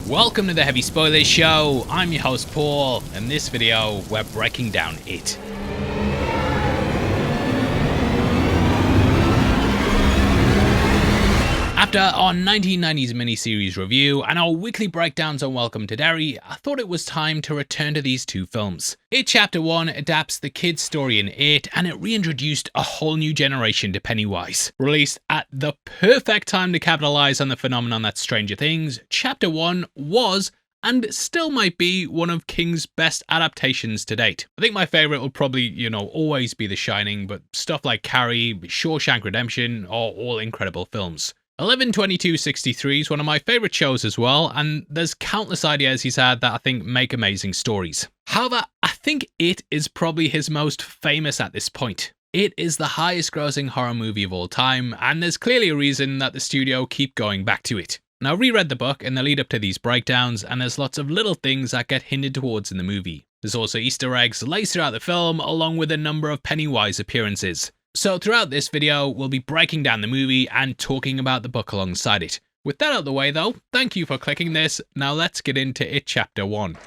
Welcome to the Heavy Spoilers Show. I'm your host Paul, and in this video we're breaking down It. After our 1990s miniseries review and our weekly breakdowns on Welcome to Derry, I thought it was time to return to these two films. It Chapter 1 adapts the kid's story in It, and it reintroduced a whole new generation to Pennywise. Released at the perfect time to capitalise on the phenomenon that's Stranger Things, Chapter 1 was and still might be one of King's best adaptations to date. I think my favourite will probably, always be The Shining, but stuff like Carrie, Shawshank Redemption are all incredible films. 11/22/63 is one of my favourite shows as well, and there's countless ideas he's had that I think make amazing stories. However, I think It is probably his most famous at this point. It is the highest grossing horror movie of all time, and there's clearly a reason that the studio keep going back to it. Now, I reread the book in the lead up to these breakdowns, and there's lots of little things that get hinted towards in the movie. There's also Easter eggs laced throughout the film, along with a number of Pennywise appearances. So throughout this video, we'll be breaking down the movie and talking about the book alongside it. With that out of the way though, thank you for clicking this. Now let's get into It Chapter 1.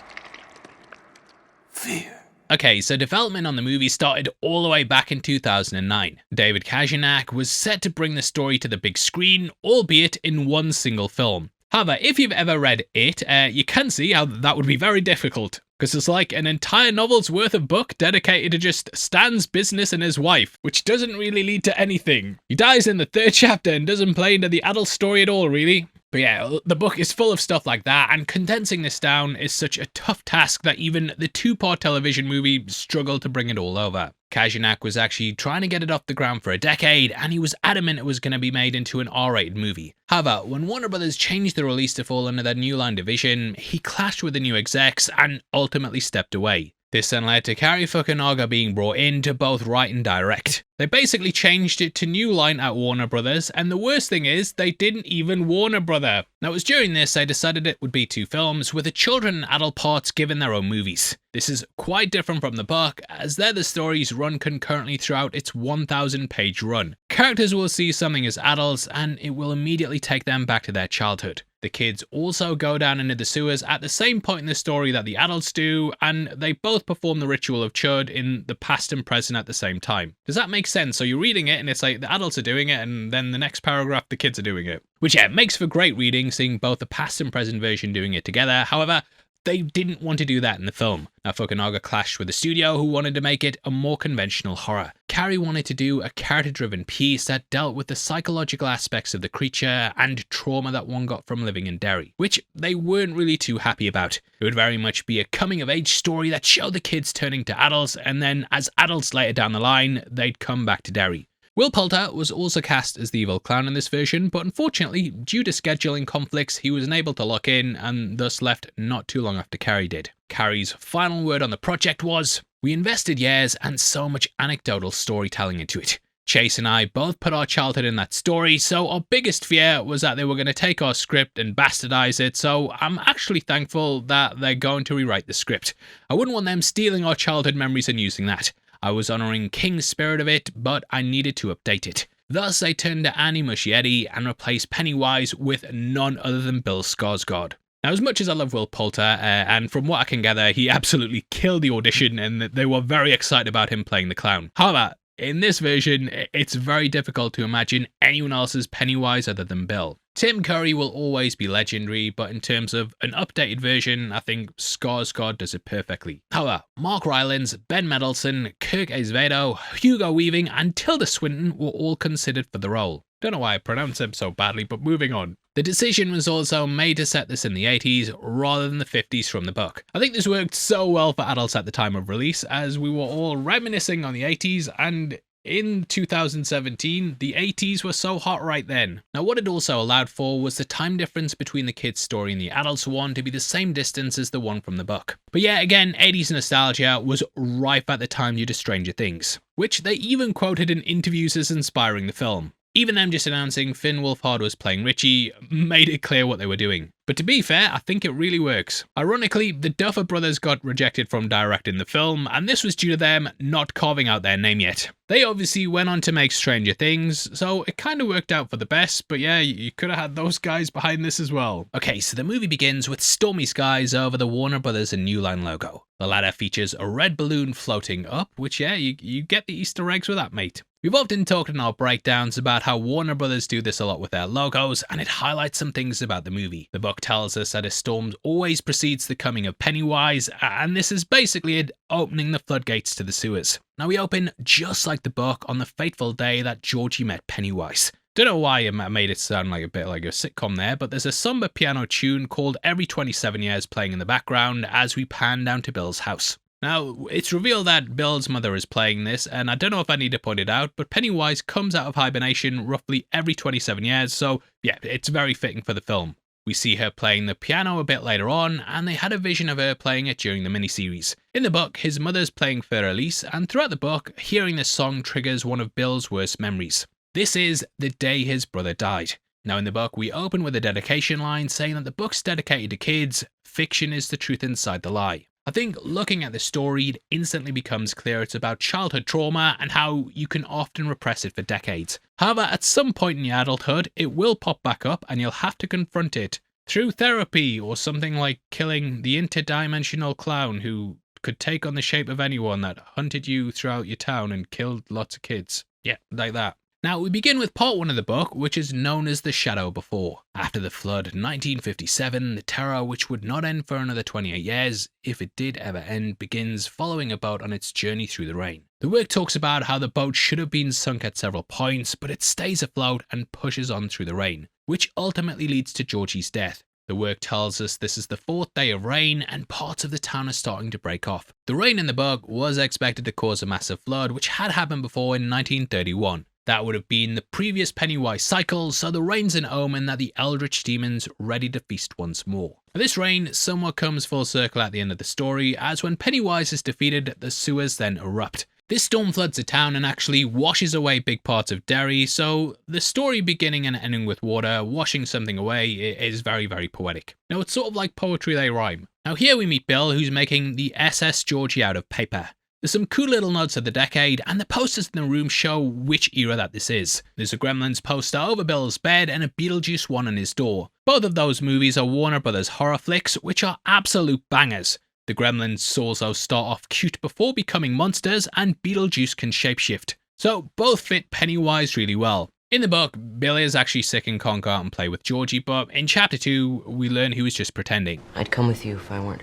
Fear. Okay, so development on the movie started all the way back in 2009. David Kajanak was set to bring the story to the big screen, albeit in one single film. However, if you've ever read It, you can see how that would be very difficult, because it's like an entire novel's worth of book dedicated to just Stan's business and his wife, which doesn't really lead to anything. He dies in the third chapter and doesn't play into the adult story at all, really. But yeah, the book is full of stuff like that, and condensing this down is such a tough task that even the two-part television movie struggled to bring it all over. Kajanak was actually trying to get it off the ground for a decade, and he was adamant it was going to be made into an R-rated movie. However, when Warner Brothers changed the release to fall under their New Line division, he clashed with the new execs and ultimately stepped away. This then led to Cary Fukunaga being brought in to both write and direct. They basically changed it to New Line at Warner Brothers, and the worst thing is, they didn't even Warner Brother. Now it was during this they decided it would be two films, with the children and adult parts given their own movies. This is quite different from the book, as they're the stories run concurrently throughout its 1,000-page run. Characters will see something as adults, and it will immediately take them back to their childhood. The kids also go down into the sewers at the same point in the story that the adults do, and they both perform the ritual of Chud in the past and present at the same time. Does that make sense? So you're reading it and it's like the adults are doing it, and then the next paragraph the kids are doing it. Which makes for great reading, seeing both the past and present version doing it together. However, they didn't want to do that in the film. Now, Fukunaga clashed with the studio, who wanted to make it a more conventional horror. Cary wanted to do a character-driven piece that dealt with the psychological aspects of the creature and trauma that one got from living in Derry, which they weren't really too happy about. It would very much be a coming-of-age story that showed the kids turning to adults, and then as adults later down the line, they'd come back to Derry. Will Poulter was also cast as the evil clown in this version, but unfortunately, due to scheduling conflicts, he was unable to lock in and thus left not too long after Cary did. Cary's final word on the project was, "We invested years and so much anecdotal storytelling into it. Chase and I both put our childhood in that story, so our biggest fear was that they were going to take our script and bastardize it, so I'm actually thankful that they're going to rewrite the script. I wouldn't want them stealing our childhood memories and using that. I was honouring King's spirit of it, but I needed to update it. Thus, they turned to Andy Muschietti and replaced Pennywise with none other than Bill Skarsgård." Now, as much as I love Will Poulter, and from what I can gather, he absolutely killed the audition and they were very excited about him playing the clown. However, in this version, it's very difficult to imagine anyone else's Pennywise other than Bill. Tim Curry will always be legendary, but in terms of an updated version, I think Skarsgård does it perfectly. However, Mark Rylance, Ben Mendelsohn, Kirk Acevedo, Hugo Weaving, and Tilda Swinton were all considered for the role. Don't know why I pronounce them so badly, but moving on. The decision was also made to set this in the 80s rather than the 50s from the book. I think this worked so well for adults at the time of release, as we were all reminiscing on the 80s, and in 2017, the 80s were so hot right then. Now, what it also allowed for was the time difference between the kids' story and the adults' one to be the same distance as the one from the book. But yeah, again, 80s nostalgia was rife at the time due to Stranger Things, which they even quoted in interviews as inspiring the film. Even them just announcing Finn Wolfhard was playing Richie made it clear what they were doing. But to be fair, I think it really works. Ironically, the Duffer Brothers got rejected from directing the film, and this was due to them not carving out their name yet. They obviously went on to make Stranger Things, so it kind of worked out for the best, but yeah, you could have had those guys behind this as well. Okay, so the movie begins with stormy skies over the Warner Brothers and New Line logo. The latter features a red balloon floating up, which yeah, you get the Easter eggs with that, mate. We've often talked in our breakdowns about how Warner Brothers do this a lot with their logos, and it highlights some things about the movie. The book tells us that a storm always precedes the coming of Pennywise, and this is basically it opening the floodgates to the sewers. Now we open just like the book on the fateful day that Georgie met Pennywise. Don't know why I made it sound like a bit like a sitcom there, but there's a somber piano tune called Every 27 Years playing in the background as we pan down to Bill's house. Now, it's revealed that Bill's mother is playing this, and I don't know if I need to point it out, but Pennywise comes out of hibernation roughly every 27 years, so yeah, it's very fitting for the film. We see her playing the piano a bit later on, and they had a vision of her playing it during the miniseries. In the book, his mother's playing Für Elise, and throughout the book, hearing this song triggers one of Bill's worst memories. This is the day his brother died. Now in the book, we open with a dedication line saying that the book's dedicated to kids, fiction is the truth inside the lie. I think looking at the story, it instantly becomes clear it's about childhood trauma and how you can often repress it for decades. However, at some point in your adulthood, it will pop back up and you'll have to confront it through therapy or something like killing the interdimensional clown who could take on the shape of anyone that hunted you throughout your town and killed lots of kids. Yeah, like that. Now, we begin with part 1 of the book, which is known as The Shadow Before. After the flood, 1957, the terror, which would not end for another 28 years, if it did ever end, begins following a boat on its journey through the rain. The work talks about how the boat should have been sunk at several points, but it stays afloat and pushes on through the rain, which ultimately leads to Georgie's death. The work tells us this is the 4th day of rain and parts of the town are starting to break off. The rain in the book was expected to cause a massive flood, which had happened before in 1931. That would have been the previous Pennywise cycle, so the rain's an omen that the eldritch demon's ready to feast once more. This rain somewhat comes full circle at the end of the story, as when Pennywise is defeated, the sewers then erupt. This storm floods the town and actually washes away big parts of Derry, so the story beginning and ending with water washing something away is very, very poetic. Now it's sort of like poetry they rhyme. Now here we meet Bill, who's making the SS Georgie out of paper. There's some cool little nods of the decade, and the posters in the room show which era that this is. There's a Gremlins poster over Bill's bed and a Beetlejuice one on his door. Both of those movies are Warner Brothers horror flicks, which are absolute bangers. The Gremlins also start off cute before becoming monsters, and Beetlejuice can shapeshift. So both fit Pennywise really well. In the book, Bill is actually sick and can't go out and play with Georgie, but in chapter 2, we learn he was just pretending. I'd come with you if I weren't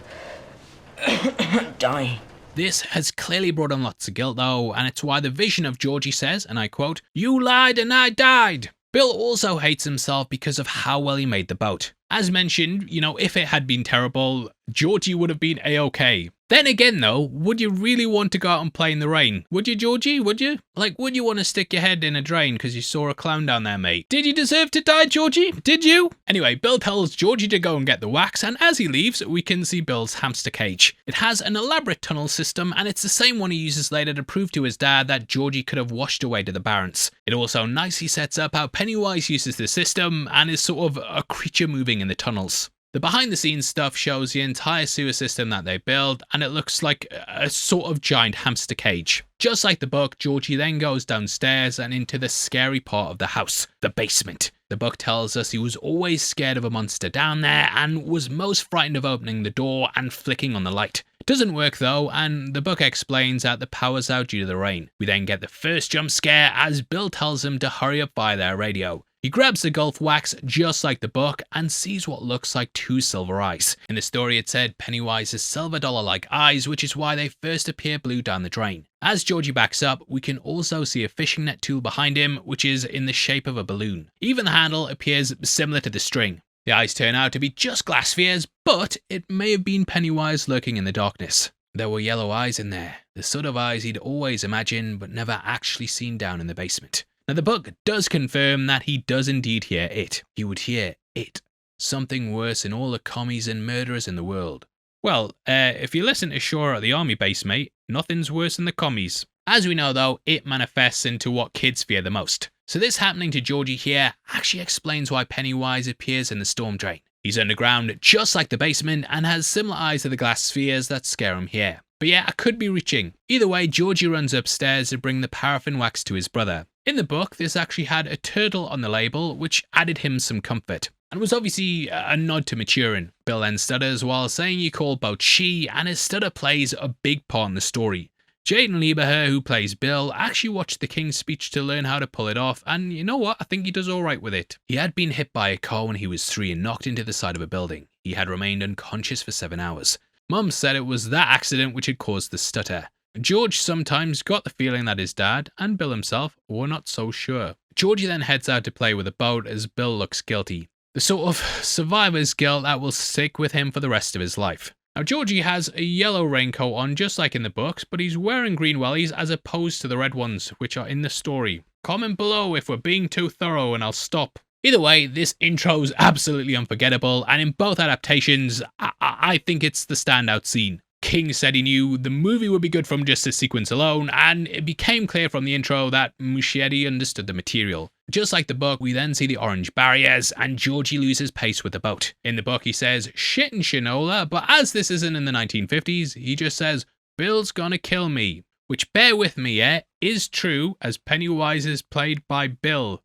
dying. This has clearly brought him lots of guilt though, and it's why the vision of Georgie says, and I quote, "You lied and I died." Bill also hates himself because of how well he made the boat. As mentioned, if it had been terrible, Georgie would have been A-okay. Then again though, would you really want to go out and play in the rain? Would you, Georgie? Would you? Would you want to stick your head in a drain because you saw a clown down there, mate? Did you deserve to die, Georgie? Did you? Anyway, Bill tells Georgie to go and get the wax, and as he leaves, we can see Bill's hamster cage. It has an elaborate tunnel system, and it's the same one he uses later to prove to his dad that Georgie could have washed away to the Barrens. It also nicely sets up how Pennywise uses the system and is sort of a creature moving in the tunnels. The behind the scenes stuff shows the entire sewer system that they build, and it looks like a sort of giant hamster cage. Just like the book, Georgie then goes downstairs and into the scary part of the house, the basement. The book tells us he was always scared of a monster down there and was most frightened of opening the door and flicking on the light. It doesn't work though, and the book explains that the power's out due to the rain. We then get the first jump scare as Bill tells him to hurry up by their radio. He grabs the golf wax just like the book and sees what looks like 2 silver eyes. In the story it said Pennywise's silver dollar-like eyes, which is why they first appear blue down the drain. As Georgie backs up, we can also see a fishing net tool behind him, which is in the shape of a balloon. Even the handle appears similar to the string. The eyes turn out to be just glass spheres, but it may have been Pennywise lurking in the darkness. There were yellow eyes in there, the sort of eyes he'd always imagined but never actually seen down in the basement. Now the book does confirm that he does indeed hear it. He would hear it. Something worse than all the commies and murderers in the world. Well, if you listen to Shaw at the army base, mate, nothing's worse than the commies. As we know though, it manifests into what kids fear the most. So this happening to Georgie here actually explains why Pennywise appears in the storm drain. He's underground, just like the basement, and has similar eyes to the glass spheres that scare him here. But yeah, I could be reaching. Either way, Georgie runs upstairs to bring the paraffin wax to his brother. In the book, this actually had a turtle on the label, which added him some comfort, and was obviously a nod to maturing. Bill then stutters while saying you call both she, and his stutter plays a big part in the story. Jaden Lieberher, who plays Bill, actually watched the King's Speech to learn how to pull it off, and you know what, I think he does alright with it. He had been hit by a car when he was 3 and knocked into the side of a building. He had remained unconscious for 7 hours. Mum said it was that accident which had caused the stutter. George sometimes got the feeling that his dad, and Bill himself, were not so sure. Georgie then heads out to play with a boat as Bill looks guilty. The sort of survivor's guilt that will stick with him for the rest of his life. Now Georgie has a yellow raincoat on just like in the books, but he's wearing green wellies as opposed to the red ones which are in the story. Comment below if we're being too thorough and I'll stop. Either way, this intro is absolutely unforgettable, and in both adaptations, I think it's the standout scene. King said he knew the movie would be good from just this sequence alone, and it became clear from the intro that Muschietti understood the material. Just like the book, we then see the orange barriers, and Georgie loses pace with the boat. In the book, he says, shit and shinola, but as this isn't in the 1950s, he just says, Bill's gonna kill me. Which, bear with me, is true, as Pennywise is played by Bill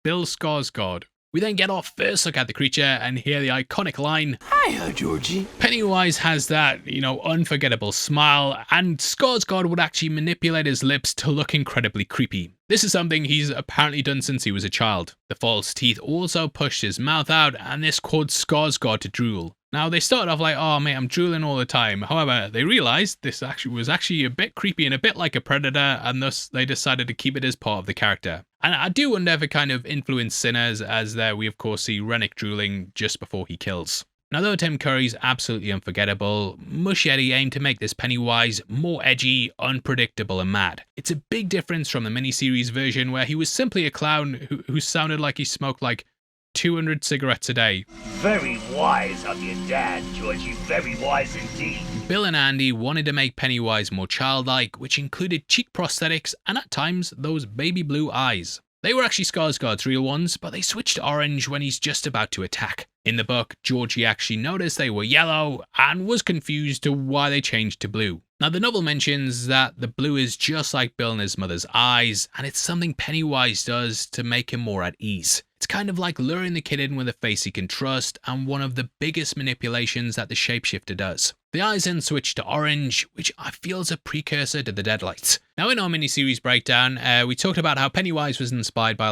Skarsgård. We then get our first look at the creature and hear the iconic line, "Hiya, Georgie." Pennywise has that, unforgettable smile, and Skarsgård would actually manipulate his lips to look incredibly creepy. This is something he's apparently done since he was a child. The false teeth also pushed his mouth out, and this caused Skarsgård to drool. Now, they started off like, oh mate, I'm drooling all the time. However, they realized this was actually a bit creepy and a bit like a predator, and thus they decided to keep it as part of the character. And I do wonder if it kind of influenced Sinners, as there we of course see Rennick drooling just before he kills. Now, though Tim Curry's absolutely unforgettable, Muschietti aimed to make this Pennywise more edgy, unpredictable and mad. It's a big difference from the miniseries version where he was simply a clown who sounded like he smoked like 200 cigarettes a day. Very wise of your dad, Georgie. Very wise indeed. Bill and Andy wanted to make Pennywise more childlike, which included cheek prosthetics and at times those baby blue eyes. They were actually Skarsgård's real ones, but they switched to orange when he's just about to attack. In the book, Georgie actually noticed they were yellow and was confused to why they changed to blue. Now, the novel mentions that the blue is just like Bill and his mother's eyes, and it's something Pennywise does to make him more at ease. It's kind of like luring the kid in with a face he can trust, and one of the biggest manipulations that the shapeshifter does. The eyes then switch to orange, which I feel is a precursor to the Deadlights. Now, in our miniseries breakdown, we talked about how Pennywise was inspired by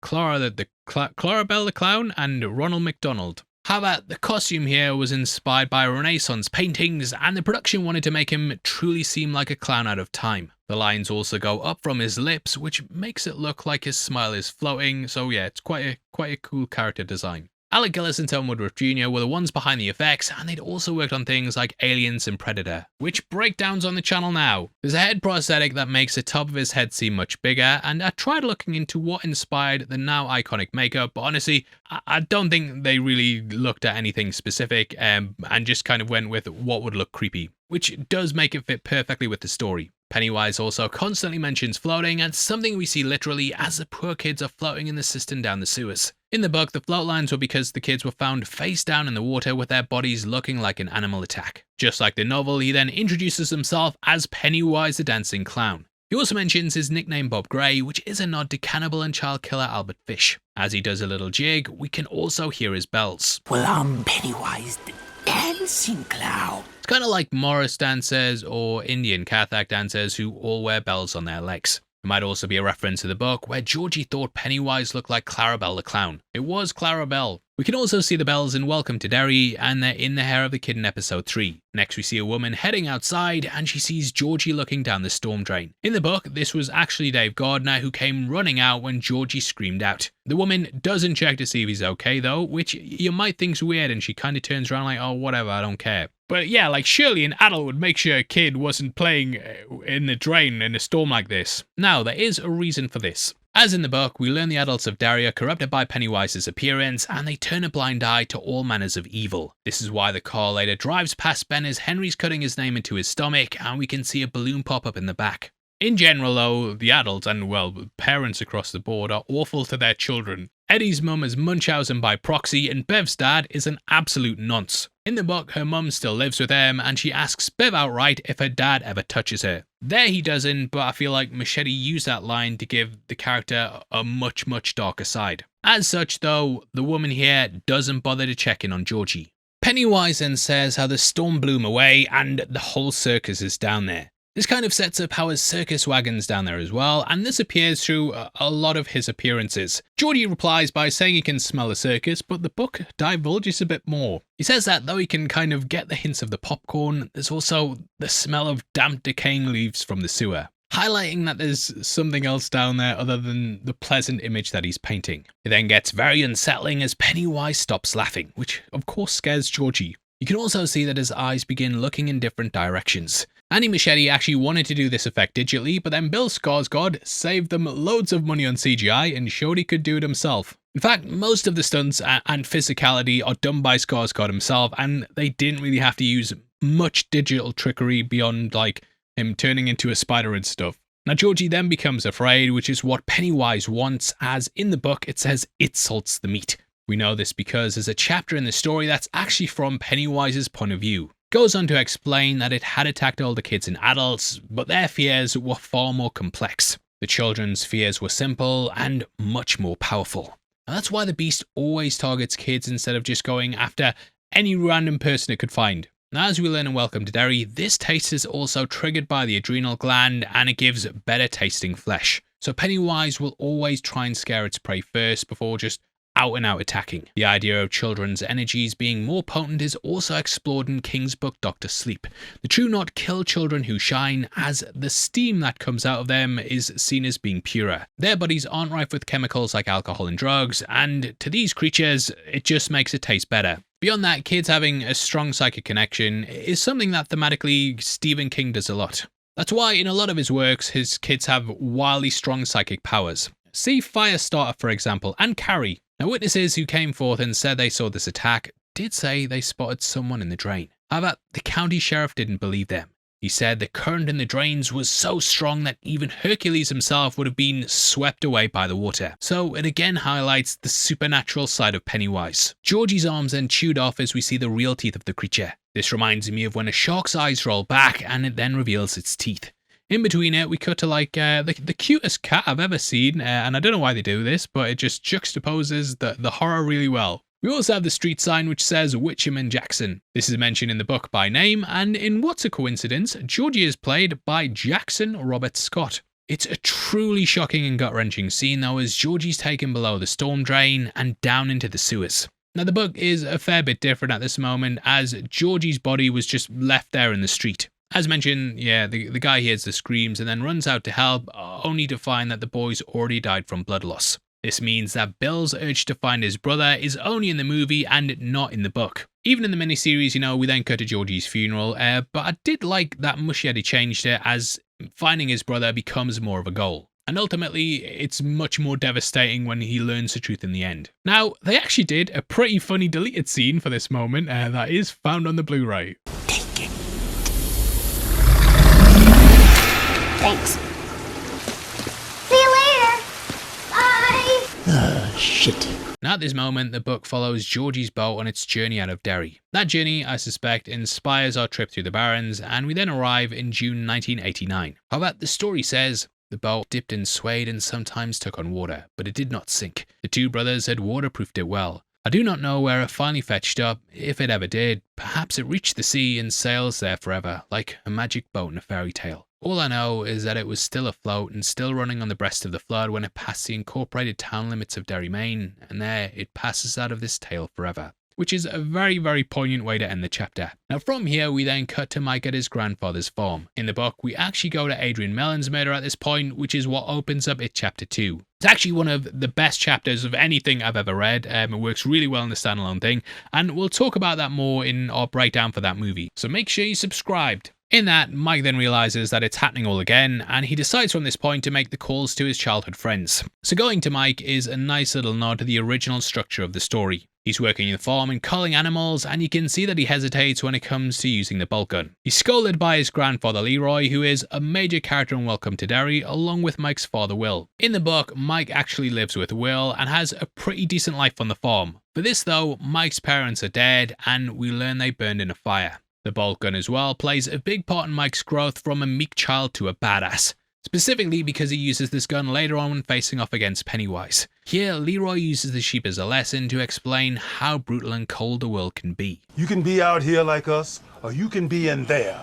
Clarabelle the Clown and Ronald McDonald. However, the costume here was inspired by Renaissance paintings, and the production wanted to make him truly seem like a clown out of time. The lines also go up from his lips, which makes it look like his smile is floating, so yeah, it's quite a cool character design. Alec Gillis and Tom Woodruff Jr. were the ones behind the effects, and they'd also worked on things like Aliens and Predator, which breakdowns on the channel now. There's a head prosthetic that makes the top of his head seem much bigger, and I tried looking into what inspired the now iconic makeup, but honestly, I don't think they really looked at anything specific and just kind of went with what would look creepy, which does make it fit perfectly with the story. Pennywise also constantly mentions floating, and something we see literally as the poor kids are floating in the cistern down the sewers. In the book, the float lines were because the kids were found face down in the water with their bodies looking like an animal attack. Just like the novel, he then introduces himself as Pennywise the Dancing Clown. He also mentions his nickname Bob Gray, which is a nod to cannibal and child killer Albert Fish. As he does a little jig, we can also hear his bells. Well, I'm Pennywise the Dancing Clown. It's kind of like Morris dancers or Indian Kathak dancers who all wear bells on their legs. It might also be a reference to the book where Georgie thought Pennywise looked like Clarabelle the Clown. It was Clarabelle. We can also see the bells in Welcome to Derry, and they're in the hair of the kid in episode 3. Next we see a woman heading outside, and she sees Georgie looking down the storm drain. In the book, this was actually Dave Gardner who came running out when Georgie screamed out. The woman doesn't check to see if he's okay though, which you might think's weird, and she kind of turns around like, oh whatever, I don't care. But yeah, like surely an adult would make sure a kid wasn't playing in the drain in a storm like this. Now, there is a reason for this. As in the book, we learn the adults of Derry are corrupted by Pennywise's appearance, and they turn a blind eye to all manners of evil. This is why the car later drives past Ben as Henry's cutting his name into his stomach, and we can see a balloon pop up in the back. In general though, the adults and, well, parents across the board are awful to their children. Eddie's mum is Munchausen by proxy, and Bev's dad is an absolute nonce. In the book, her mum still lives with him, and she asks Bev outright if her dad ever touches her. There he doesn't, but I feel like Machete used that line to give the character a much, much darker side. As such though, the woman here doesn't bother to check in on Georgie. Pennywise then says how the storm blew him away and the whole circus is down there. This kind of sets up how his circus wagon's down there as well, and this appears through a lot of his appearances. Georgie replies by saying he can smell the circus, but the book divulges a bit more. He says that though he can kind of get the hints of the popcorn, there's also the smell of damp decaying leaves from the sewer, highlighting that there's something else down there other than the pleasant image that he's painting. It then gets very unsettling as Pennywise stops laughing, which of course scares Georgie. You can also see that his eyes begin looking in different directions. Andy Machete actually wanted to do this effect digitally, but then Bill Skarsgård saved them loads of money on CGI and showed he could do it himself. In fact, most of the stunts and physicality are done by Skarsgård himself, and they didn't really have to use much digital trickery beyond like him turning into a spider and stuff. Now Georgie then becomes afraid, which is what Pennywise wants, as in the book it says it salts the meat. We know this because there's a chapter in the story that's actually from Pennywise's point of view. Goes on to explain that it had attacked older kids and adults, but their fears were far more complex. The children's fears were simple and much more powerful. And that's why the beast always targets kids instead of just going after any random person it could find. Now, as we learn in Welcome to Derry, this taste is also triggered by the adrenal gland and it gives better tasting flesh. So Pennywise will always try and scare its prey first before just out and out attacking. The idea of children's energies being more potent is also explored in King's book Dr. Sleep. The true not kill children who shine, as the steam that comes out of them is seen as being purer. Their bodies aren't rife with chemicals like alcohol and drugs, and to these creatures, it just makes it taste better. Beyond that, kids having a strong psychic connection is something that thematically Stephen King does a lot. That's why in a lot of his works, his kids have wildly strong psychic powers. See Firestarter, for example, and Carrie. Now, witnesses who came forth and said they saw this attack did say they spotted someone in the drain. However, the county sheriff didn't believe them. He said the current in the drains was so strong that even Hercules himself would have been swept away by the water. So it again highlights the supernatural side of Pennywise. Georgie's arms then chewed off as we see the real teeth of the creature. This reminds me of when a shark's eyes roll back and it then reveals its teeth. In between it, we cut to like the cutest cat I've ever seen, and I don't know why they do this, but it just juxtaposes the horror really well. We also have the street sign which says Witcham and Jackson. This is mentioned in the book by name, and in what's a coincidence, Georgie is played by Jackson Robert Scott. It's a truly shocking and gut-wrenching scene though, as Georgie's taken below the storm drain and down into the sewers. Now the book is a fair bit different at this moment, as Georgie's body was just left there in the street. As mentioned, the guy hears the screams and then runs out to help, only to find that the boys already died from blood loss. This means that Bill's urge to find his brother is only in the movie and not in the book. Even in the miniseries, we then cut to Georgie's funeral, but I did like that Machete changed it, as finding his brother becomes more of a goal. And ultimately, it's much more devastating when he learns the truth in the end. Now, they actually did a pretty funny deleted scene for this moment that is found on the Blu-ray. Thanks. See you later. Bye. Shit. Now at this moment, the book follows Georgie's boat on its journey out of Derry. That journey, I suspect, inspires our trip through the Barrens, and we then arrive in June 1989. However, the story says the boat dipped and swayed and sometimes took on water, but it did not sink. The two brothers had waterproofed it well. I do not know where it finally fetched up, if it ever did. Perhaps it reached the sea and sails there forever, like a magic boat in a fairy tale. All I know is that it was still afloat and still running on the breast of the flood when it passed the incorporated town limits of Derry, Maine, and there it passes out of this tale forever. Which is a very, very poignant way to end the chapter. Now from here, we then cut to Mike at his grandfather's farm. In the book, we actually go to Adrian Mellon's murder at this point, which is what opens up chapter 2. It's actually one of the best chapters of anything I've ever read. It works really well in the standalone thing, and we'll talk about that more in our breakdown for that movie. So make sure you're subscribed. In that, Mike then realizes that it's happening all again, and he decides from this point to make the calls to his childhood friends. So going to Mike is a nice little nod to the original structure of the story. He's working in the farm and culling animals, and you can see that he hesitates when it comes to using the bolt gun. He's scolded by his grandfather Leroy, who is a major character in Welcome to Derry, along with Mike's father Will. In the book, Mike actually lives with Will and has a pretty decent life on the farm. For this though, Mike's parents are dead, and we learn they burned in a fire. The bolt gun as well plays a big part in Mike's growth from a meek child to a badass. Specifically because he uses this gun later on when facing off against Pennywise. Here, Leroy uses the sheep as a lesson to explain how brutal and cold the world can be. You can be out here like us, or you can be in there,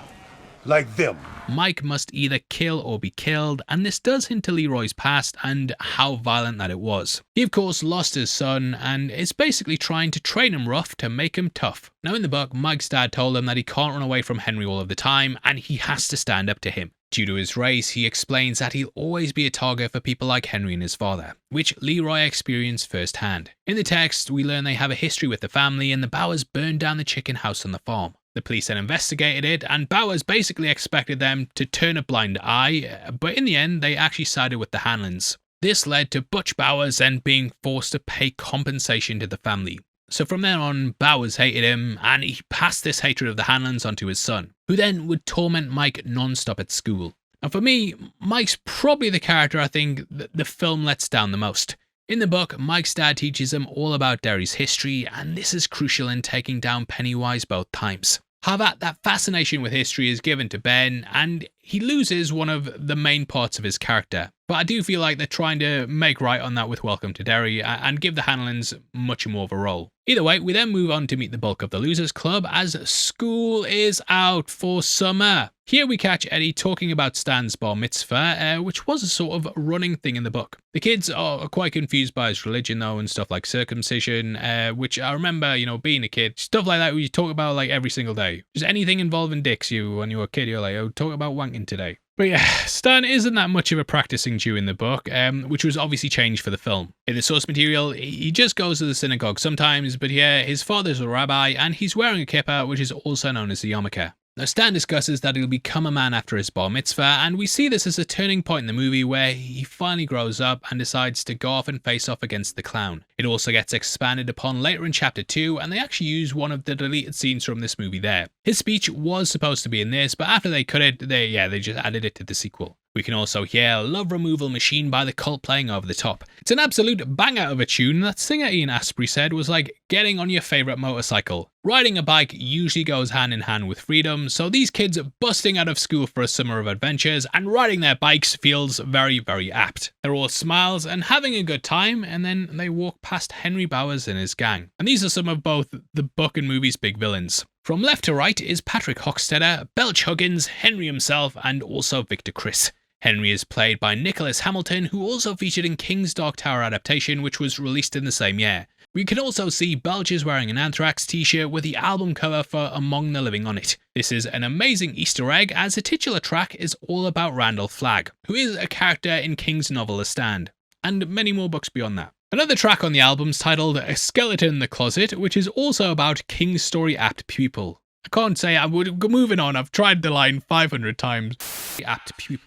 like them. Mike must either kill or be killed, and this does hint to Leroy's past and how violent that it was. He of course lost his son, and is basically trying to train him rough to make him tough. Now in the book, Mike's dad told him that he can't run away from Henry all of the time, and he has to stand up to him. Due to his race, he explains that he'll always be a target for people like Henry and his father, which Leroy experienced firsthand. In the text, we learn they have a history with the family, and the Bowers burned down the chicken house on the farm. The police then investigated it, and Bowers basically expected them to turn a blind eye, but in the end, they actually sided with the Hanlons. This led to Butch Bowers then being forced to pay compensation to the family. So from then on, Bowers hated him, and he passed this hatred of the Hanlons onto his son, who then would torment Mike non-stop at school. And for me, Mike's probably the character I think the film lets down the most. In the book, Mike's dad teaches him all about Derry's history, and this is crucial in taking down Pennywise both times. However, that fascination with history is given to Ben, and he loses one of the main parts of his character. But I do feel like they're trying to make right on that with Welcome to Derry and give the Hanlons much more of a role. Either way, we then move on to meet the bulk of the Losers Club as school is out for summer. Here we catch Eddie talking about Stan's bar mitzvah, which was a sort of running thing in the book. The kids are quite confused by his religion though, and stuff like circumcision, which I remember, being a kid, stuff like that we talk about like every single day. Just anything involving dicks, when you were a kid, you're like, oh, talk about wanking today. But yeah, Stan isn't that much of a practicing Jew in the book, which was obviously changed for the film. In the source material, he just goes to the synagogue sometimes, but yeah, his father's a rabbi, and he's wearing a kippah, which is also known as the yarmulke. Now Stan discusses that he'll become a man after his bar mitzvah, and we see this as a turning point in the movie where he finally grows up and decides to go off and face off against the clown. It also gets expanded upon later in chapter 2, and they actually use one of the deleted scenes from this movie there. His speech was supposed to be in this, but after they cut it, they just added it to the sequel. We can also hear Love Removal Machine by The Cult playing over the top. It's an absolute banger of a tune that singer Ian Astbury said was like getting on your favourite motorcycle. Riding a bike usually goes hand in hand with freedom, so these kids busting out of school for a summer of adventures and riding their bikes feels very, very apt. They're all smiles and having a good time, and then they walk past Henry Bowers and his gang. And these are some of both the book and movie's big villains. From left to right is Patrick Hockstetter, Belch Huggins, Henry himself, and also Victor Criss. Henry is played by Nicholas Hamilton, who also featured in King's Dark Tower adaptation, which was released in the same year. We can also see Belch is wearing an Anthrax t-shirt with the album cover for Among the Living on it. This is an amazing Easter egg, as the titular track is all about Randall Flagg, who is a character in King's novel The Stand, and many more books beyond that. Another track on the album is titled A Skeleton in the Closet, which is also about King's story apt pupil. I can't say I would go moving on. I've tried the line 500 times. Apt pupil.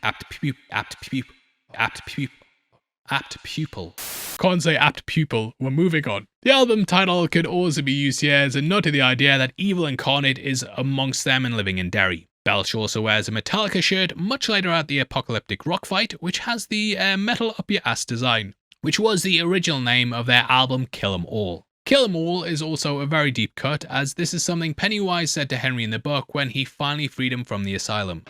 Can't say apt pupil. We're moving on. The album title could also be used here as a nod to the idea that evil incarnate is amongst them and living in Derry. Belch also wears a Metallica shirt much later at the apocalyptic rock fight, which has the metal up your ass design, which was the original name of their album Kill 'Em All. Kill 'Em All is also a very deep cut, as this is something Pennywise said to Henry in the book when he finally freed him from the asylum.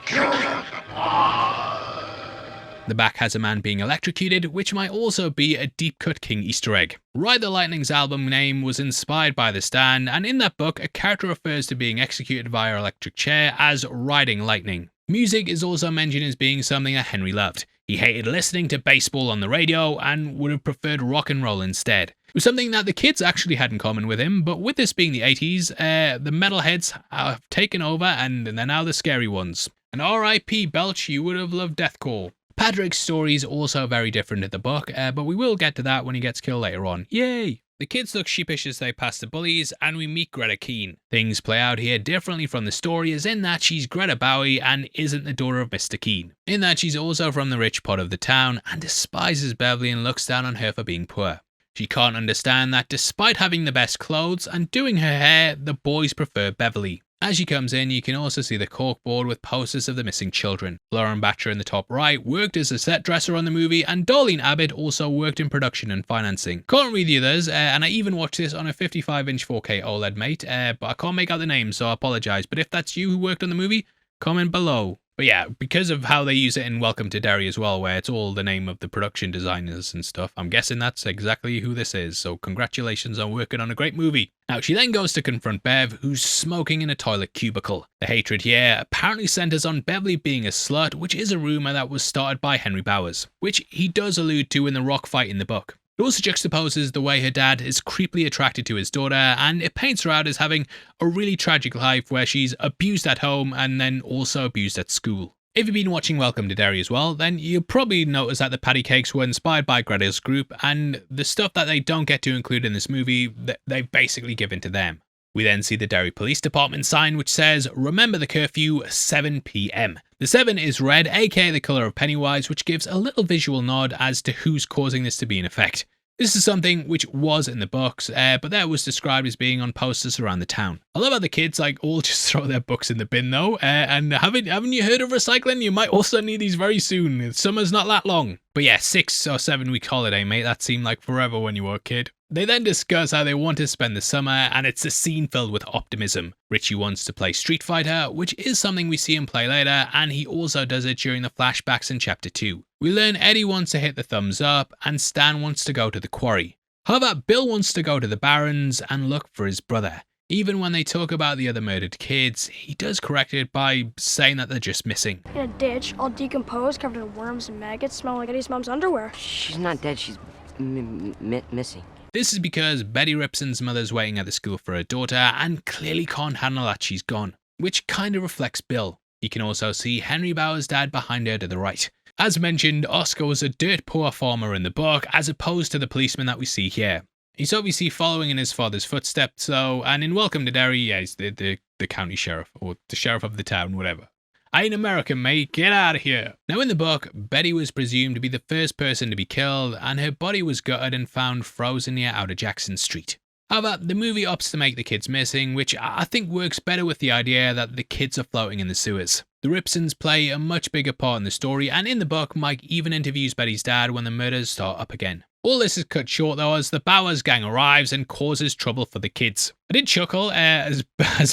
The back has a man being electrocuted, which might also be a deep cut King Easter egg. Ride the Lightning's album name was inspired by The Stand, and in that book a character refers to being executed via electric chair as riding lightning. Music is also mentioned as being something that Henry loved. He hated listening to baseball on the radio and would have preferred rock and roll instead. It was something that the kids actually had in common with him, but with this being the 80s, the metalheads have taken over and they're now the scary ones. And R.I.P. Belch, you would have loved deathcore. Patrick's story is also very different in the book, but we will get to that when he gets killed later on. Yay! The kids look sheepish as they pass the bullies, and we meet Greta Keane. Things play out here differently from the story, as in that she's Greta Bowie and isn't the daughter of Mr. Keane. In that she's also from the rich part of the town and despises Beverly and looks down on her for being poor. She can't understand that despite having the best clothes and doing her hair, the boys prefer Beverly. As she comes in, you can also see the corkboard with posters of the missing children. Lauren Batcher in the top right worked as a set dresser on the movie, and Darlene Abbott also worked in production and financing. Can't read the others, and I even watched this on a 55-inch 4K OLED, mate, but I can't make out the names, so I apologise. But if that's you who worked on the movie, comment below. But yeah, because of how they use it in Welcome to Derry as well, where it's all the name of the production designers and stuff, I'm guessing that's exactly who this is, so congratulations on working on a great movie. Now, she then goes to confront Bev, who's smoking in a toilet cubicle. The hatred here apparently centers on Beverly being a slut, which is a rumour that was started by Henry Bowers, which he does allude to in the rock fight in the book. It also juxtaposes the way her dad is creepily attracted to his daughter, and it paints her out as having a really tragic life where she's abused at home and then also abused at school. If you've been watching Welcome to Derry as well, then you'll probably notice that the patty cakes were inspired by Greta's group, and the stuff that they don't get to include in this movie, they've basically given to them. We then see the Derry Police Department sign which says, "Remember the curfew, 7 p.m. The 7 is red, aka the colour of Pennywise, which gives a little visual nod as to who's causing this to be in effect. This is something which was in the books, but that was described as being on posters around the town. I love how the kids all just throw their books in the bin though, and haven't you heard of recycling? You might also need these very soon. Summer's not that long. But yeah, 6 or 7 week holiday, mate. That seemed like forever when you were a kid. They then discuss how they want to spend the summer, and it's a scene filled with optimism. Richie wants to play Street Fighter, which is something we see him play later, and he also does it during the flashbacks in Chapter 2. We learn Eddie wants to hit the thumbs up, and Stan wants to go to the quarry. However, Bill wants to go to the Barrens and look for his brother. Even when they talk about the other murdered kids, he does correct it by saying that they're just missing. In a ditch, all decomposed, covered in worms and maggots, smelling like Eddie's mom's underwear. She's not dead, she's missing. This is because Betty Ripson's mother's waiting at the school for her daughter and clearly can't handle that she's gone, which kind of reflects Bill. You can also see Henry Bowers' dad behind her to the right. As mentioned, Oscar was a dirt poor farmer in the book as opposed to the policeman that we see here. He's obviously following in his father's footsteps though, and in Welcome to Derry, yeah, he's the county sheriff, or the sheriff of the town, whatever. I ain't American, mate, get out of here. Now in the book, Betty was presumed to be the first person to be killed, and her body was gutted and found frozen near Outer Jackson Street. However, the movie opts to make the kids missing, which I think works better with the idea that the kids are floating in the sewers. The Ripsons play a much bigger part in the story, and in the book, Mike even interviews Betty's dad when the murders start up again. All this is cut short though as the Bowers gang arrives and causes trouble for the kids. I did chuckle as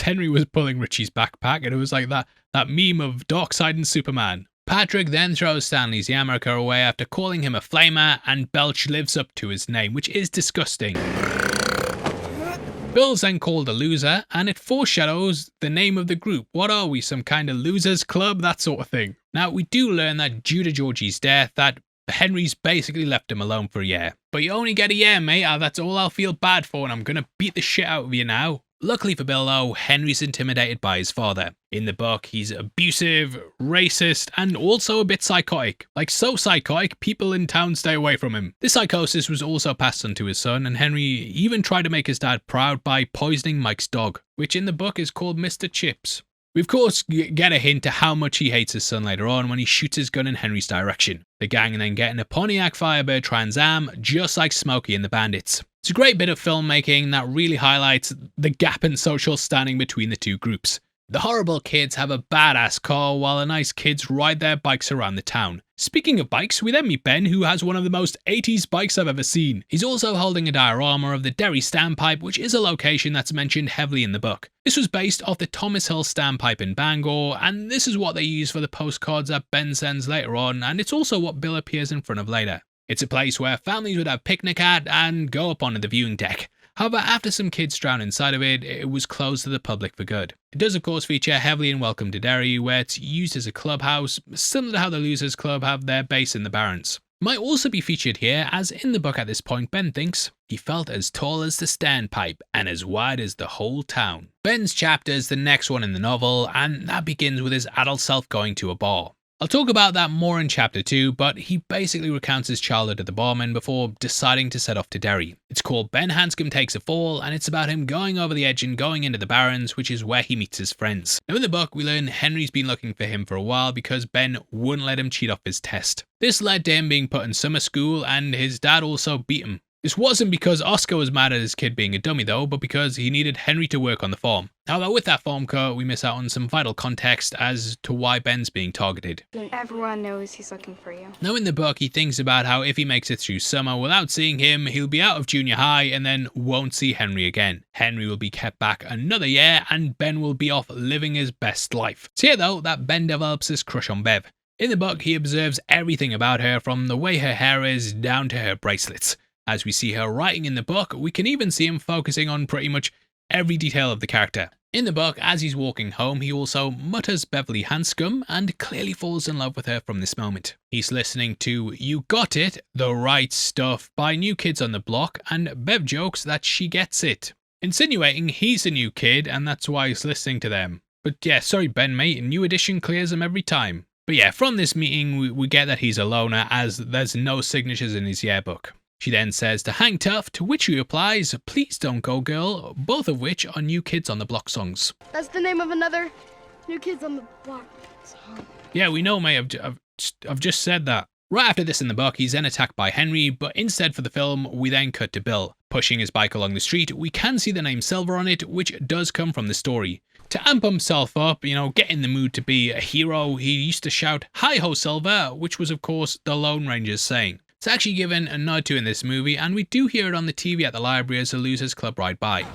Henry was pulling Richie's backpack, and it was like that meme of Darkseid and Superman. Patrick then throws Stanley's yarmulke away after calling him a flamer, and Belch lives up to his name, which is disgusting. Bill's then called a loser, and it foreshadows the name of the group. What are we, some kind of losers club? That sort of thing. Now, we do learn that due to Georgie's death, that Henry's basically left him alone for a year. But you only get a year, mate. That's all I'll feel bad for, and I'm gonna beat the shit out of you now. Luckily for Bill though, Henry's intimidated by his father. In the book, he's abusive, racist, and also a bit psychotic. Like so psychotic, people in town stay away from him. This psychosis was also passed on to his son, and Henry even tried to make his dad proud by poisoning Mike's dog, which in the book is called Mr. Chips. We of course get a hint to how much he hates his son later on when he shoots his gun in Henry's direction. The gang then get in a Pontiac Firebird Trans Am, just like Smokey and the Bandits. It's a great bit of filmmaking that really highlights the gap in social standing between the two groups. The horrible kids have a badass car while the nice kids ride their bikes around the town. Speaking of bikes, we then meet Ben, who has one of the most 80s bikes I've ever seen. He's also holding a diorama of the Derry Standpipe, which is a location that's mentioned heavily in the book. This was based off the Thomas Hill Standpipe in Bangor, and this is what they use for the postcards that Ben sends later on, and it's also what Bill appears in front of later. It's a place where families would have picnic at and go up onto the viewing deck. However, after some kids drowned inside of it, it was closed to the public for good. It does of course feature heavily in Welcome to Derry, where it's used as a clubhouse, similar to how the Losers Club have their base in the Barrens. It might also be featured here, as in the book at this point, Ben thinks he felt as tall as the standpipe and as wide as the whole town. Ben's chapter is the next one in the novel, and that begins with his adult self going to a bar. I'll talk about that more in chapter 2, but he basically recounts his childhood at the barman before deciding to set off to Derry. It's called Ben Hanscom Takes a Fall, and it's about him going over the edge and going into the Barrens, which is where he meets his friends. Now in the book, we learn Henry's been looking for him for a while because Ben wouldn't let him cheat off his test. This led to him being put in summer school, and his dad also beat him. This wasn't because Oscar was mad at his kid being a dummy though, but because he needed Henry to work on the farm. However, with that farm cut, we miss out on some vital context as to why Ben's being targeted. Everyone knows he's looking for you. Now in the book, he thinks about how if he makes it through summer without seeing him, he'll be out of junior high and then won't see Henry again. Henry will be kept back another year and Ben will be off living his best life. It's here though that Ben develops his crush on Bev. In the book, he observes everything about her from the way her hair is down to her bracelets. As we see her writing in the book, we can even see him focusing on pretty much every detail of the character. In the book, as he's walking home, he also mutters Beverly Hanscom and clearly falls in love with her from this moment. He's listening to You Got It, The Right Stuff by New Kids on the Block, and Bev jokes that she gets it, insinuating he's a new kid and that's why he's listening to them. But yeah, sorry Ben mate, New Edition clears him every time. But yeah, from this meeting we get that he's a loner as there's no signatures in his yearbook. She then says to hang tough, to which he replies, please don't go girl, both of which are New Kids on the Block songs. That's the name of another New Kids on the Block song. Yeah, we know mate, I've just said that. Right after this in the book, he's then attacked by Henry, but instead for the film, we then cut to Bill. Pushing his bike along the street, we can see the name Silver on it, which does come from the story. To amp himself up, get in the mood to be a hero, he used to shout, "Hi-ho Silver," which was of course the Lone Ranger's saying. It's actually given a nod to in this movie, and we do hear it on the TV at the library as the Losers Club ride by.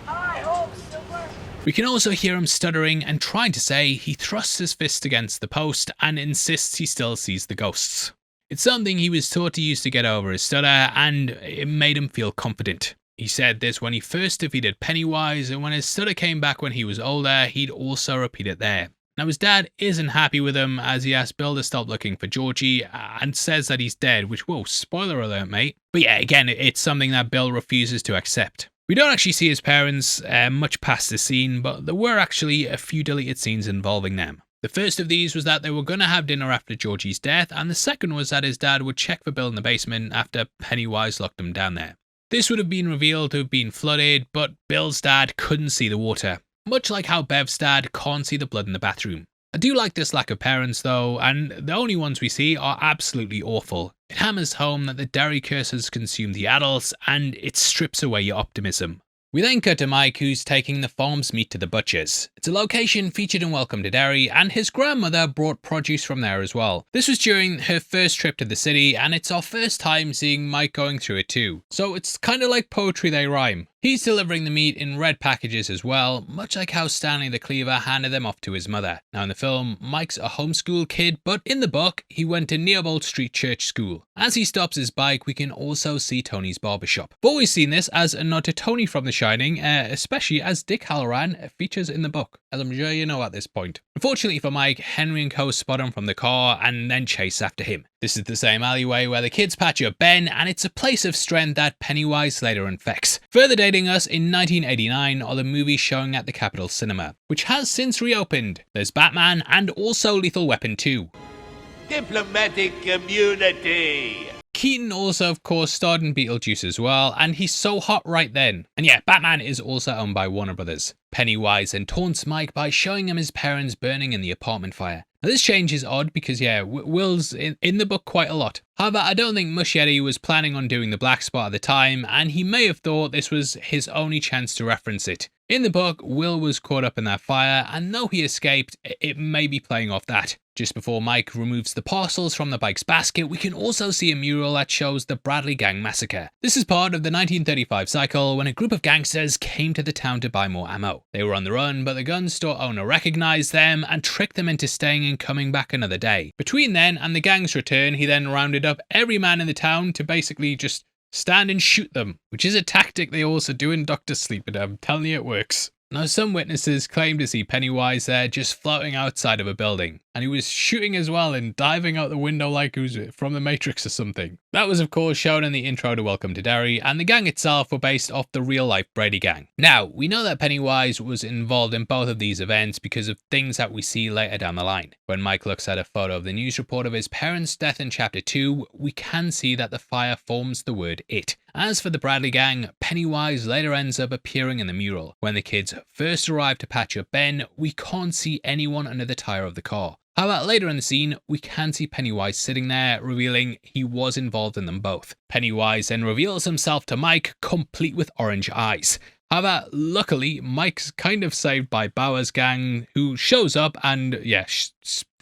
We can also hear him stuttering and trying to say he thrusts his fist against the post and insists he still sees the ghosts. It's something he was taught to use to get over his stutter, and it made him feel confident. He said this when he first defeated Pennywise, and when his stutter came back when he was older, he'd also repeat it there. Now his dad isn't happy with him as he asks Bill to stop looking for Georgie and says that he's dead, which, whoa, spoiler alert mate. But yeah, again, it's something that Bill refuses to accept. We don't actually see his parents much past this scene, but there were actually a few deleted scenes involving them. The first of these was that they were going to have dinner after Georgie's death, and the second was that his dad would check for Bill in the basement after Pennywise locked him down there. This would have been revealed to have been flooded, but Bill's dad couldn't see the water. Much like how Bev's dad can't see the blood in the bathroom. I do like this lack of parents though, and the only ones we see are absolutely awful. It hammers home that the Derry curse has consumed the adults, and it strips away your optimism. We then cut to Mike, who's taking the farm's meat to the butcher's. It's a location featured in Welcome to Derry, and his grandmother brought produce from there as well. This was during her first trip to the city, and it's our first time seeing Mike going through it too. So it's kind of like poetry they rhyme. He's delivering the meat in red packages as well, much like how Stanley the Cleaver handed them off to his mother. Now in the film, Mike's a homeschool kid, but in the book, he went to Neobold Street Church School. As he stops his bike, we can also see Tony's barbershop. I've always seen this as a nod to Tony from The Shining, especially as Dick Halloran features in the book, as I'm sure you know at this point. Unfortunately for Mike, Henry and co spot him from the car and then chase after him. This is the same alleyway where the kids patch up Ben, and it's a place of strength that Pennywise later infects. Further dating us, in 1989 are the movies showing at the Capitol Cinema, which has since reopened. There's Batman and also Lethal Weapon 2. Diplomatic community. Keaton also of course starred in Beetlejuice as well, and he's so hot right then. And yeah, Batman is also owned by Warner Brothers. Pennywise then taunts Mike by showing him his parents burning in the apartment fire. Now this change is odd because yeah, Will's in the book quite a lot. However, I don't think Muschietti was planning on doing the black spot at the time, and he may have thought this was his only chance to reference it. In the book, Will was caught up in that fire, and though he escaped, it may be playing off that. Just before Mike removes the parcels from the bike's basket, we can also see a mural that shows the Bradley Gang massacre. This is part of the 1935 cycle when a group of gangsters came to the town to buy more ammo. They were on the run, but the gun store owner recognized them and tricked them into staying and coming back another day. Between then and the gang's return, he then rounded up every man in the town to basically just stand and shoot them, which is a tactic they also do in Dr. Sleep, and I'm telling you it works. Now some witnesses claim to see Pennywise there just floating outside of a building, and he was shooting as well and diving out the window like he was from the Matrix or something. That was of course shown in the intro to Welcome to Derry, and the gang itself were based off the real life Brady gang. Now, we know that Pennywise was involved in both of these events because of things that we see later down the line. When Mike looks at a photo of the news report of his parents' death in chapter 2, we can see that the fire forms the word it. As for the Bradley gang, Pennywise later ends up appearing in the mural. When the kids first arrive to patch up Ben, we can't see anyone under the tire of the car. However, later in the scene, we can see Pennywise sitting there, revealing he was involved in them both. Pennywise then reveals himself to Mike, complete with orange eyes. However, luckily, Mike's kind of saved by Bauer's gang, who shows up and,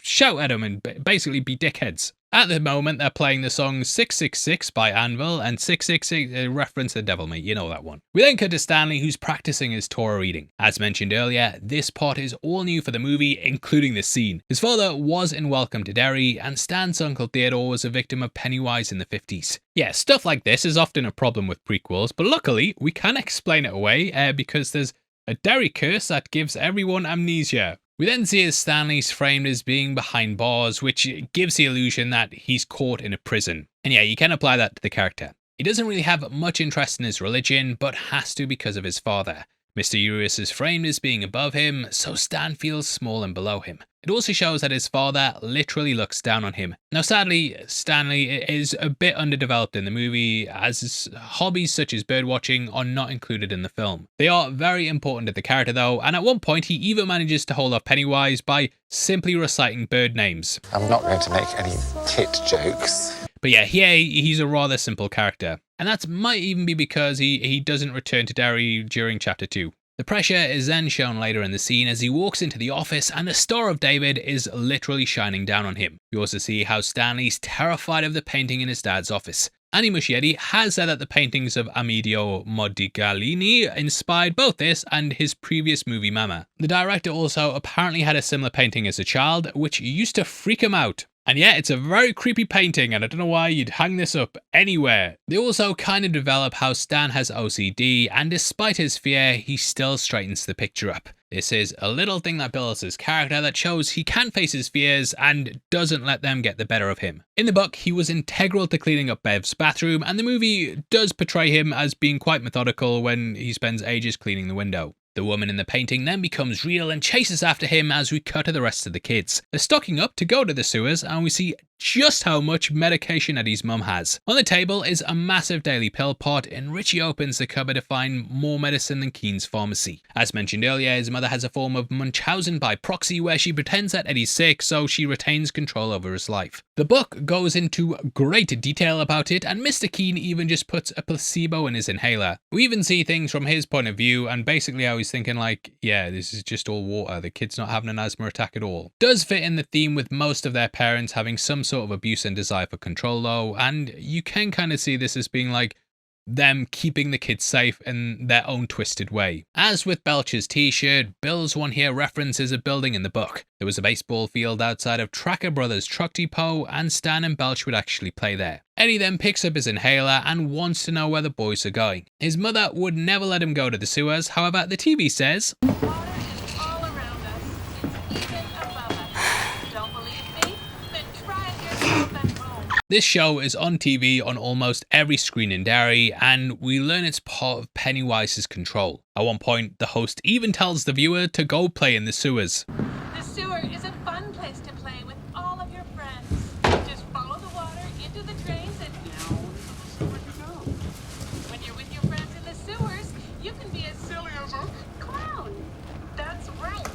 shout at him and basically be dickheads. At the moment, they're playing the song 666 by Anvil, and 666 reference the devil, mate, you know that one. We then cut to Stanley, who's practicing his Torah reading. As mentioned earlier, this part is all new for the movie, including this scene. His father was in Welcome to Derry, and Stan's uncle Theodore was a victim of Pennywise in the 50s. Yeah, stuff like this is often a problem with prequels, but luckily, we can explain it away, because there's a Derry curse that gives everyone amnesia. We then see as Stanley's framed as being behind bars, which gives the illusion that he's caught in a prison. And yeah, you can apply that to the character. He doesn't really have much interest in his religion, but has to because of his father. Mr. Urias is framed as being above him, so Stan feels small and below him. It also shows that his father literally looks down on him. Now sadly, Stanley is a bit underdeveloped in the movie, as his hobbies such as birdwatching are not included in the film. They are very important to the character though, and at one point he even manages to hold off Pennywise by simply reciting bird names. I'm not going to make any tit jokes. But yeah, here he's a rather simple character. And that might even be because he doesn't return to Derry during chapter 2. The pressure is then shown later in the scene as he walks into the office and the Star of David is literally shining down on him. We also see how Stanley's terrified of the painting in his dad's office. Annie Muschietti has said that the paintings of Amedeo Modigliani inspired both this and his previous movie Mama. The director also apparently had a similar painting as a child, which used to freak him out. And yeah, it's a very creepy painting, and I don't know why you'd hang this up anywhere. They also kind of develop how Stan has OCD, and despite his fear, he still straightens the picture up. This is a little thing that builds his character that shows he can face his fears and doesn't let them get the better of him. In the book, he was integral to cleaning up Bev's bathroom, and the movie does portray him as being quite methodical when he spends ages cleaning the window. The woman in the painting then becomes real and chases after him as we cut to the rest of the kids. They're stocking up to go to the sewers, and we see just how much medication Eddie's mum has. On the table is a massive daily pill pot, and Richie opens the cupboard to find more medicine than Keen's pharmacy. As mentioned earlier, his mother has a form of Munchausen by proxy where she pretends that Eddie's sick so she retains control over his life. The book goes into great detail about it, and Mr. Keen even just puts a placebo in his inhaler. We even see things from his point of view, and basically I was thinking like, yeah, this is just all water, the kid's not having an asthma attack at all. Does fit in the theme with most of their parents having some sort of abuse and desire for control though, and you can kind of see this as being like them keeping the kids safe in their own twisted way. As with Belcher's t-shirt, Bill's one here references a building in the book. There was a baseball field outside of Tracker Brothers truck depot, and Stan and Belch would actually play there. Eddie then picks up his inhaler and wants to know where the boys are going. His mother would never let him go to the sewers, however the TV says, this show is on TV on almost every screen in Derry, and we learn it's part of Pennywise's control. At one point, the host even tells the viewer to go play in the sewers. The sewer is a fun place to play with all of your friends. Just follow the water into the drains and down into the sewer you go. When you're with your friends in the sewers, you can be as silly as a clown. That's right.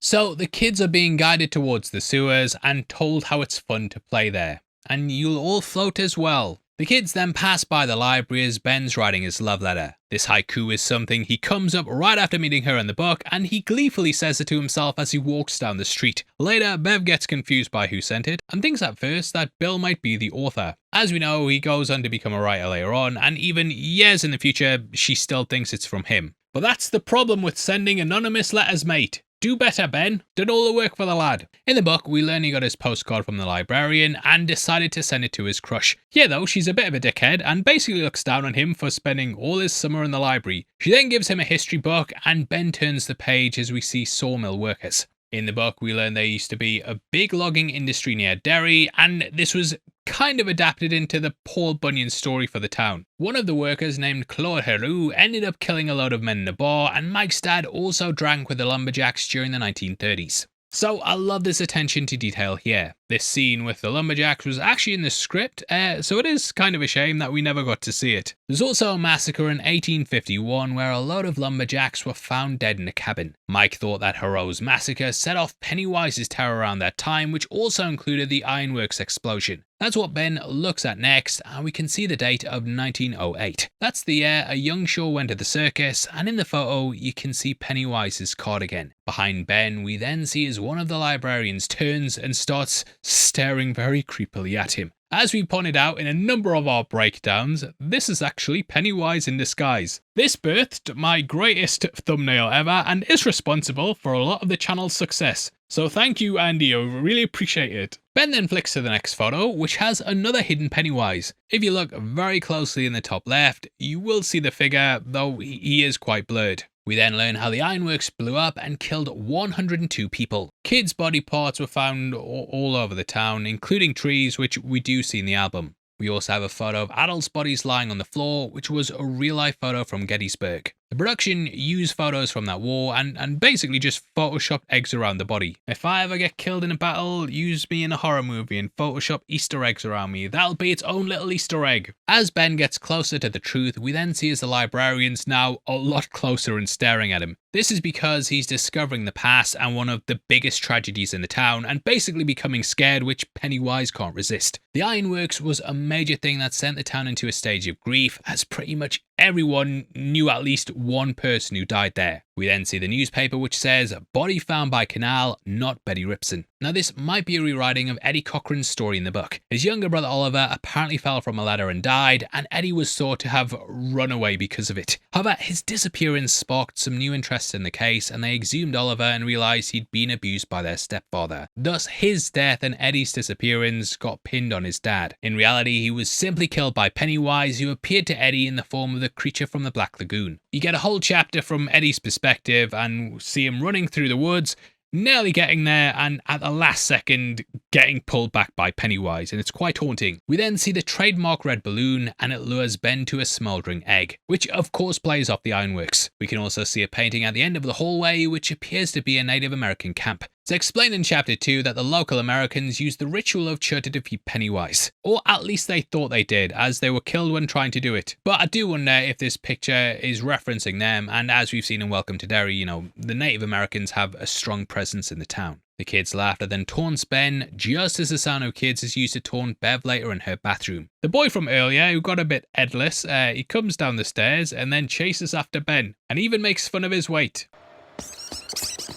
So the kids are being guided towards the sewers and told how it's fun to play there. And you'll all float as well. The kids then pass by the library as Ben's writing his love letter. This haiku is something he comes up right after meeting her in the book, and he gleefully says it to himself as he walks down the street. Later, Bev gets confused by who sent it, and thinks at first that Bill might be the author. As we know, he goes on to become a writer later on, and even years in the future, she still thinks it's from him. But that's the problem with sending anonymous letters, mate. Do better, Ben. Did all the work for the lad. In the book, we learn he got his postcard from the librarian and decided to send it to his crush. Here though, she's a bit of a dickhead and basically looks down on him for spending all his summer in the library. She then gives him a history book and Ben turns the page as we see sawmill workers. In the book, we learn there used to be a big logging industry near Derry, and this was kind of adapted into the Paul Bunyan story for the town. One of the workers, named Claude Heroux, ended up killing a load of men in a bar, and Mike's dad also drank with the lumberjacks during the 1930s. So I love this attention to detail here. This scene with the lumberjacks was actually in the script, so it is kind of a shame that we never got to see it. There's also a massacre in 1851 where a load of lumberjacks were found dead in a cabin. Mike thought that Hero's massacre set off Pennywise's terror around that time, which also included the ironworks explosion. That's what Ben looks at next, and we can see the date of 1908. That's the year a young Shaw went to the circus, and in the photo you can see Pennywise's cardigan. Behind Ben, we then see as one of the librarians turns and starts staring very creepily at him. As we pointed out in a number of our breakdowns, this is actually Pennywise in disguise. This birthed my greatest thumbnail ever and is responsible for a lot of the channel's success. So thank you, Andy, I really appreciate it. Ben then flicks to the next photo, which has another hidden Pennywise. If you look very closely in the top left, you will see the figure, though he is quite blurred. We then learn how the ironworks blew up and killed 102 people. Kids' body parts were found all over the town, including trees, which we do see in the album. We also have a photo of adults' bodies lying on the floor, which was a real-life photo from Gettysburg. The production used photos from that war and basically just photoshopped eggs around the body. If I ever get killed in a battle, use me in a horror movie and photoshop Easter eggs around me. That'll be its own little Easter egg. As Ben gets closer to the truth, we then see as the librarian's now a lot closer and staring at him. This is because he's discovering the past and one of the biggest tragedies in the town and basically becoming scared, which Pennywise can't resist. The ironworks was a major thing that sent the town into a stage of grief, as pretty much everyone knew at least one person who died there. We then see the newspaper which says, "Body found by canal, not Betty Ripson." Now this might be a rewriting of Eddie Cochran's story in the book. His younger brother Oliver apparently fell from a ladder and died, and Eddie was thought to have run away because of it. However, his disappearance sparked some new interest in the case, and they exhumed Oliver and realised he'd been abused by their stepfather. Thus his death and Eddie's disappearance got pinned on his dad. In reality, he was simply killed by Pennywise, who appeared to Eddie in the form of the creature from the Black Lagoon. You get a whole chapter from Eddie's perspective and see him running through the woods, nearly getting there, and at the last second getting pulled back by Pennywise, and it's quite haunting. We then see the trademark red balloon, and it lures Ben to a smouldering egg, which of course plays off the ironworks. We can also see a painting at the end of the hallway which appears to be a Native American camp. It's explained in chapter 2 that the local Americans used the ritual of Chur to defeat Pennywise, or at least they thought they did, as they were killed when trying to do it. But I do wonder if this picture is referencing them, and as we've seen in Welcome to Derry, you know, the Native Americans have a strong presence in the town. The kids' laughter then taunts Ben, just as the sound of kids is used to taunt Bev later in her bathroom. The boy from earlier, who got a bit headless, he comes down the stairs and then chases after Ben, and even makes fun of his weight.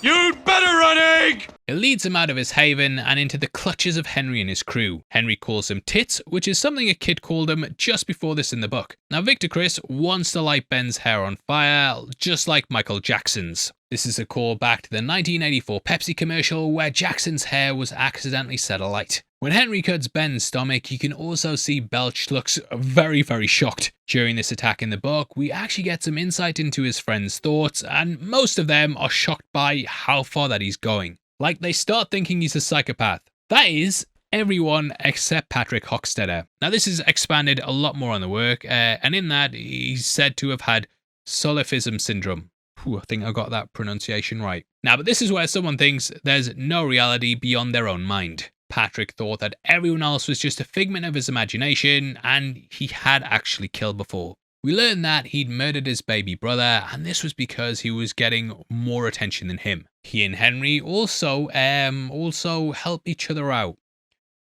You'd better run, Egg! It leads him out of his haven and into the clutches of Henry and his crew. Henry calls him Tits, which is something a kid called him just before this in the book. Now Victor Chris wants to light Ben's hair on fire, just like Michael Jackson's. This is a call back to the 1984 Pepsi commercial where Jackson's hair was accidentally set alight. When Henry cuts Ben's stomach, you can also see Belch looks very, very shocked. During this attack in the book, we actually get some insight into his friend's thoughts, and most of them are shocked by how far that he's going. Like, they start thinking he's a psychopath. That is, everyone except Patrick Hockstetter. Now this is expanded a lot more on the work, and in that, he's said to have had solipsism syndrome. I think I got that pronunciation right. Now, but this is where someone thinks there's no reality beyond their own mind. Patrick thought that everyone else was just a figment of his imagination, and he had actually killed before. We learned that he'd murdered his baby brother, and this was because he was getting more attention than him. He and Henry also help each other out.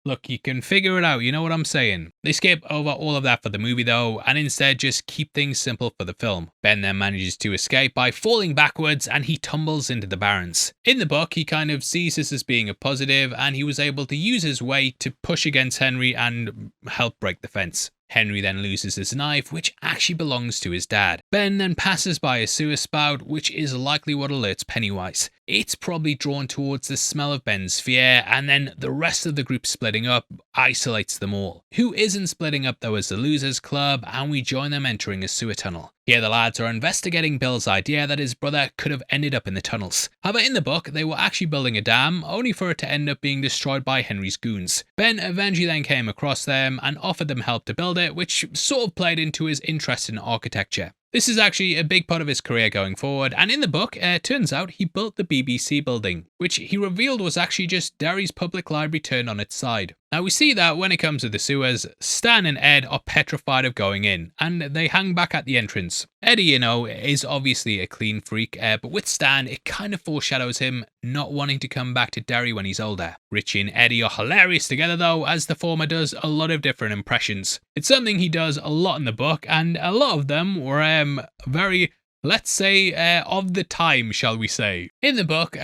Look, you can figure it out, you know what I'm saying. They skip over all of that for the movie though, and instead just keep things simple for the film. Ben then manages to escape by falling backwards, and he tumbles into the barrens. In the book, he kind of sees this as being a positive, and he was able to use his weight to push against Henry and help break the fence. Henry then loses his knife, which actually belongs to his dad. Ben then passes by a sewer spout, which is likely what alerts Pennywise. It's probably drawn towards the smell of Ben's fear, and then the rest of the group splitting up isolates them all. Who isn't splitting up though is the Losers Club, and we join them entering a sewer tunnel. Here the lads are investigating Bill's idea that his brother could have ended up in the tunnels. However, in the book, they were actually building a dam, only for it to end up being destroyed by Henry's goons. Ben eventually then came across them and offered them help to build it, which sort of played into his interest in architecture. This is actually a big part of his career going forward, and in the book, it turns out he built the BBC building, which he revealed was actually just Derry's public library turned on its side. Now we see that when it comes to the sewers, Stan and Ed are petrified of going in, and they hang back at the entrance. Eddie, you know, is obviously a clean freak, but with Stan, it kind of foreshadows him not wanting to come back to Derry when he's older. Richie and Eddie are hilarious together though, as the former does a lot of different impressions. It's something he does a lot in the book, and a lot of them were very, let's say, of the time, shall we say. In the book,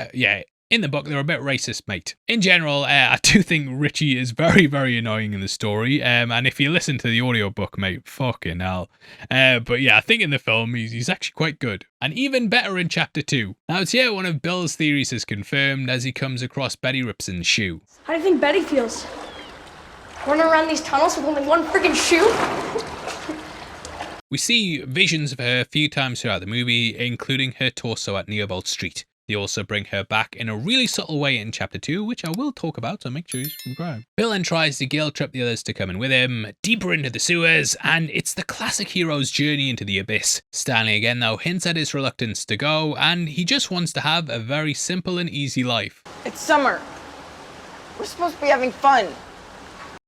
in the book, they're a bit racist, mate. In general, I do think Richie is very, very annoying in the story. And if you listen to the audiobook, mate, fucking hell. But yeah, I think in the film, he's actually quite good. And even better in chapter 2. Now, it's here one of Bill's theories is confirmed as he comes across Betty Ripson's shoe. How do you think Betty feels? Running around these tunnels with only one freaking shoe? We see visions of her a few times throughout the movie, including her torso at Neobolt Street. They also bring her back in a really subtle way in chapter 2, which I will talk about, so make sure you subscribe. Bill then tries to guilt trip the others to come in with him, deeper into the sewers, and it's the classic hero's journey into the abyss. Stanley again though hints at his reluctance to go, and he just wants to have a very simple and easy life. It's summer. We're supposed to be having fun.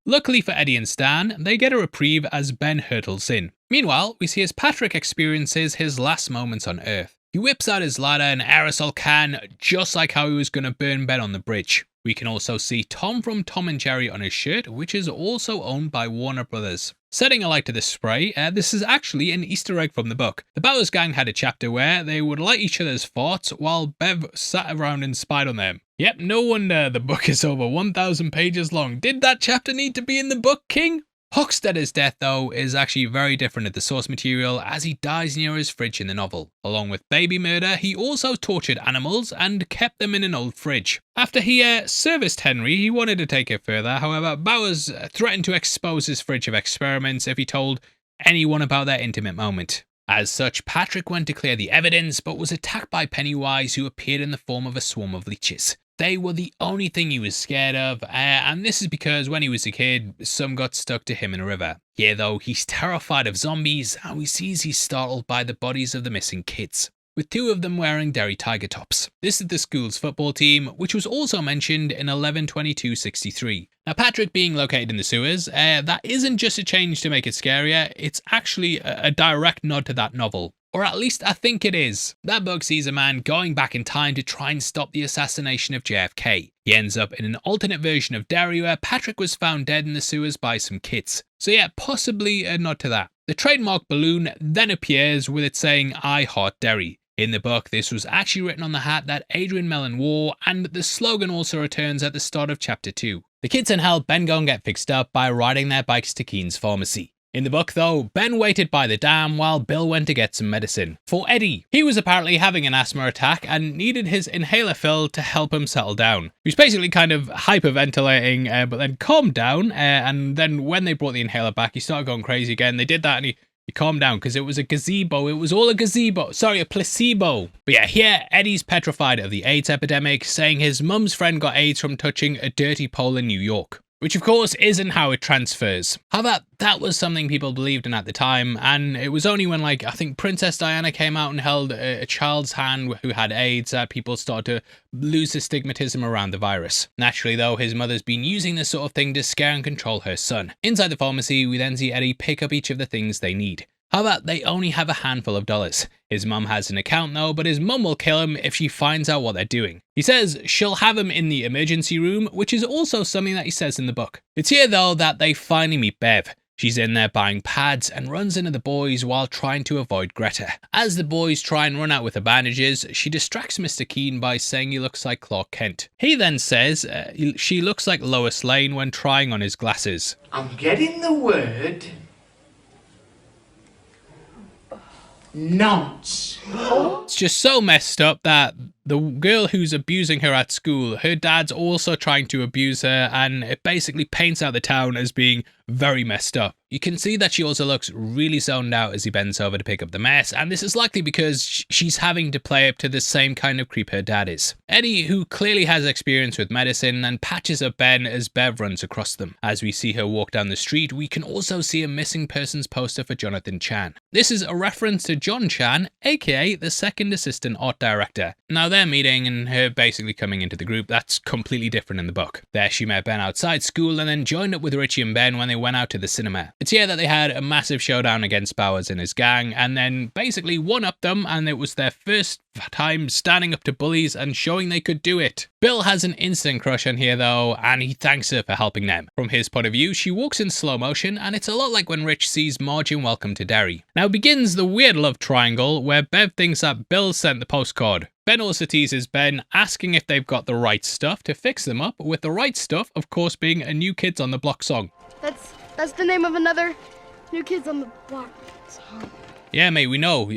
Luckily for Eddie and Stan, they get a reprieve as Ben hurtles in. Meanwhile, we see as Patrick experiences his last moments on Earth. He whips out his lighter and aerosol can, just like how he was going to burn Ben on the bridge. We can also see Tom from Tom and Jerry on his shirt, which is also owned by Warner Brothers. Setting a light to the spray, this is actually an Easter egg from the book. The Bowers gang had a chapter where they would light each other's farts while Bev sat around and spied on them. Yep, no wonder the book is over 1,000 pages long. Did that chapter need to be in the book, King? Hochstadter's death, though, is actually very different at the source material as he dies near his fridge in the novel. Along with baby murder, he also tortured animals and kept them in an old fridge. After he serviced Henry, he wanted to take it further. However, Bowers threatened to expose his fridge of experiments if he told anyone about their intimate moment. As such, Patrick went to clear the evidence, but was attacked by Pennywise, who appeared in the form of a swarm of leeches. They were the only thing he was scared of, and this is because when he was a kid, some got stuck to him in a river. Here though, he's terrified of zombies, and we see he's startled by the bodies of the missing kids, with 2 of them wearing Derry Tiger tops. This is the school's football team, which was also mentioned in 11/22/63. Now, Patrick being located in the sewers, that isn't just a change to make it scarier, it's actually a direct nod to that novel. Or at least I think it is. That book sees a man going back in time to try and stop the assassination of JFK. He ends up in an alternate version of Derry where Patrick was found dead in the sewers by some kids. So yeah, possibly a nod to that. The trademark balloon then appears with it saying, "I heart Derry." In the book, this was actually written on the hat that Adrian Mellon wore, and the slogan also returns at the start of chapter 2. The kids then help Ben go and get fixed up by riding their bikes to Keen's pharmacy. In the book though, Ben waited by the dam while Bill went to get some medicine. For Eddie, he was apparently having an asthma attack and needed his inhaler filled to help him settle down. He was basically kind of hyperventilating, but then calmed down, and then when they brought the inhaler back, he started going crazy again. They did that and he calmed down because it was a gazebo. It was all a gazebo. Sorry, a placebo. But yeah, here Eddie's petrified of the AIDS epidemic, saying his mum's friend got AIDS from touching a dirty pole in New York. Which of course isn't how it transfers. However, that was something people believed in at the time, and it was only when, like, I think Princess Diana came out and held a child's hand who had AIDS that people started to lose the stigmatism around the virus. Naturally though, his mother's been using this sort of thing to scare and control her son. Inside the pharmacy, we then see Eddie pick up each of the things they need. However, they only have a handful of dollars. His mum has an account though, but his mum will kill him if she finds out what they're doing. He says she'll have him in the emergency room, which is also something that he says in the book. It's here though that they finally meet Bev. She's in there buying pads and runs into the boys while trying to avoid Greta. As the boys try and run out with the bandages, she distracts Mr. Keene by saying he looks like Clark Kent. He then says she looks like Lois Lane when trying on his glasses. I'm getting the word. Nonce. It's just so messed up that the girl who's abusing her at school, her dad's also trying to abuse her, and it basically paints out the town as being very messed up. You can see that she also looks really zoned out as he bends over to pick up the mess, and this is likely because she's having to play up to the same kind of creep her dad is. Eddie, who clearly has experience with medicine, and patches up Ben as Bev runs across them. As we see her walk down the street, we can also see a missing persons poster for Jonathan Chan. This is a reference to John Chan, aka the second assistant art director. Now their meeting and her basically coming into the group, that's completely different in the book. There she met Ben outside school and then joined up with Richie and Ben when they went out to the cinema. It's here that they had a massive showdown against Bowers and his gang, and then basically one-upped them, and it was their first time standing up to bullies and showing they could do it. Bill has an instant crush on here though, and he thanks her for helping them. From his point of view, she walks in slow motion, and it's a lot like when Rich sees Marge in Welcome to Derry. Now begins the weird love triangle where Bev thinks that Bill sent the postcard. Ben also teases Ben, asking if they've got the right stuff to fix them up, with the right stuff of course being a New Kids on the Block song. That's the name of another New Kids on the Block song. Yeah mate, we know.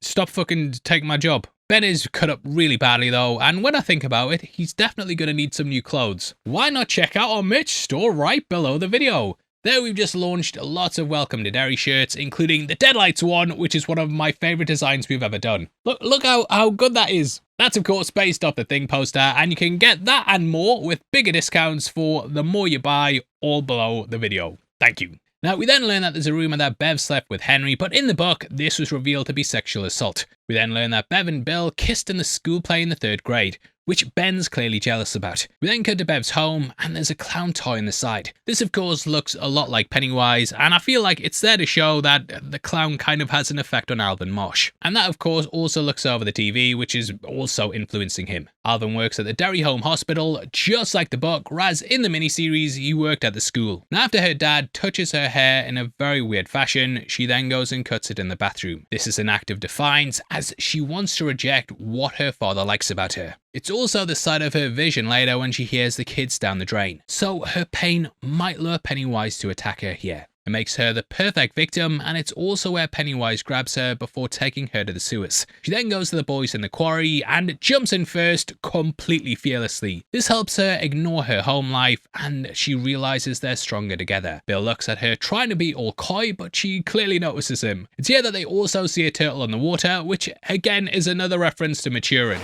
Stop fucking taking my job. Ben is cut up really badly though, and when I think about it, he's definitely going to need some new clothes. Why not check out our merch store right below the video? There we've just launched lots of Welcome to Derry shirts, including the Deadlights one, which is one of my favourite designs we've ever done. Look how good that is. That's of course based off the Thing poster, and you can get that and more with bigger discounts for the more you buy, all below the video. Thank you. Now, we then learn that there's a rumour that Bev slept with Henry, but in the book, this was revealed to be sexual assault. We then learn that Bev and Bill kissed in the school play in the 3rd grade, which Ben's clearly jealous about. We then cut to Bev's home, and there's a clown toy on the side. This of course looks a lot like Pennywise, and I feel like it's there to show that the clown kind of has an effect on Alvin Marsh. And that of course also looks over the TV, which is also influencing him. Alvin works at the Derry Home Hospital, just like the book, whereas in the miniseries he worked at the school. Now after her dad touches her hair in a very weird fashion, she then goes and cuts it in the bathroom. This is an act of defiance, as she wants to reject what her father likes about her. It's also the side of her vision later when she hears the kids down the drain. So her pain might lure Pennywise to attack her here. It makes her the perfect victim, and it's also where Pennywise grabs her before taking her to the sewers. She then goes to the boys in the quarry and jumps in first completely fearlessly. This helps her ignore her home life, and she realizes they're stronger together. Bill looks at her trying to be all coy, but she clearly notices him. It's here that they also see a turtle in the water, which again is another reference to maturing.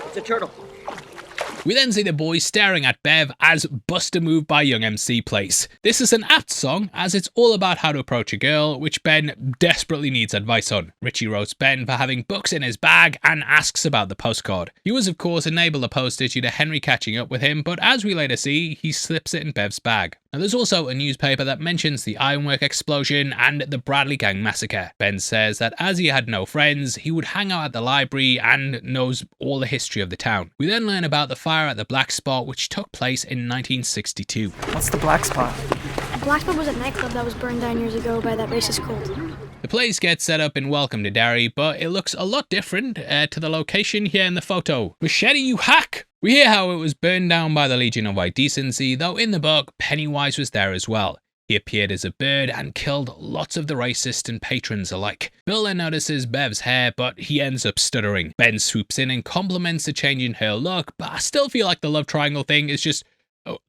It's a turtle. We then see the boys staring at Bev as Bust a Move by Young MC plays. This is an apt song, as it's all about how to approach a girl, which Ben desperately needs advice on. Richie roasts Ben for having books in his bag and asks about the postcard. He was of course enabled to post it due to Henry catching up with him, but as we later see, he slips it in Bev's bag. Now there's also a newspaper that mentions the ironwork explosion and the Bradley Gang massacre. Ben says that as he had no friends, he would hang out at the library and knows all the history of the town. We then learn about the fire at the Black Spot, which took place in 1962. What's the Black Spot? The Black Spot was a nightclub that was burned down years ago by that racist cult. The place gets set up in Welcome to Derry, but it looks a lot different to the location here in the photo. Machete, you hack! We hear how it was burned down by the Legion of White Decency, though in the book, Pennywise was there as well. He appeared as a bird and killed lots of the racist and patrons alike. Bill then notices Bev's hair, but he ends up stuttering. Ben swoops in and compliments the change in her look, but I still feel like the love triangle thing is just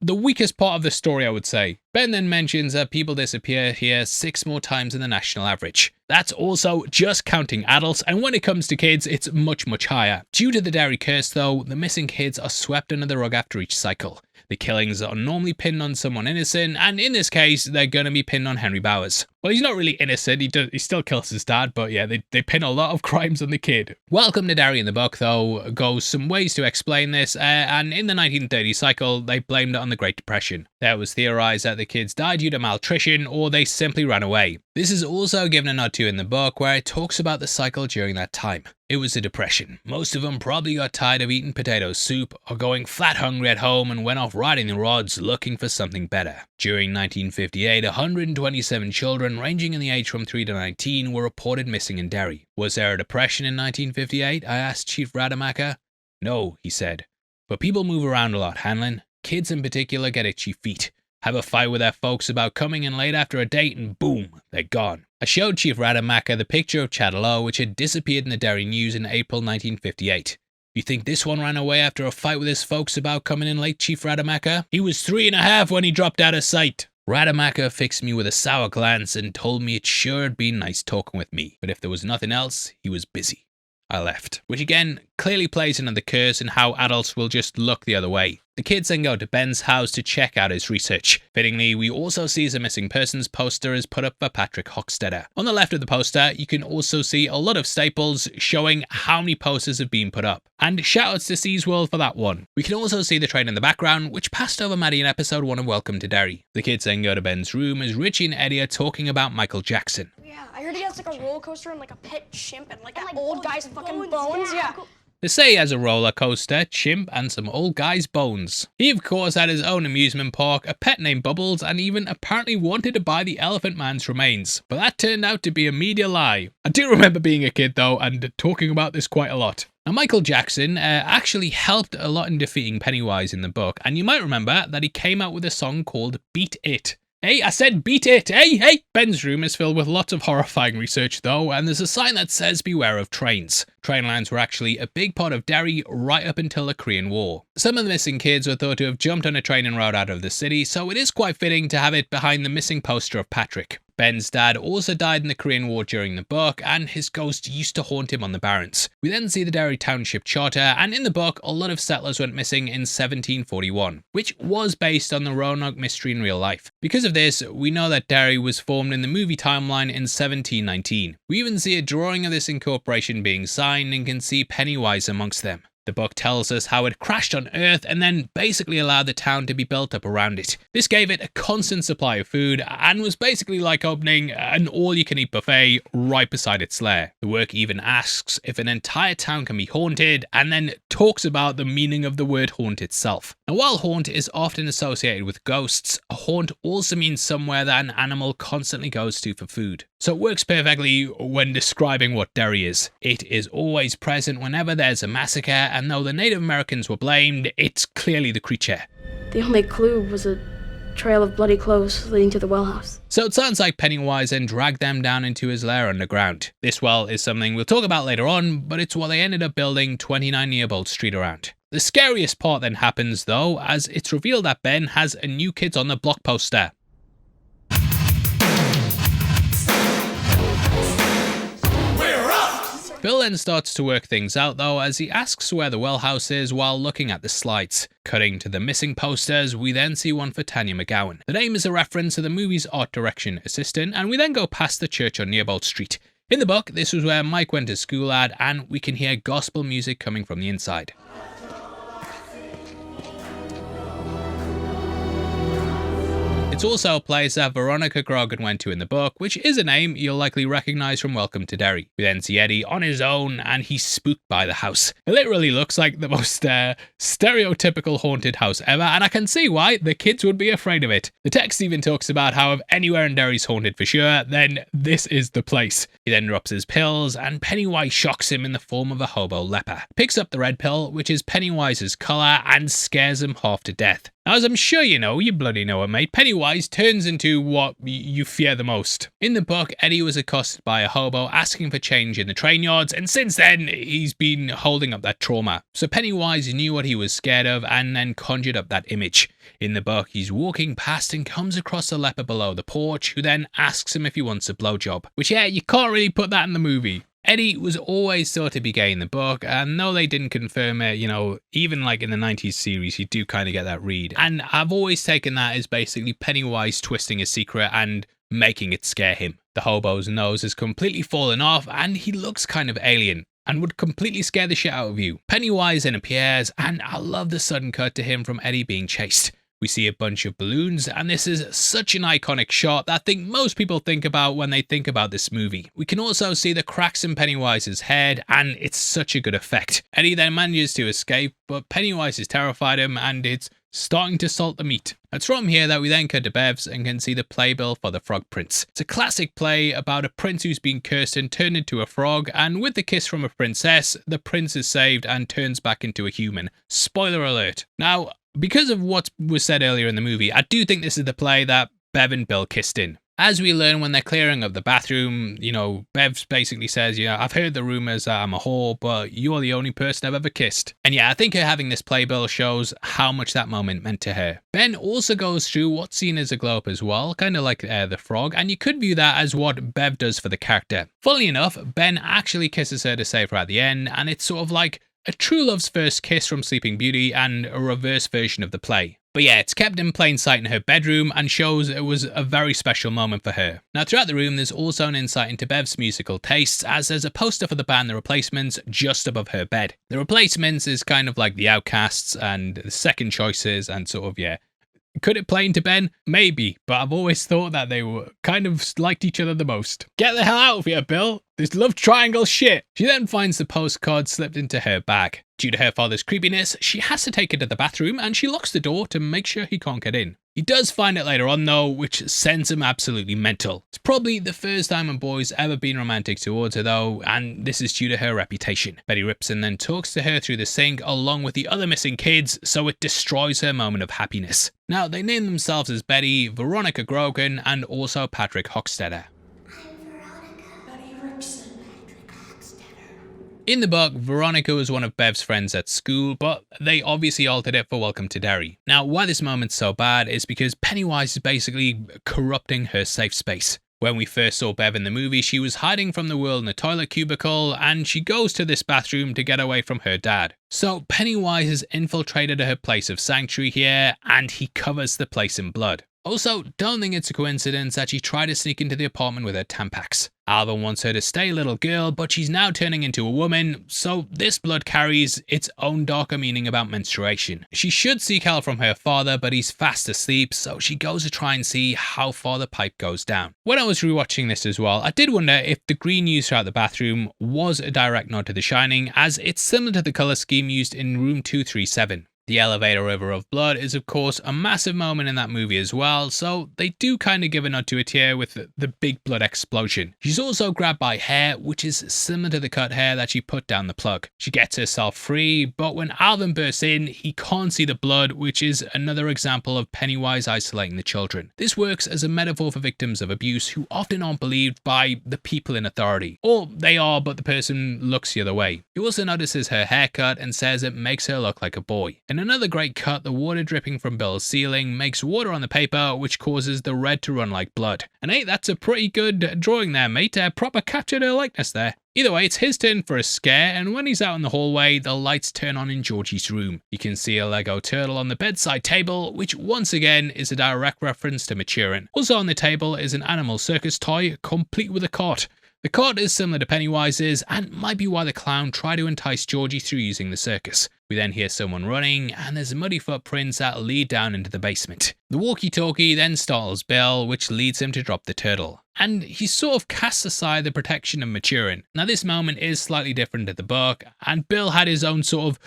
the weakest part of the story, I would say. Ben then mentions that people disappear here 6 more times than the national average. That's also just counting adults, and when it comes to kids, it's much, much higher. Due to the Derry curse though, the missing kids are swept under the rug after each cycle. The killings are normally pinned on someone innocent, and in this case, they're going to be pinned on Henry Bowers. Well, he's not really innocent, he still kills his dad, but yeah, they pin a lot of crimes on the kid. Welcome to Derry in the book, though, goes some ways to explain this, and in the 1930 cycle, they blamed it on the Great Depression. There was theorized that the kids died due to malnutrition, or they simply ran away. This is also given a nod to in the book, where it talks about the cycle during that time. It was a depression. Most of them probably got tired of eating potato soup or going flat hungry at home and went off riding the rods looking for something better. During 1958, 127 children ranging in the age from 3 to 19 were reported missing in Derry. Was there a depression in 1958? I asked Chief Rademacher. No, he said. But people move around a lot, Hanlon. Kids in particular get itchy feet. Have a fight with their folks about coming in late after a date and boom, they're gone. I showed Chief Rademacher the picture of Chadalow, which had disappeared in the Derry News in April 1958. You think this one ran away after a fight with his folks about coming in late, Chief Rademacher? He was 3.5 when he dropped out of sight. Rademacher fixed me with a sour glance and told me it sure had been nice talking with me, but if there was nothing else, he was busy. I left. Which again, clearly plays into the curse and how adults will just look the other way. The kids then go to Ben's house to check out his research. Fittingly, we also see a missing persons poster is put up for Patrick Hockstetter. On the left of the poster, you can also see a lot of staples showing how many posters have been put up. And shoutouts to Seas World for that one. We can also see the train in the background, which passed over Maddie in episode 1 of Welcome to Derry. The kids then go to Ben's room as Richie and Eddie are talking about Michael Jackson. Yeah, I heard he has like a roller coaster and like a pet chimp and like an old guy's fucking bones. Yeah. They say he has a roller coaster, chimp, and some old guy's bones. He of course had his own amusement park, a pet named Bubbles, and even apparently wanted to buy the Elephant Man's remains. But that turned out to be a media lie. I do remember being a kid though, and talking about this quite a lot. Now Michael Jackson actually helped a lot in defeating Pennywise in the book, and you might remember that he came out with a song called Beat It. Hey, I said beat it! Hey! Ben's room is filled with lots of horrifying research though, and there's a sign that says beware of trains. Train lines were actually a big part of Derry right up until the Korean War. Some of the missing kids were thought to have jumped on a train and rode out of the city, so it is quite fitting to have it behind the missing poster of Patrick. Ben's dad also died in the Korean War during the book, and his ghost used to haunt him on the Barrens. We then see the Derry Township Charter, and in the book, a lot of settlers went missing in 1741, which was based on the Roanoke mystery in real life. Because of this, we know that Derry was formed in the movie timeline in 1719. We even see a drawing of this incorporation being signed and can see Pennywise amongst them. The book tells us how it crashed on Earth and then basically allowed the town to be built up around it. This gave it a constant supply of food and was basically like opening an all-you-can-eat buffet right beside its lair. The work even asks if an entire town can be haunted and then talks about the meaning of the word haunt itself. Now while haunt is often associated with ghosts, a haunt also means somewhere that an animal constantly goes to for food. So it works perfectly when describing what Derry is. It is always present whenever there's a massacre, and though the Native Americans were blamed, it's clearly the creature. The only clue was a trail of bloody clothes leading to the well house. So it sounds like Pennywise then dragged them down into his lair underground. This well is something we'll talk about later on, but it's what they ended up building 29 Nearbolt Street around. The scariest part then happens though, as it's revealed that Ben has a New Kids on the Block poster. Bill then starts to work things out though, as he asks where the well house is while looking at the slides. Cutting to the missing posters, we then see one for Tanya McGowan. The name is a reference to the movie's art direction assistant, and we then go past the church on Nearbolt Street. In the book, this was where Mike went to school at, and we can hear gospel music coming from the inside. It's also a place that Veronica Grogan went to in the book, which is a name you'll likely recognise from Welcome to Derry. We then see Eddie on his own, and he's spooked by the house. It literally looks like the most stereotypical haunted house ever, and I can see why the kids would be afraid of it. The text even talks about how if anywhere in Derry's haunted for sure, then this is the place. He then drops his pills, and Pennywise shocks him in the form of a hobo leper. Picks up the red pill, which is Pennywise's colour, and scares him half to death. Now, as I'm sure you know, you bloody know it, mate, Pennywise turns into what you fear the most. In the book, Eddie was accosted by a hobo asking for change in the train yards, and since then, he's been holding up that trauma. So Pennywise knew what he was scared of and then conjured up that image. In the book, he's walking past and comes across the leper below the porch, who then asks him if he wants a blowjob. Which, yeah, you can't really put that in the movie. Eddie was always thought to be gay in the book, and though they didn't confirm it, even like in the 90s series, you do kind of get that read. And I've always taken that as basically Pennywise twisting his secret and making it scare him. The hobo's nose has completely fallen off, and he looks kind of alien, and would completely scare the shit out of you. Pennywise then appears, and I love the sudden cut to him from Eddie being chased. We see a bunch of balloons, and this is such an iconic shot that I think most people think about when they think about this movie. We can also see the cracks in Pennywise's head, and it's such a good effect. Eddie then manages to escape, but Pennywise has terrified him, and it's starting to salt the meat. It's from here that we then cut to Bev's and can see the playbill for The Frog Prince. It's a classic play about a prince who's been cursed and turned into a frog, and with the kiss from a princess, the prince is saved and turns back into a human. Spoiler alert. Now, because of what was said earlier in the movie, I do think this is the play that Bev and Bill kissed in. As we learn when they're clearing up the bathroom, Bev basically says, I've heard the rumours that I'm a whore, but you're the only person I've ever kissed. And yeah, I think her having this playbill shows how much that moment meant to her. Ben also goes through what's seen as a glow up as well, kind of like the frog, and you could view that as what Bev does for the character. Funnily enough, Ben actually kisses her to save her at the end, and it's sort of like a true love's first kiss from Sleeping Beauty and a reverse version of the play. But yeah, it's kept in plain sight in her bedroom and shows it was a very special moment for her. Now throughout the room there's also an insight into Bev's musical tastes, as there's a poster for the band The Replacements just above her bed. The Replacements is kind of like the Outcasts and the Second Choices and sort of, yeah. Could it play into Ben? Maybe, but I've always thought that they were kind of liked each other the most. Get the hell out of here, Bill! This love triangle shit! She then finds the postcard slipped into her bag. Due to her father's creepiness, she has to take it to the bathroom and she locks the door to make sure he can't get in. He does find it later on though, which sends him absolutely mental. It's probably the first time a boy's ever been romantic towards her though, and this is due to her reputation. Betty Ripson then talks to her through the sink along with the other missing kids, so it destroys her moment of happiness. Now they name themselves as Betty, Veronica Grogan, and also Patrick Hockstetter. In the book, Veronica was one of Bev's friends at school, but they obviously altered it for Welcome to Derry. Now, why this moment's so bad is because Pennywise is basically corrupting her safe space. When we first saw Bev in the movie, she was hiding from the world in a toilet cubicle, and she goes to this bathroom to get away from her dad. So Pennywise has infiltrated her place of sanctuary here, and he covers the place in blood. Also, don't think it's a coincidence that she tried to sneak into the apartment with her Tampax. Alvin wants her to stay a little girl, but she's now turning into a woman, so this blood carries its own darker meaning about menstruation. She should seek help from her father, but he's fast asleep, so she goes to try and see how far the pipe goes down. When I was rewatching this as well, I did wonder if the green used throughout the bathroom was a direct nod to The Shining, as it's similar to the colour scheme used in room 237. The elevator river of blood is of course a massive moment in that movie as well, so they do kind of give a nod to it here with the big blood explosion. She's also grabbed by hair, which is similar to the cut hair that she put down the plug. She gets herself free, but when Alvin bursts in, he can't see the blood, which is another example of Pennywise isolating the children. This works as a metaphor for victims of abuse who often aren't believed by the people in authority. Or they are, but the person looks the other way. He also notices her haircut and says it makes her look like a boy. In another great cut, the water dripping from Bill's ceiling makes water on the paper, which causes the red to run like blood. And hey, that's a pretty good drawing there, mate. Proper captured her likeness there. Either way, it's his turn for a scare, and when he's out in the hallway, the lights turn on in Georgie's room. You can see a Lego turtle on the bedside table, which once again is a direct reference to Maturin. Also on the table is an animal circus toy, complete with a cart. The cart is similar to Pennywise's, and might be why the clown tried to entice Georgie through using the circus. We then hear someone running, and there's muddy footprints that lead down into the basement. The walkie-talkie then startles Bill, which leads him to drop the turtle. And he sort of casts aside the protection of Maturin. Now this moment is slightly different to the book, and Bill had his own sort of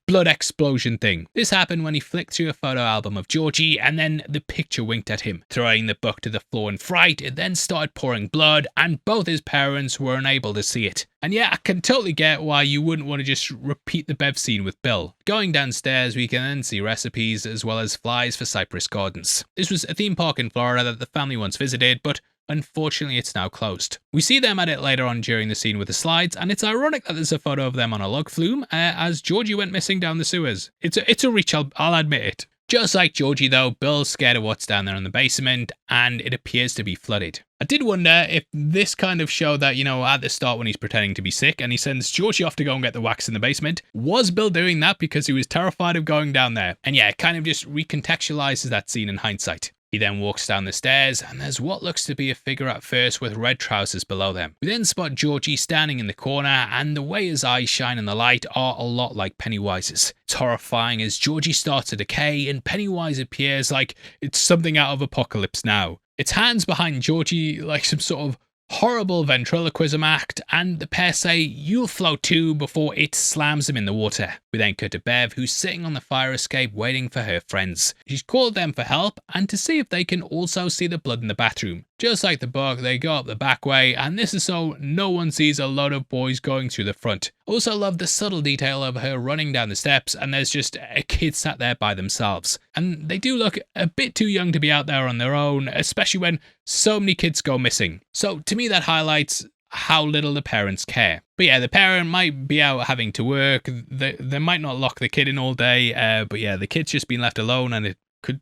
blood explosion thing. This happened when he flicked through a photo album of Georgie, and then the picture winked at him. Throwing the book to the floor in fright, it then started pouring blood, and both his parents were unable to see it. And yeah, I can totally get why you wouldn't want to just repeat the Bev scene with Bill. Going downstairs, we can then see recipes as well as flies for Cypress Gardens. This was a theme park in Florida that the family once visited, but unfortunately it's now closed. We see them at it later on during the scene with the slides, and it's ironic that there's a photo of them on a log flume as Georgie went missing down the sewers. It's a reach, I'll admit it. Just like Georgie though, Bill's scared of what's down there in the basement, and it appears to be flooded. I did wonder if this kind of showed that, at the start when he's pretending to be sick and he sends Georgie off to go and get the wax in the basement, was Bill doing that because he was terrified of going down there? And yeah, it kind of just recontextualizes that scene in hindsight. He then walks down the stairs, and there's what looks to be a figure at first with red trousers below them. We then spot Georgie standing in the corner, and the way his eyes shine in the light are a lot like Pennywise's. It's horrifying as Georgie starts to decay, and Pennywise appears like it's something out of Apocalypse Now. Its hands behind Georgie like some sort of horrible ventriloquism act, and the pair say, "You'll float too," before it slams them in the water. We then cut to Bev, who's sitting on the fire escape waiting for her friends. She's called them for help and to see if they can also see the blood in the bathroom. Just like the book, they go up the back way, and this is so no one sees a load of boys going through the front. Also love the subtle detail of her running down the steps and there's just a kid sat there by themselves. And they do look a bit too young to be out there on their own, especially when so many kids go missing. So to me that highlights how little the parents care. But yeah, the parent might be out having to work, they might not lock the kid in all day, but yeah, the kid's just been left alone and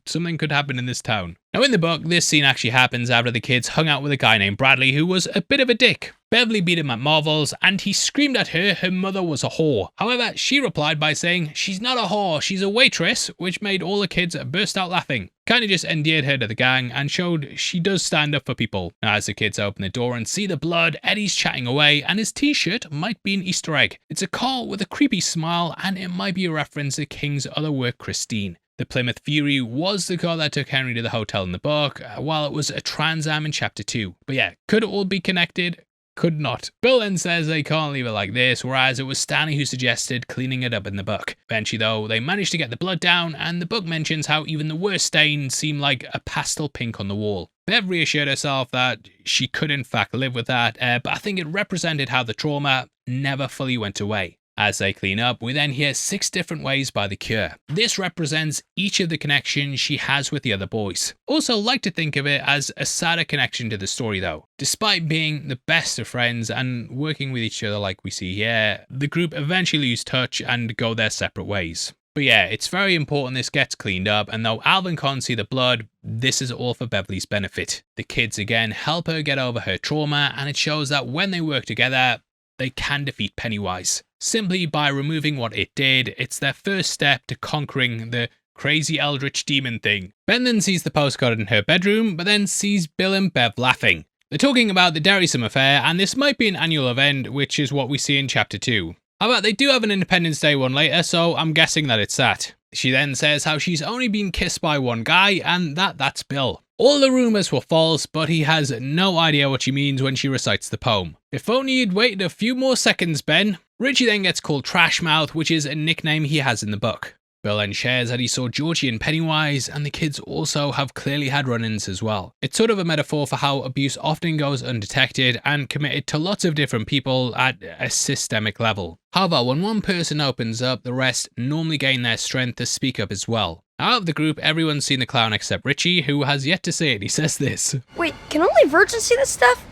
something could happen in this town. Now in the book, this scene actually happens after the kids hung out with a guy named Bradley who was a bit of a dick. Beverly beat him at marbles and he screamed at her mother was a whore. However, she replied by saying she's not a whore, she's a waitress, which made all the kids burst out laughing. Kinda just endeared her to the gang and showed she does stand up for people. Now as the kids open the door and see the blood, Eddie's chatting away and his t-shirt might be an Easter egg. It's a car with a creepy smile and it might be a reference to King's other work, Christine. The Plymouth Fury was the car that took Henry to the hotel in the book, while it was a Trans Am in chapter 2. But yeah, could it all be connected? Could not. Bill then says they can't leave it like this, whereas it was Stanley who suggested cleaning it up in the book. Eventually though, they managed to get the blood down, and the book mentions how even the worst stains seem like a pastel pink on the wall. Bev reassured herself that she could in fact live with that, but I think it represented how the trauma never fully went away. As they clean up, we then hear 6 different ways by the Cure. This represents each of the connections she has with the other boys. Also like to think of it as a sadder connection to the story though. Despite being the best of friends and working with each other like we see here, the group eventually lose touch and go their separate ways. But yeah, it's very important this gets cleaned up, and though Alvin can't see the blood, this is all for Beverly's benefit. The kids again help her get over her trauma, and it shows that when they work together, they can defeat Pennywise. Simply by removing what it did, it's their first step to conquering the crazy eldritch demon thing. Ben then sees the postcard in her bedroom, but then sees Bill and Bev laughing. They're talking about the Derry Summer Fair, and this might be an annual event, which is what we see in chapter 2. However, they do have an Independence Day one later, so I'm guessing that it's that. She then says how she's only been kissed by one guy, and that's Bill. All the rumours were false, but he has no idea what she means when she recites the poem. If only you'd waited a few more seconds, Ben. Richie then gets called Trash Mouth, which is a nickname he has in the book. Bill then shares that he saw Georgie and Pennywise, and the kids also have clearly had run-ins as well. It's sort of a metaphor for how abuse often goes undetected and committed to lots of different people at a systemic level. However, when one person opens up, the rest normally gain their strength to speak up as well. Out of the group, everyone's seen the clown except Richie, who has yet to see it. He says this. Wait, can only virgins see this stuff?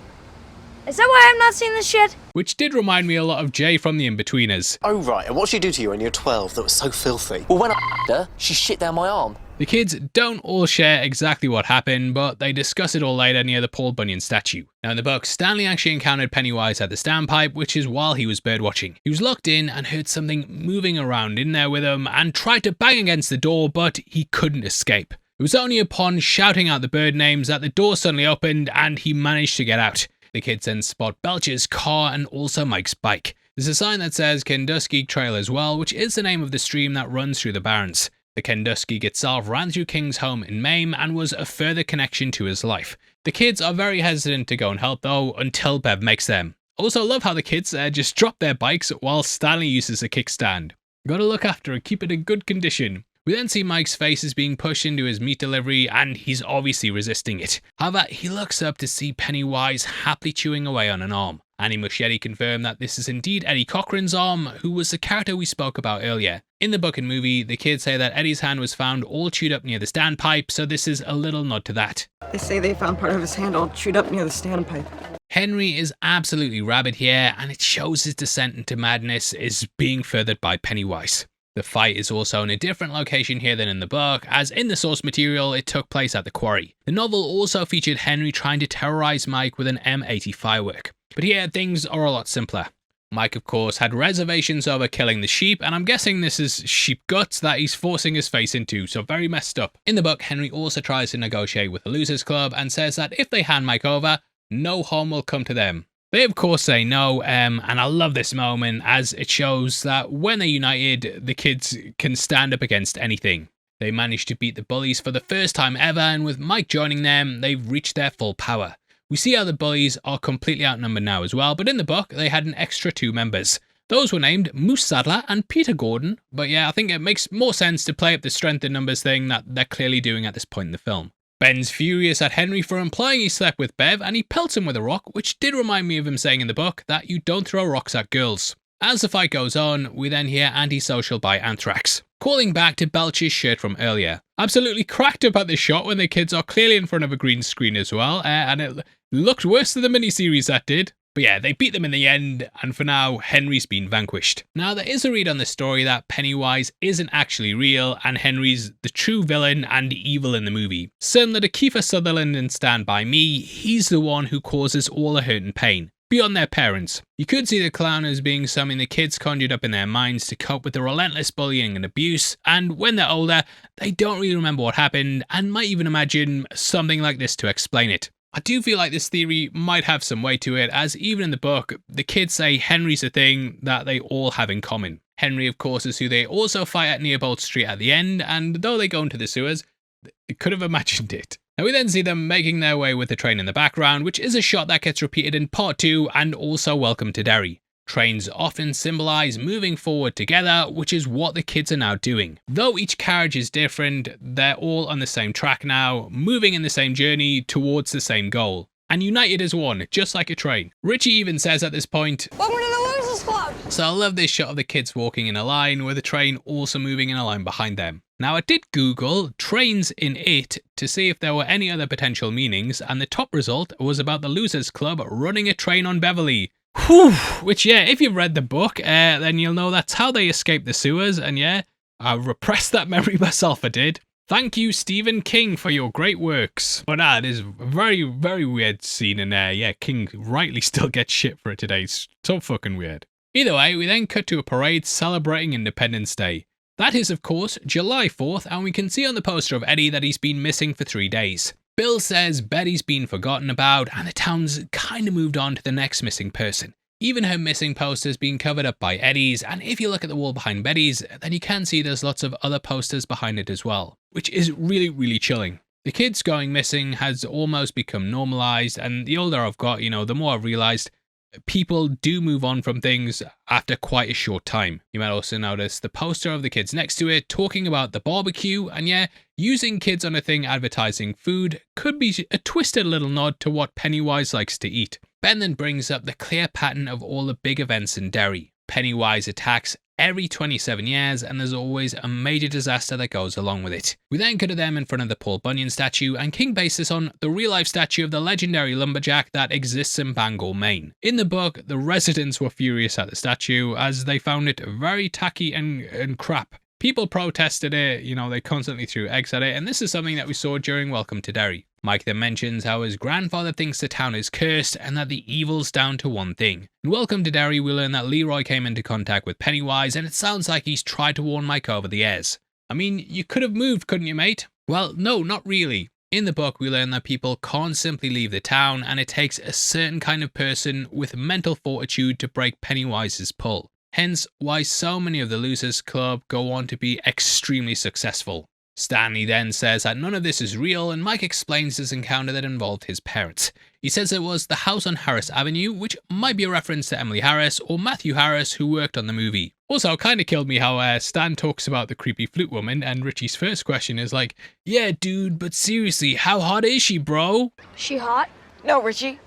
Is that why I'm not seeing this shit? Which did remind me a lot of Jay from The Inbetweeners. Oh right, and what she do to you when you were 12 that was so filthy? Well, when I her, she shit down my arm. The kids don't all share exactly what happened, but they discuss it all later near the Paul Bunyan statue. Now in the book, Stanley actually encountered Pennywise at the standpipe, which is while he was birdwatching. He was locked in and heard something moving around in there with him and tried to bang against the door, but he couldn't escape. It was only upon shouting out the bird names that the door suddenly opened and he managed to get out. The kids then spot Belcher's car and also Mike's bike. There's a sign that says Kenduskeag Trail as well, which is the name of the stream that runs through the Barrens. The Kenduskeag itself ran through King's home in Maine and was a further connection to his life. The kids are very hesitant to go and help though, until Bev makes them. Also love how the kids just drop their bikes while Stanley uses a kickstand. Gotta look after it, keep it in good condition. We then see Mike's face is being pushed into his meat delivery and he's obviously resisting it. However, he looks up to see Pennywise happily chewing away on an arm. Annie Muschietti confirmed that this is indeed Eddie Cochran's arm, who was the character we spoke about earlier. In the book and movie, the kids say that Eddie's hand was found all chewed up near the standpipe, so this is a little nod to that. They say they found part of his hand all chewed up near the standpipe. Henry is absolutely rabid here, and it shows his descent into madness is being furthered by Pennywise. The fight is also in a different location here than in the book, as in the source material it took place at the quarry. The novel also featured Henry trying to terrorize Mike with an M80 firework. But here things are a lot simpler. Mike of course had reservations over killing the sheep, and I'm guessing this is sheep guts that he's forcing his face into, so very messed up. In the book, Henry also tries to negotiate with the Losers Club and says that if they hand Mike over, no harm will come to them. They of course say no, and I love this moment as it shows that when they're united, the kids can stand up against anything. They managed to beat the bullies for the first time ever, and with Mike joining them, they've reached their full power. We see how the bullies are completely outnumbered now as well, but in the book, they had an extra 2 members. Those were named Moose Sadler and Peter Gordon, but yeah, I think it makes more sense to play up the strength in numbers thing that they're clearly doing at this point in the film. Ben's furious at Henry for implying he slept with Bev, and he pelts him with a rock, which did remind me of him saying in the book that you don't throw rocks at girls. As the fight goes on, we then hear Antisocial by Anthrax, calling back to Belch's shirt from earlier. Absolutely cracked up at this shot when the kids are clearly in front of a green screen as well, and it looked worse than the miniseries that did. But yeah, they beat them in the end, and for now, Henry's been vanquished. Now, there is a read on the story that Pennywise isn't actually real, and Henry's the true villain and evil in the movie. Similar to Kiefer Sutherland in Stand By Me, he's the one who causes all the hurt and pain, beyond their parents. You could see the clown as being something the kids conjured up in their minds to cope with the relentless bullying and abuse, and when they're older, they don't really remember what happened, and might even imagine something like this to explain it. I do feel like this theory might have some weight to it, as even in the book, the kids say Henry's a thing that they all have in common. Henry, of course, is who they also fight at near Bolt Street at the end, and though they go into the sewers, they could have imagined it. And we then see them making their way with the train in the background, which is a shot that gets repeated in part 2 and also Welcome to Derry. Trains often symbolise moving forward together, which is what the kids are now doing. Though each carriage is different, they're all on the same track now, moving in the same journey towards the same goal. And united as one, just like a train. Richie even says at this point, Welcome to the Losers Club! So I love this shot of the kids walking in a line with the train also moving in a line behind them. Now I did Google trains in it to see if there were any other potential meanings, and the top result was about the Losers Club running a train on Beverly. Whew, which yeah, if you've read the book, then you'll know that's how they escaped the sewers, and yeah, I repressed that memory myself, I did. Thank you, Stephen King, for your great works. But it is a very, very weird scene in there. Yeah, King rightly still gets shit for it today. It's so fucking weird. Either way, we then cut to a parade celebrating Independence Day. That is, of course, July 4th, and we can see on the poster of Eddie that he's been missing for 3 days. Bill says Betty's been forgotten about, and the town's kind of moved on to the next missing person. Even her missing poster's been covered up by Eddie's, and if you look at the wall behind Betty's, then you can see there's lots of other posters behind it as well, which is really, really chilling. The kids going missing has almost become normalized, and the older I've got, the more I've realized people do move on from things after quite a short time. You might also notice the poster of the kids next to it talking about the barbecue, and yeah, using kids on a thing advertising food could be a twisted little nod to what Pennywise likes to eat. Ben then brings up the clear pattern of all the big events in Derry. Pennywise attacks every 27 years, and there's always a major disaster that goes along with it. We then cut to them in front of the Paul Bunyan statue, and King based this on the real-life statue of the legendary lumberjack that exists in Bangor, Maine. In the book, the residents were furious at the statue, as they found it very tacky and crap. People protested it, they constantly threw eggs at it, and this is something that we saw during Welcome to Derry. Mike then mentions how his grandfather thinks the town is cursed and that the evil's down to one thing. In Welcome to Derry, we learn that Leroy came into contact with Pennywise, and it sounds like he's tried to warn Mike over the airs. I mean, you could have moved, couldn't you, mate? Well, no, not really. In the book, we learn that people can't simply leave the town, and it takes a certain kind of person with mental fortitude to break Pennywise's pull. Hence why so many of the Losers Club go on to be extremely successful. Stanley then says that none of this is real, and Mike explains his encounter that involved his parents. He says it was the house on Harris Avenue, which might be a reference to Emily Harris or Matthew Harris, who worked on the movie. Also, kind of killed me how Stan talks about the creepy flute woman, and Richie's first question is like, yeah dude, but seriously, how hot is she, bro? She hot? No, Richie.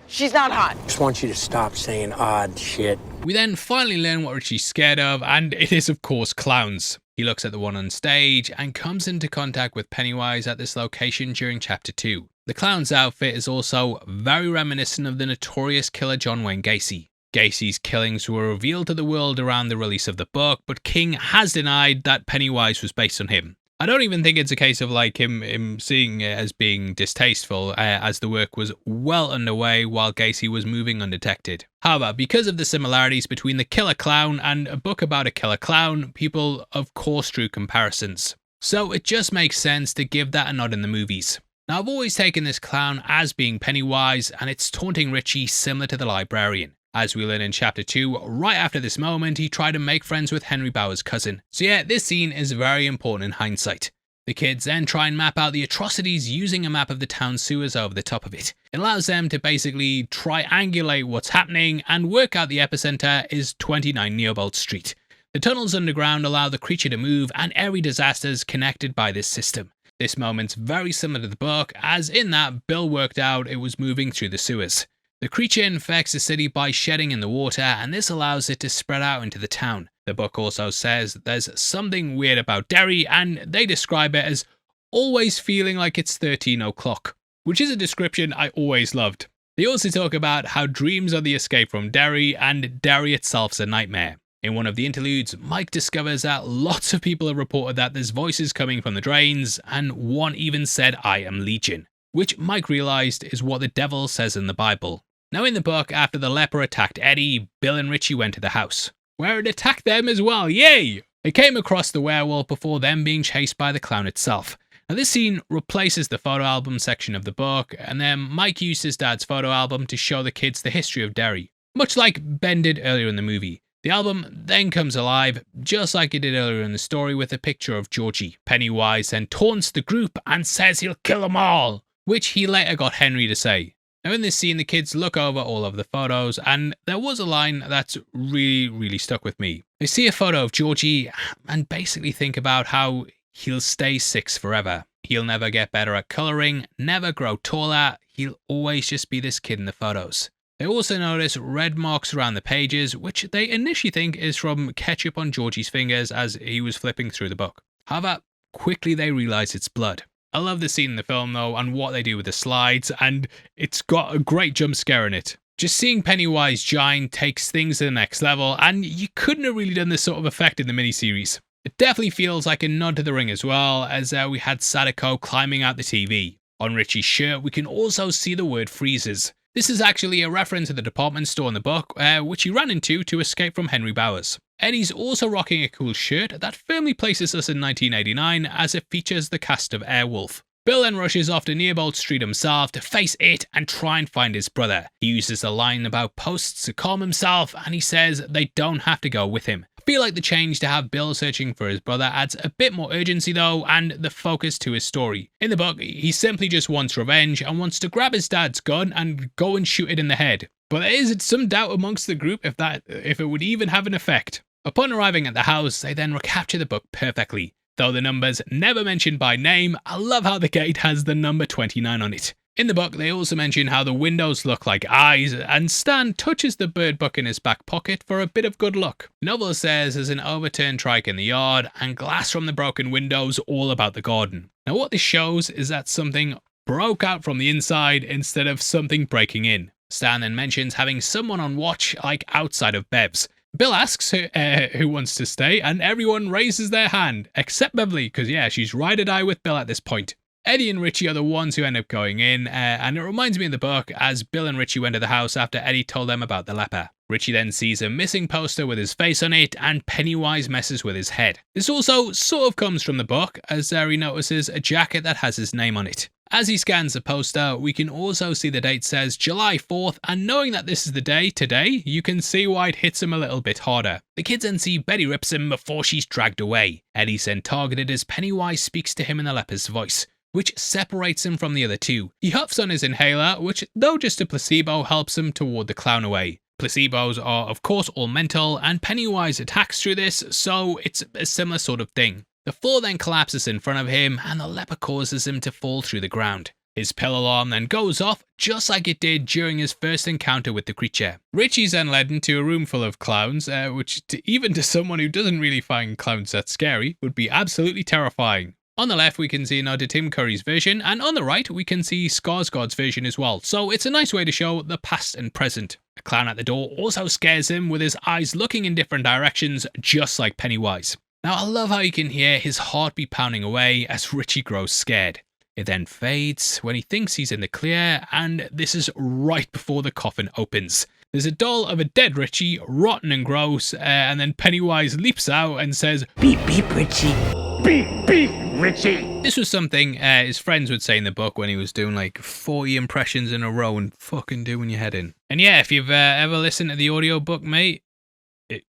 She's not hot. Just want you to stop saying odd shit. We then finally learn what Richie's scared of, and it is of course clowns. He looks at the one on stage and comes into contact with Pennywise at this location during chapter 2. The clown's outfit is also very reminiscent of the notorious killer John Wayne Gacy. Gacy's killings were revealed to the world around the release of the book, but King has denied that Pennywise was based on him. I don't even think it's a case of like him seeing it as being distasteful, as the work was well underway while Gacy was moving undetected. However, because of the similarities between the killer clown and a book about a killer clown, people of course drew comparisons. So it just makes sense to give that a nod in the movies. Now I've always taken this clown as being Pennywise, and it's taunting Richie similar to the librarian. As we learn in chapter 2, right after this moment, he tried to make friends with Henry Bauer's cousin. So yeah, this scene is very important in hindsight. The kids then try and map out the atrocities using a map of the town sewers over the top of it. It allows them to basically triangulate what's happening and work out the epicenter is 29 Neobolt Street. The tunnels underground allow the creature to move, and every disaster is connected by this system. This moment's very similar to the book, as in that Bill worked out it was moving through the sewers. The creature infects the city by shedding in the water, and this allows it to spread out into the town. The book also says there's something weird about Derry, and they describe it as always feeling like it's 13 o'clock, which is a description I always loved. They also talk about how dreams are the escape from Derry, and Derry itself's a nightmare. In one of the interludes, Mike discovers that lots of people have reported that there's voices coming from the drains, and one even said, "I am Legion," which Mike realised is what the devil says in the Bible. Now in the book, after the leper attacked Eddie, Bill and Richie went to the house, where it attacked them as well, yay! They came across the werewolf before them being chased by the clown itself. Now this scene replaces the photo album section of the book, and then Mike used his dad's photo album to show the kids the history of Derry, much like Ben did earlier in the movie. The album then comes alive, just like it did earlier in the story, with a picture of Georgie. Pennywise then taunts the group and says he'll kill them all, which he later got Henry to say. Now in this scene, the kids look over all of the photos, and there was a line that's really stuck with me. They see a photo of Georgie and basically think about how he'll stay 6 forever. He'll never get better at colouring, never grow taller, he'll always just be this kid in the photos. They also notice red marks around the pages, which they initially think is from ketchup on Georgie's fingers as he was flipping through the book. However, quickly they realise it's blood. I love the scene in the film though, and what they do with the slides, and it's got a great jump scare in it. Just seeing Pennywise giant takes things to the next level, and you couldn't have really done this sort of effect in the miniseries. It definitely feels like a nod to The Ring as well, as we had Sadako climbing out the TV. On Richie's shirt, we can also see the word freezes. This is actually a reference to the department store in the book, which he ran into to escape from Henry Bowers. Eddie's also rocking a cool shirt that firmly places us in 1989 as it features the cast of Airwolf. Bill then rushes off to Nearbolt Street himself to face it and try and find his brother. He uses a line about posts to calm himself, and he says they don't have to go with him. I feel like the change to have Bill searching for his brother adds a bit more urgency though, and the focus to his story. In the book, he simply just wants revenge and wants to grab his dad's gun and go and shoot it in the head. But there is some doubt amongst the group if it would even have an effect. Upon arriving at the house, they then recapture the book perfectly. Though the number's never mentioned by name, I love how the gate has the number 29 on it. In the book, they also mention how the windows look like eyes, and Stan touches the bird book in his back pocket for a bit of good luck. The novel says there's an overturned trike in the yard, and glass from the broken windows all about the garden. Now what this shows is that something broke out from the inside instead of something breaking in. Stan then mentions having someone on watch, like outside of Bev's. Bill asks who wants to stay, and everyone raises their hand, except Beverly, because yeah, she's ride or die with Bill at this point. Eddie and Richie are the ones who end up going in, and it reminds me of the book as Bill and Richie went to the house after Eddie told them about the leper. Richie then sees a missing poster with his face on it, and Pennywise messes with his head. This also sort of comes from the book, as he notices a jacket that has his name on it. As he scans the poster, we can also see the date says July 4th, and knowing that this is the day today, you can see why it hits him a little bit harder. The kids then see Betty rips him before she's dragged away. Eddie's then targeted as Pennywise speaks to him in the leper's voice, which separates him from the other two. He huffs on his inhaler, which, though just a placebo, helps him to ward the clown away. Placebos are of course all mental, and Pennywise attacks through this, so it's a similar sort of thing. The floor then collapses in front of him, and the leper causes him to fall through the ground. His pill alarm then goes off, just like it did during his first encounter with the creature. Richie's then led into a room full of clowns, which even to someone who doesn't really find clowns that scary, would be absolutely terrifying. On the left we can see a nod to Tim Curry's version, and on the right we can see Skarsgård's version as well, so it's a nice way to show the past and present. The clown at the door also scares him with his eyes looking in different directions, just like Pennywise. Now I love how you can hear his heartbeat pounding away as Richie grows scared. It then fades when he thinks he's in the clear, and this is right before the coffin opens. There's a doll of a dead Richie, rotten and gross, and then Pennywise leaps out and says, "Beep beep Richie. Beep beep Richie." This was something his friends would say in the book when he was doing like 40 impressions in a row and fucking doing your head in. And yeah, if you've ever listened to the audiobook, mate,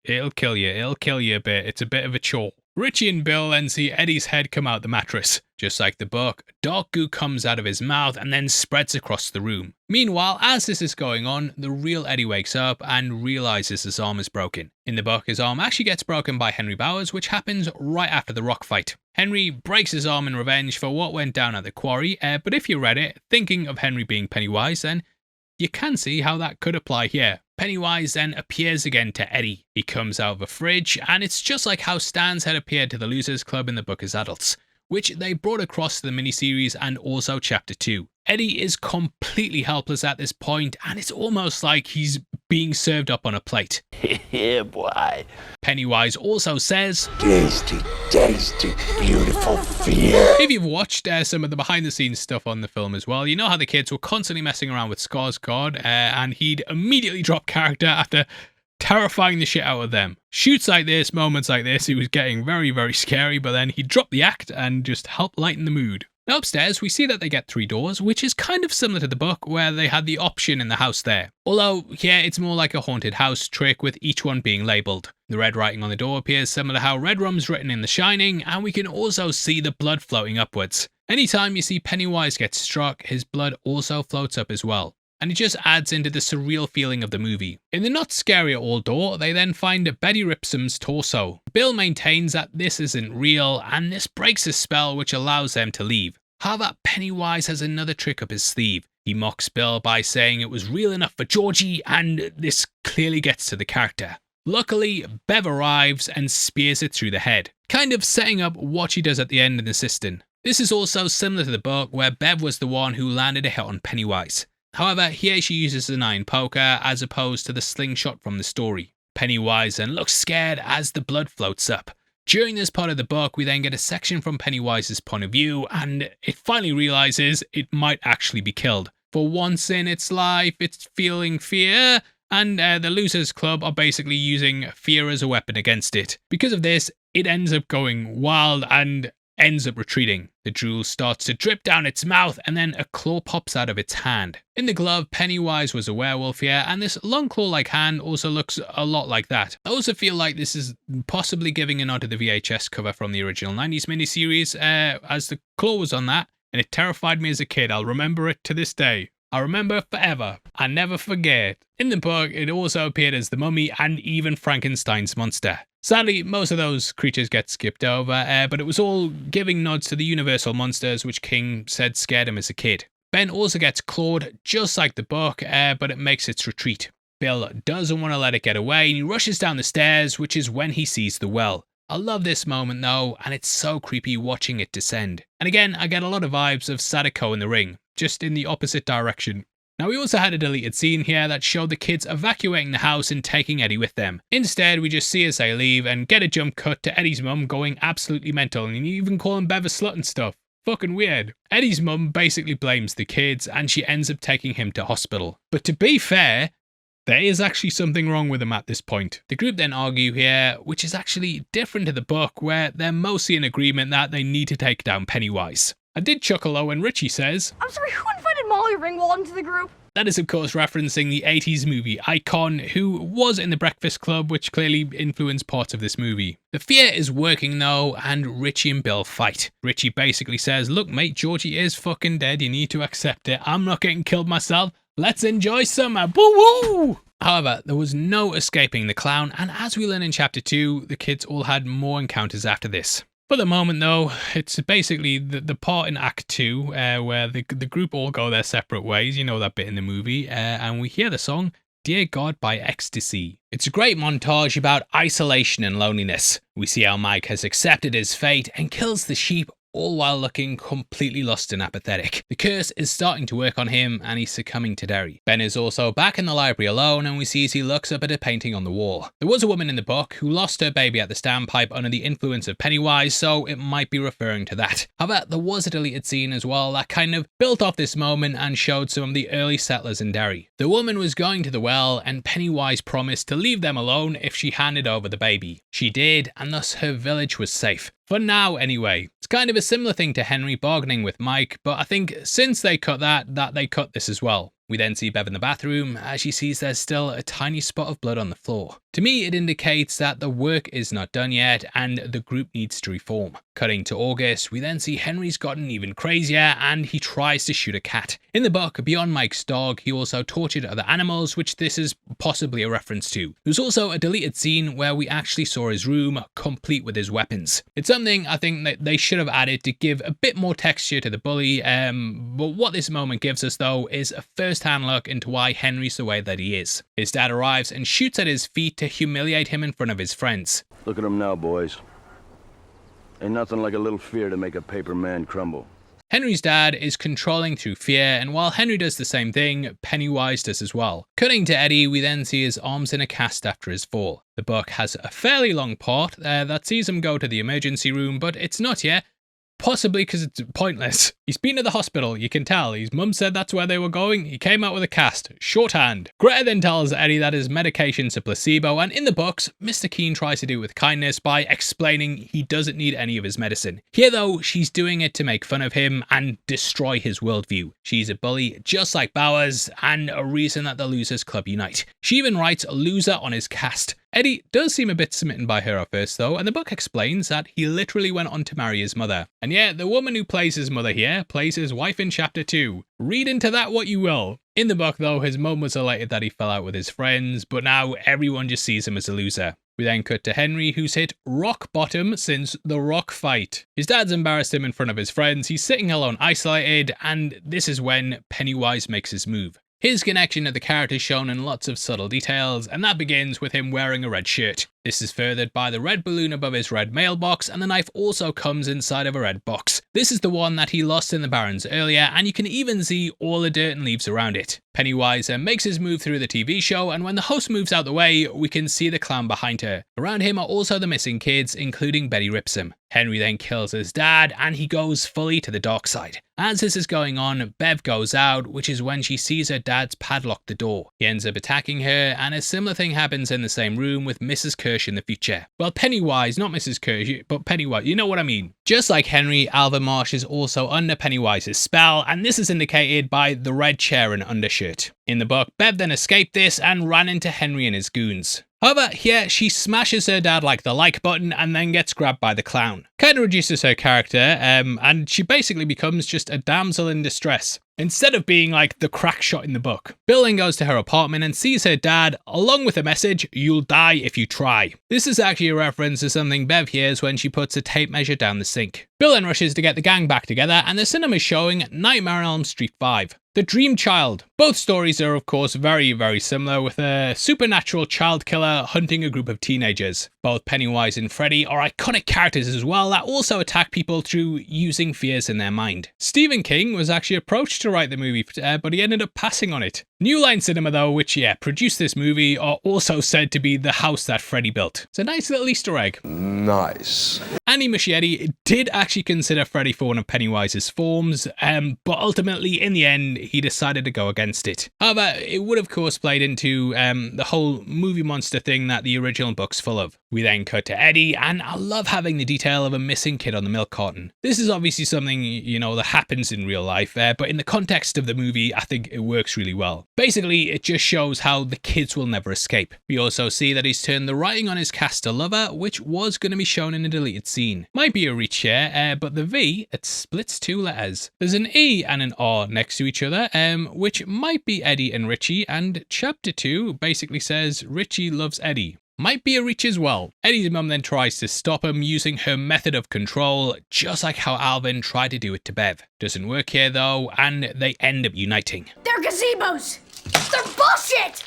it'll kill you. It'll kill you a bit. It's a bit of a chore. Richie and Bill then see Eddie's head come out the mattress. Just like the book, dark goo comes out of his mouth and then spreads across the room. Meanwhile, as this is going on, the real Eddie wakes up and realizes his arm is broken. In the book, his arm actually gets broken by Henry Bowers, which happens right after the rock fight. Henry breaks his arm in revenge for what went down at the quarry, but if you read it, thinking of Henry being Pennywise, then you can see how that could apply here. Pennywise then appears again to Eddie. He comes out of a fridge, and it's just like how Stan's had appeared to the Losers Club in the book as adults, which they brought across to the miniseries and also Chapter 2. Eddie is completely helpless at this point, and it's almost like he's being served up on a plate. Yeah, boy. Pennywise also says, Tasty, tasty, beautiful fear. if you've watched some of the behind the scenes stuff on the film as well, you know how the kids were constantly messing around with Skarsgård, and he'd immediately drop character after terrifying the shit out of them. Shoots like this, moments like this, he was getting very, very scary, but then he'd drop the act and just help lighten the mood. Now upstairs, we see that they get 3 doors, which is kind of similar to the book where they had the option in the house there. Although, here it's more like a haunted house trick with each one being labelled. The red writing on the door appears similar to how red rum's written in The Shining, and we can also see the blood floating upwards. Anytime you see Pennywise get struck, his blood also floats up as well, and it just adds into the surreal feeling of the movie. In the not scary at all door, they then find Betty Ripsom's torso. Bill maintains that this isn't real, and this breaks his spell, which allows them to leave. However, Pennywise has another trick up his sleeve. He mocks Bill by saying it was real enough for Georgie, and this clearly gets to the character. Luckily, Bev arrives and spears it through the head, kind of setting up what she does at the end in the cistern. This is also similar to the book where Bev was the one who landed a hit on Pennywise. However, here she uses an iron poker as opposed to the slingshot from the story. Pennywise then looks scared as the blood floats up. During this part of the book, we then get a section from Pennywise's point of view, and it finally realizes it might actually be killed. For once in its life, it's feeling fear, and the Losers Club are basically using fear as a weapon against it. Because of this, it ends up going wild and ends up retreating. The drool starts to drip down its mouth, and then a claw pops out of its hand. In the glove, Pennywise was a werewolf here, and this long claw-like hand also looks a lot like that. I also feel like this is possibly giving a nod to the VHS cover from the original 90s miniseries, as the claw was on that, and it terrified me as a kid. I'll remember it to this day. I remember forever. I never forget. In the book, it also appeared as the mummy and even Frankenstein's monster. Sadly, most of those creatures get skipped over, but it was all giving nods to the Universal monsters which King said scared him as a kid. Ben also gets clawed just like the book, but it makes its retreat. Bill doesn't want to let it get away, and he rushes down the stairs, which is when he sees the well. I love this moment though, and it's so creepy watching it descend. And again, I get a lot of vibes of Sadako in The Ring, just in the opposite direction. Now, we also had a deleted scene here that showed the kids evacuating the house and taking Eddie with them. Instead, we just see as they leave and get a jump cut to Eddie's mum going absolutely mental, and you even call him Bev a slut and stuff. Fucking weird. Eddie's mum basically blames the kids, and she ends up taking him to hospital. But to be fair, there is actually something wrong with him at this point. The group then argue here, which is actually different to the book, where they're mostly in agreement that they need to take down Pennywise. I did chuckle though when Richie says, I'm sorry, who invited Molly Ringwald into the group? That is of course referencing the 80s movie icon who was in the Breakfast Club, which clearly influenced parts of this movie. The fear is working though, and Richie and Bill fight. Richie basically says, look mate, Georgie is fucking dead, you need to accept it. I'm not getting killed myself. Let's enjoy summer. Boo woo! However, there was no escaping the clown, and as we learn in chapter 2, the kids all had more encounters after this. For the moment though, it's basically the part in Act 2 where the group all go their separate ways, you know that bit in the movie, and we hear the song Dear God by Ecstasy. It's a great montage about isolation and loneliness. We see how Mike has accepted his fate and kills the sheep, all while looking completely lost and apathetic. The curse is starting to work on him, and he's succumbing to Derry. Ben is also back in the library alone, and we see as he looks up at a painting on the wall. There was a woman in the book who lost her baby at the standpipe under the influence of Pennywise, so it might be referring to that. However, there was a deleted scene as well that kind of built off this moment and showed some of the early settlers in Derry. The woman was going to the well, and Pennywise promised to leave them alone if she handed over the baby. She did, and thus her village was safe. For now, anyway. It's kind of a similar thing to Henry bargaining with Mike, but I think since they cut that they cut this as well. We then see Bev in the bathroom as she sees there's still a tiny spot of blood on the floor. To me, it indicates that the work is not done yet and the group needs to reform. Cutting to August, we then see Henry's gotten even crazier and he tries to shoot a cat. In the book, beyond Mike's dog, he also tortured other animals, which this is possibly a reference to. There's also a deleted scene where we actually saw his room complete with his weapons. It's something I think that they should have added to give a bit more texture to the bully, but what this moment gives us though is a first first-hand look into why Henry's the way that he is. His dad arrives and shoots at his feet to humiliate him in front of his friends. Look at him now, boys. Ain't nothing like a little fear to make a paper man crumble. Henry's dad is controlling through fear, and while Henry does the same thing, Pennywise does as well. Cutting to Eddie, we then see his arms in a cast after his fall. The book has a fairly long part that sees him go to the emergency room, but it's not yet. Possibly because it's pointless. He's been to the hospital, you can tell. His mum said that's where they were going. He came out with a cast. Shorthand. Greta then tells Eddie that his medication's a placebo, and in the books, Mr. Keene tries to do it with kindness by explaining he doesn't need any of his medicine. Here though, she's doing it to make fun of him and destroy his worldview. She's a bully just like Bowers, and a reason that the Losers Club unite. She even writes loser on his cast. Eddie does seem a bit smitten by her at first though, and the book explains that he literally went on to marry his mother. And yeah, the woman who plays his mother here plays his wife in chapter 2. Read into that what you will. In the book though, his mum was elated that he fell out with his friends, but now everyone just sees him as a loser. We then cut to Henry, who's hit rock bottom since the rock fight. His dad's embarrassed him in front of his friends, he's sitting alone isolated, and this is when Pennywise makes his move. His connection to the character is shown in lots of subtle details, and that begins with him wearing a red shirt. This is furthered by the red balloon above his red mailbox, and the knife also comes inside of a red box. This is the one that he lost in the Barrens earlier, and you can even see all the dirt and leaves around it. Pennywise makes his move through the TV show, and when the host moves out the way, we can see the clown behind her. Around him are also the missing kids, including Betty Ripsum. Henry then kills his dad, and he goes fully to the dark side. As this is going on, Bev goes out, which is when she sees her dad's padlock the door. He ends up attacking her, and a similar thing happens in the same room with Mrs. Kirsch in the future. Well, Pennywise, not Mrs. Kirsch, but Pennywise, you know what I mean. Just like Henry, Alva Marsh is also under Pennywise's spell, and this is indicated by the red chair and undershirt. In the book, Bev then escaped this and ran into Henry and his goons. However, here she smashes her dad like the like button and then gets grabbed by the clown. Kinda reduces her character, and she basically becomes just a damsel in distress, instead of being like the crack shot in the book. Bill then goes to her apartment and sees her dad, along with a message, "You'll die if you try." This is actually a reference to something Bev hears when she puts a tape measure down the sink. Bill then rushes to get the gang back together, and the cinema is showing Nightmare on Elm Street 5. The Dream Child. Both stories are of course very, very similar, with a supernatural child killer hunting a group of teenagers. Both Pennywise and Freddy are iconic characters as well that also attack people through using fears in their mind. Stephen King was actually approached to write the movie, but he ended up passing on it. New Line Cinema though, which produced this movie, are also said to be the house that Freddy built. It's a nice little Easter egg. Nice. Andy Muschietti did actually consider Freddy for one of Pennywise's forms, but ultimately in the end he decided to go against it. However, it would of course played into the whole movie monster thing that the original book's full of. We then cut to Eddie, and I love having the detail of a missing kid on the milk carton. This is obviously something, that happens in real life, but in the context of the movie, I think it works really well. Basically, it just shows how the kids will never escape. We also see that he's turned the writing on his cast to lover, which was going to be shown in a deleted scene. Might be a reach here, but the V, it splits two letters. There's an E and an R next to each other, which might be Eddie and Richie, and chapter 2 basically says Richie loves Eddie. Might be a reach as well. Eddie's mum then tries to stop him using her method of control, just like how Alvin tried to do it to Bev. Doesn't work here though, and they end up uniting. They're gazebos! They're bullshit!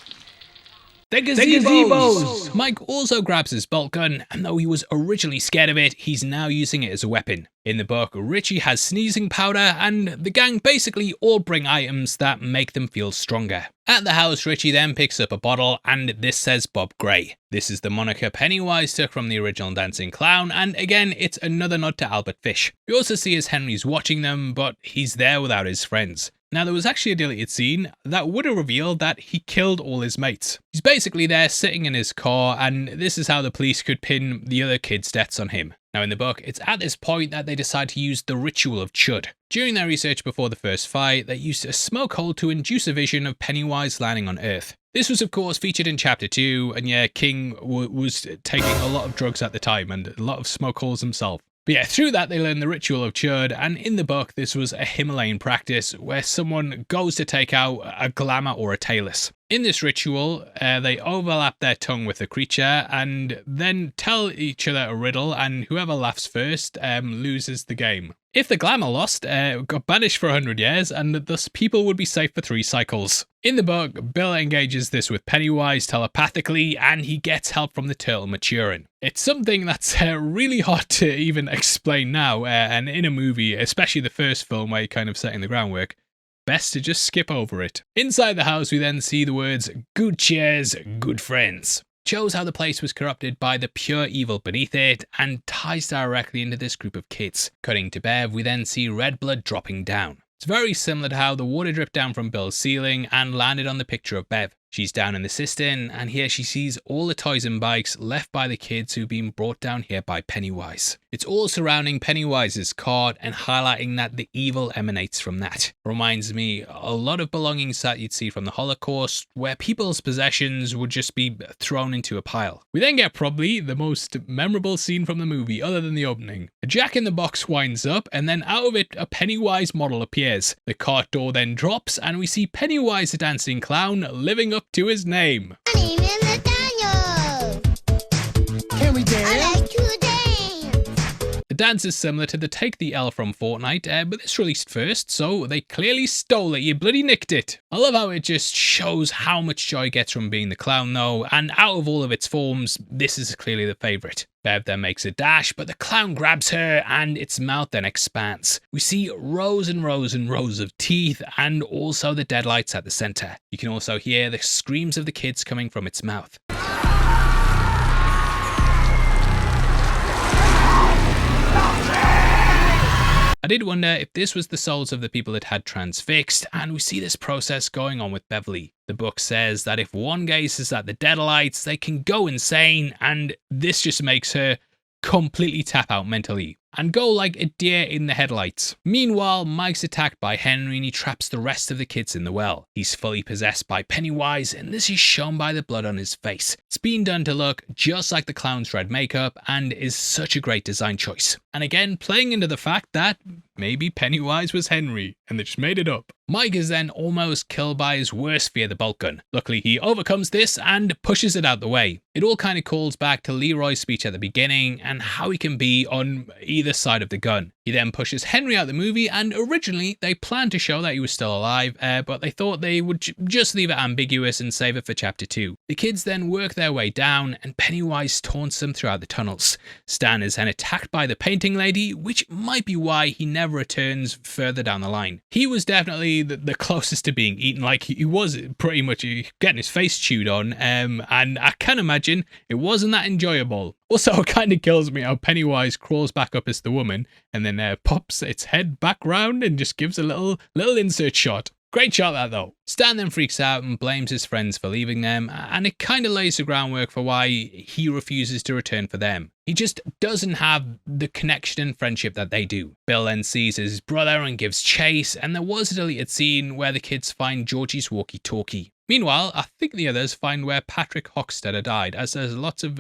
The gazebos! Mike also grabs his bolt gun, and though he was originally scared of it, he's now using it as a weapon. In the book, Richie has sneezing powder, and the gang basically all bring items that make them feel stronger. At the house, Richie then picks up a bottle, and this says Bob Gray. This is the moniker Pennywise took from the original Dancing Clown, and again, it's another nod to Albert Fish. We also see as Henry's watching them, but he's there without his friends. Now, there was actually a deleted scene that would have revealed that he killed all his mates. He's basically there sitting in his car, and this is how the police could pin the other kids' deaths on him. Now in the book, it's at this point that they decide to use the ritual of Chud. During their research before the first fight, they used a smoke hole to induce a vision of Pennywise landing on Earth. This was of course featured in chapter 2, and King was taking a lot of drugs at the time and a lot of smoke holes himself. But through that they learn the ritual of Chud, and in the book this was a Himalayan practice where someone goes to take out a glamour or a talus. In this ritual, they overlap their tongue with the creature and then tell each other a riddle, and whoever laughs first loses the game. If the glamour lost, got banished for 100 years, and thus people would be safe for 3 cycles. In the book, Bill engages this with Pennywise telepathically, and he gets help from the turtle maturing. It's something that's really hard to even explain now, and in a movie, especially the first film where you're kind of setting the groundwork, best to just skip over it. Inside the house, we then see the words, "Good cheers, good friends." Shows how the place was corrupted by the pure evil beneath it, and ties directly into this group of kids. Cutting to Bev, we then see red blood dropping down. It's very similar to how the water dripped down from Bill's ceiling and landed on the picture of Bev. She's down in the cistern, and here she sees all the toys and bikes left by the kids who've been brought down here by Pennywise. It's all surrounding Pennywise's cart and highlighting that the evil emanates from that. Reminds me a lot of belongings that you'd see from the Holocaust, where people's possessions would just be thrown into a pile. We then get probably the most memorable scene from the movie, other than the opening. A jack-in-the-box winds up, and then out of it a Pennywise model appears. The cart door then drops, and we see Pennywise the dancing clown living up to his name. My name is Nathaniel. Can we dance? I like to dance. The dance is similar to the Take the L from Fortnite, but this released first, so they clearly stole it. You bloody nicked it. I love how it just shows how much joy it gets from being the clown though, and out of all of its forms, this is clearly the favourite. Bev then makes a dash, but the clown grabs her and its mouth then expands. We see rows and rows and rows of teeth and also the deadlights at the centre. You can also hear the screams of the kids coming from its mouth. I did wonder if this was the souls of the people it had transfixed, and we see this process going on with Beverly. The book says that if one gazes at the deadlights, they can go insane, and this just makes her completely tap out mentally and go like a deer in the headlights. Meanwhile, Mike's attacked by Henry and he traps the rest of the kids in the well. He's fully possessed by Pennywise, and this is shown by the blood on his face. It's been done to look just like the clown's red makeup and is such a great design choice. And again, playing into the fact that maybe Pennywise was Henry and they just made it up. Mike is then almost killed by his worst fear, the bolt gun. Luckily, he overcomes this and pushes it out the way. It all kind of calls back to Leroy's speech at the beginning and how he can be on either side of the gun. He then pushes Henry out the movie, and originally they planned to show that he was still alive, but they thought they would just leave it ambiguous and save it for chapter 2. The kids then work their way down, and Pennywise taunts them throughout the tunnels. Stan is then attacked by the painting lady, which might be why he never returns further down the line. He was definitely the closest to being eaten, like he was pretty much getting his face chewed on, and I can imagine it wasn't that enjoyable. Also, it kind of kills me how Pennywise crawls back up as the woman and then pops its head back round and just gives a little insert shot. Great shot that though. Stan then freaks out and blames his friends for leaving them, and it kind of lays the groundwork for why he refuses to return for them. He just doesn't have the connection and friendship that they do. Bill then sees his brother and gives chase, and there was a deleted scene where the kids find Georgie's walkie-talkie. Meanwhile, I think the others find where Patrick Hockstetter died, as there's lots of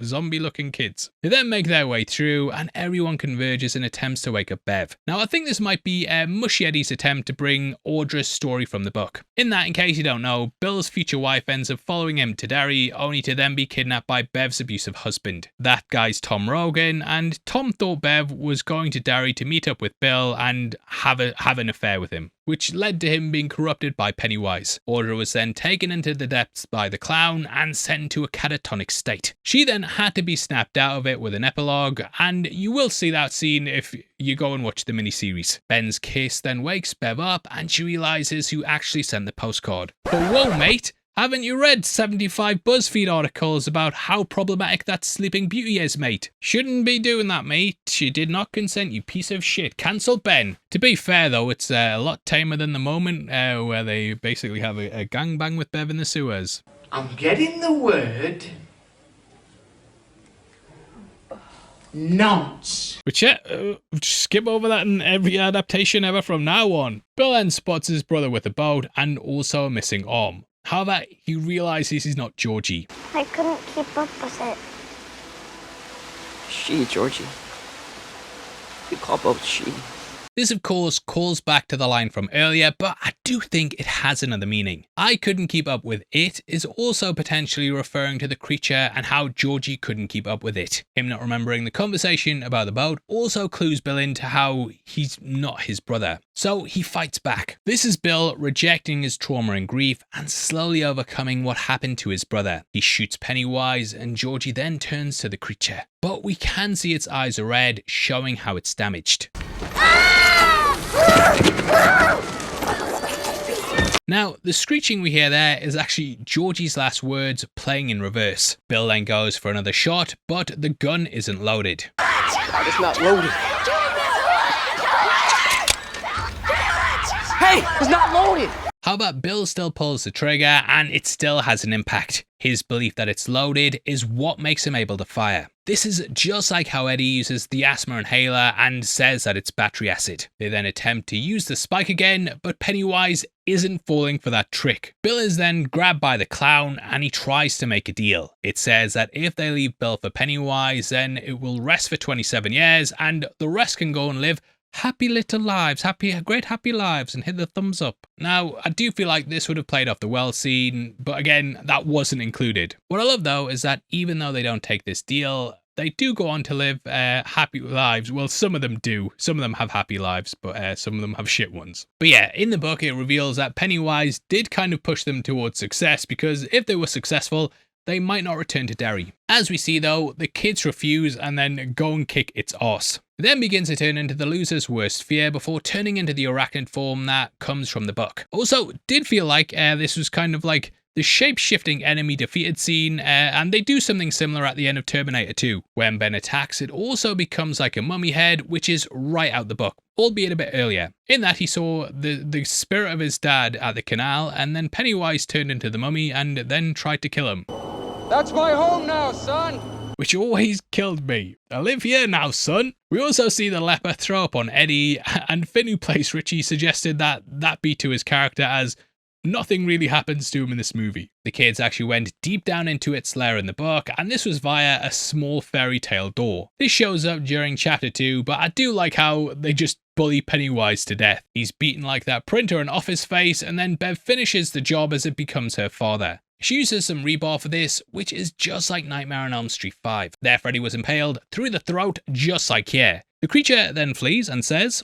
zombie-looking kids. They then make their way through, and everyone converges and attempts to wake up Bev. Now, I think this might be Mushy Eddie's attempt to bring Audra's story from the book. In that, in case you don't know, Bill's future wife ends up following him to Derry, only to then be kidnapped by Bev's abusive husband. That guy's Tom Rogan, and Tom thought Bev was going to Derry to meet up with Bill and have an affair with him, which led to him being corrupted by Pennywise. Audra was then taken into the depths by the clown and sent into a catatonic state. She then had to be snapped out of it with an epilogue, and you will see that scene if you go and watch the miniseries. Ben's kiss then wakes Bev up, and she realizes who actually sent the postcard. But whoa, mate! Haven't you read 75 BuzzFeed articles about how problematic that Sleeping Beauty is, mate? Shouldn't be doing that, mate. She did not consent, you piece of shit. Cancel Ben. To be fair, though, it's a lot tamer than the moment where they basically have a gangbang with Bev in the sewers. I'm getting the word nonce. But yeah, skip over that in every adaptation ever from now on. Bill then spots his brother with a boat and also a missing arm. However, he realizes he's not Georgie. I couldn't keep up with it. She, Georgie. You call both she. This of course calls back to the line from earlier, but I do think it has another meaning. I couldn't keep up with it is also potentially referring to the creature and how Georgie couldn't keep up with it. Him not remembering the conversation about the boat also clues Bill into how he's not his brother. So he fights back. This is Bill rejecting his trauma and grief and slowly overcoming what happened to his brother. He shoots Pennywise and Georgie then turns to the creature. But we can see its eyes are red, showing how it's damaged. Now, the screeching we hear there is actually Georgie's last words playing in reverse. Bill then goes for another shot, but the gun isn't loaded. It's not loaded. Hey, it's not loaded! How about Bill still pulls the trigger and it still has an impact? His belief that it's loaded is what makes him able to fire. This is just like how Eddie uses the asthma inhaler and says that it's battery acid. They then attempt to use the spike again, but Pennywise isn't falling for that trick. Bill is then grabbed by the clown and he tries to make a deal. It says that if they leave Bill for Pennywise, then it will rest for 27 years and the rest can go and live happy little lives, great happy lives, and hit the thumbs up. Now, I do feel like this would have played off the well scene, but again, that wasn't included. What I love though is that even though they don't take this deal, they do go on to live happy lives. Well, some of them do. Some of them have happy lives, but some of them have shit ones. But yeah, in the book, it reveals that Pennywise did kind of push them towards success because if they were successful, they might not return to Derry. As we see though, the kids refuse and then go and kick its arse. It then begins to turn into the loser's worst fear before turning into the arachnid form that comes from the book. Also, did feel like this was kind of like the shape-shifting enemy defeated scene, and they do something similar at the end of Terminator 2. When Ben attacks, it also becomes like a mummy head, which is right out the book, albeit a bit earlier. In that he saw the spirit of his dad at the canal, and then Pennywise turned into the mummy and then tried to kill him. That's my home now, son! Which always killed me. I live here now, son. We also see the leper throw up on Eddie, and Finn, who plays Richie, suggested that be to his character as nothing really happens to him in this movie. The kids actually went deep down into its lair in the book, and this was via a small fairy tale door. This shows up during chapter 2, but I do like how they just bully Pennywise to death. He's beaten like that printer in Office Face, and then Bev finishes the job as it becomes her father. She uses some rebar for this, which is just like Nightmare on Elm Street 5. There Freddy was impaled through the throat, just like here. The creature then flees and says,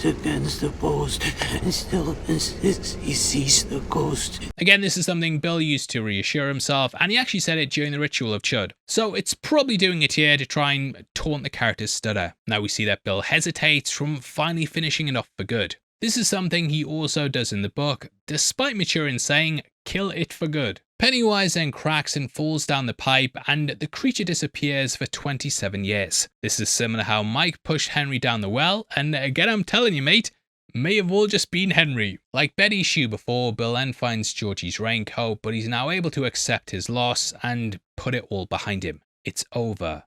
against the post, and still he sees the ghost. Again, this is something Bill used to reassure himself, and he actually said it during the ritual of Chud. So it's probably doing it here to try and taunt the character's stutter. Now we see that Bill hesitates from finally finishing it off for good. This is something he also does in the book, despite Maturin saying, kill it for good. Pennywise then cracks and falls down the pipe, and the creature disappears for 27 years. This is similar how Mike pushed Henry down the well, and again I'm telling you mate, may have all just been Henry. Like Betty's shoe before, Bill then finds Georgie's raincoat, but he's now able to accept his loss and put it all behind him. It's over.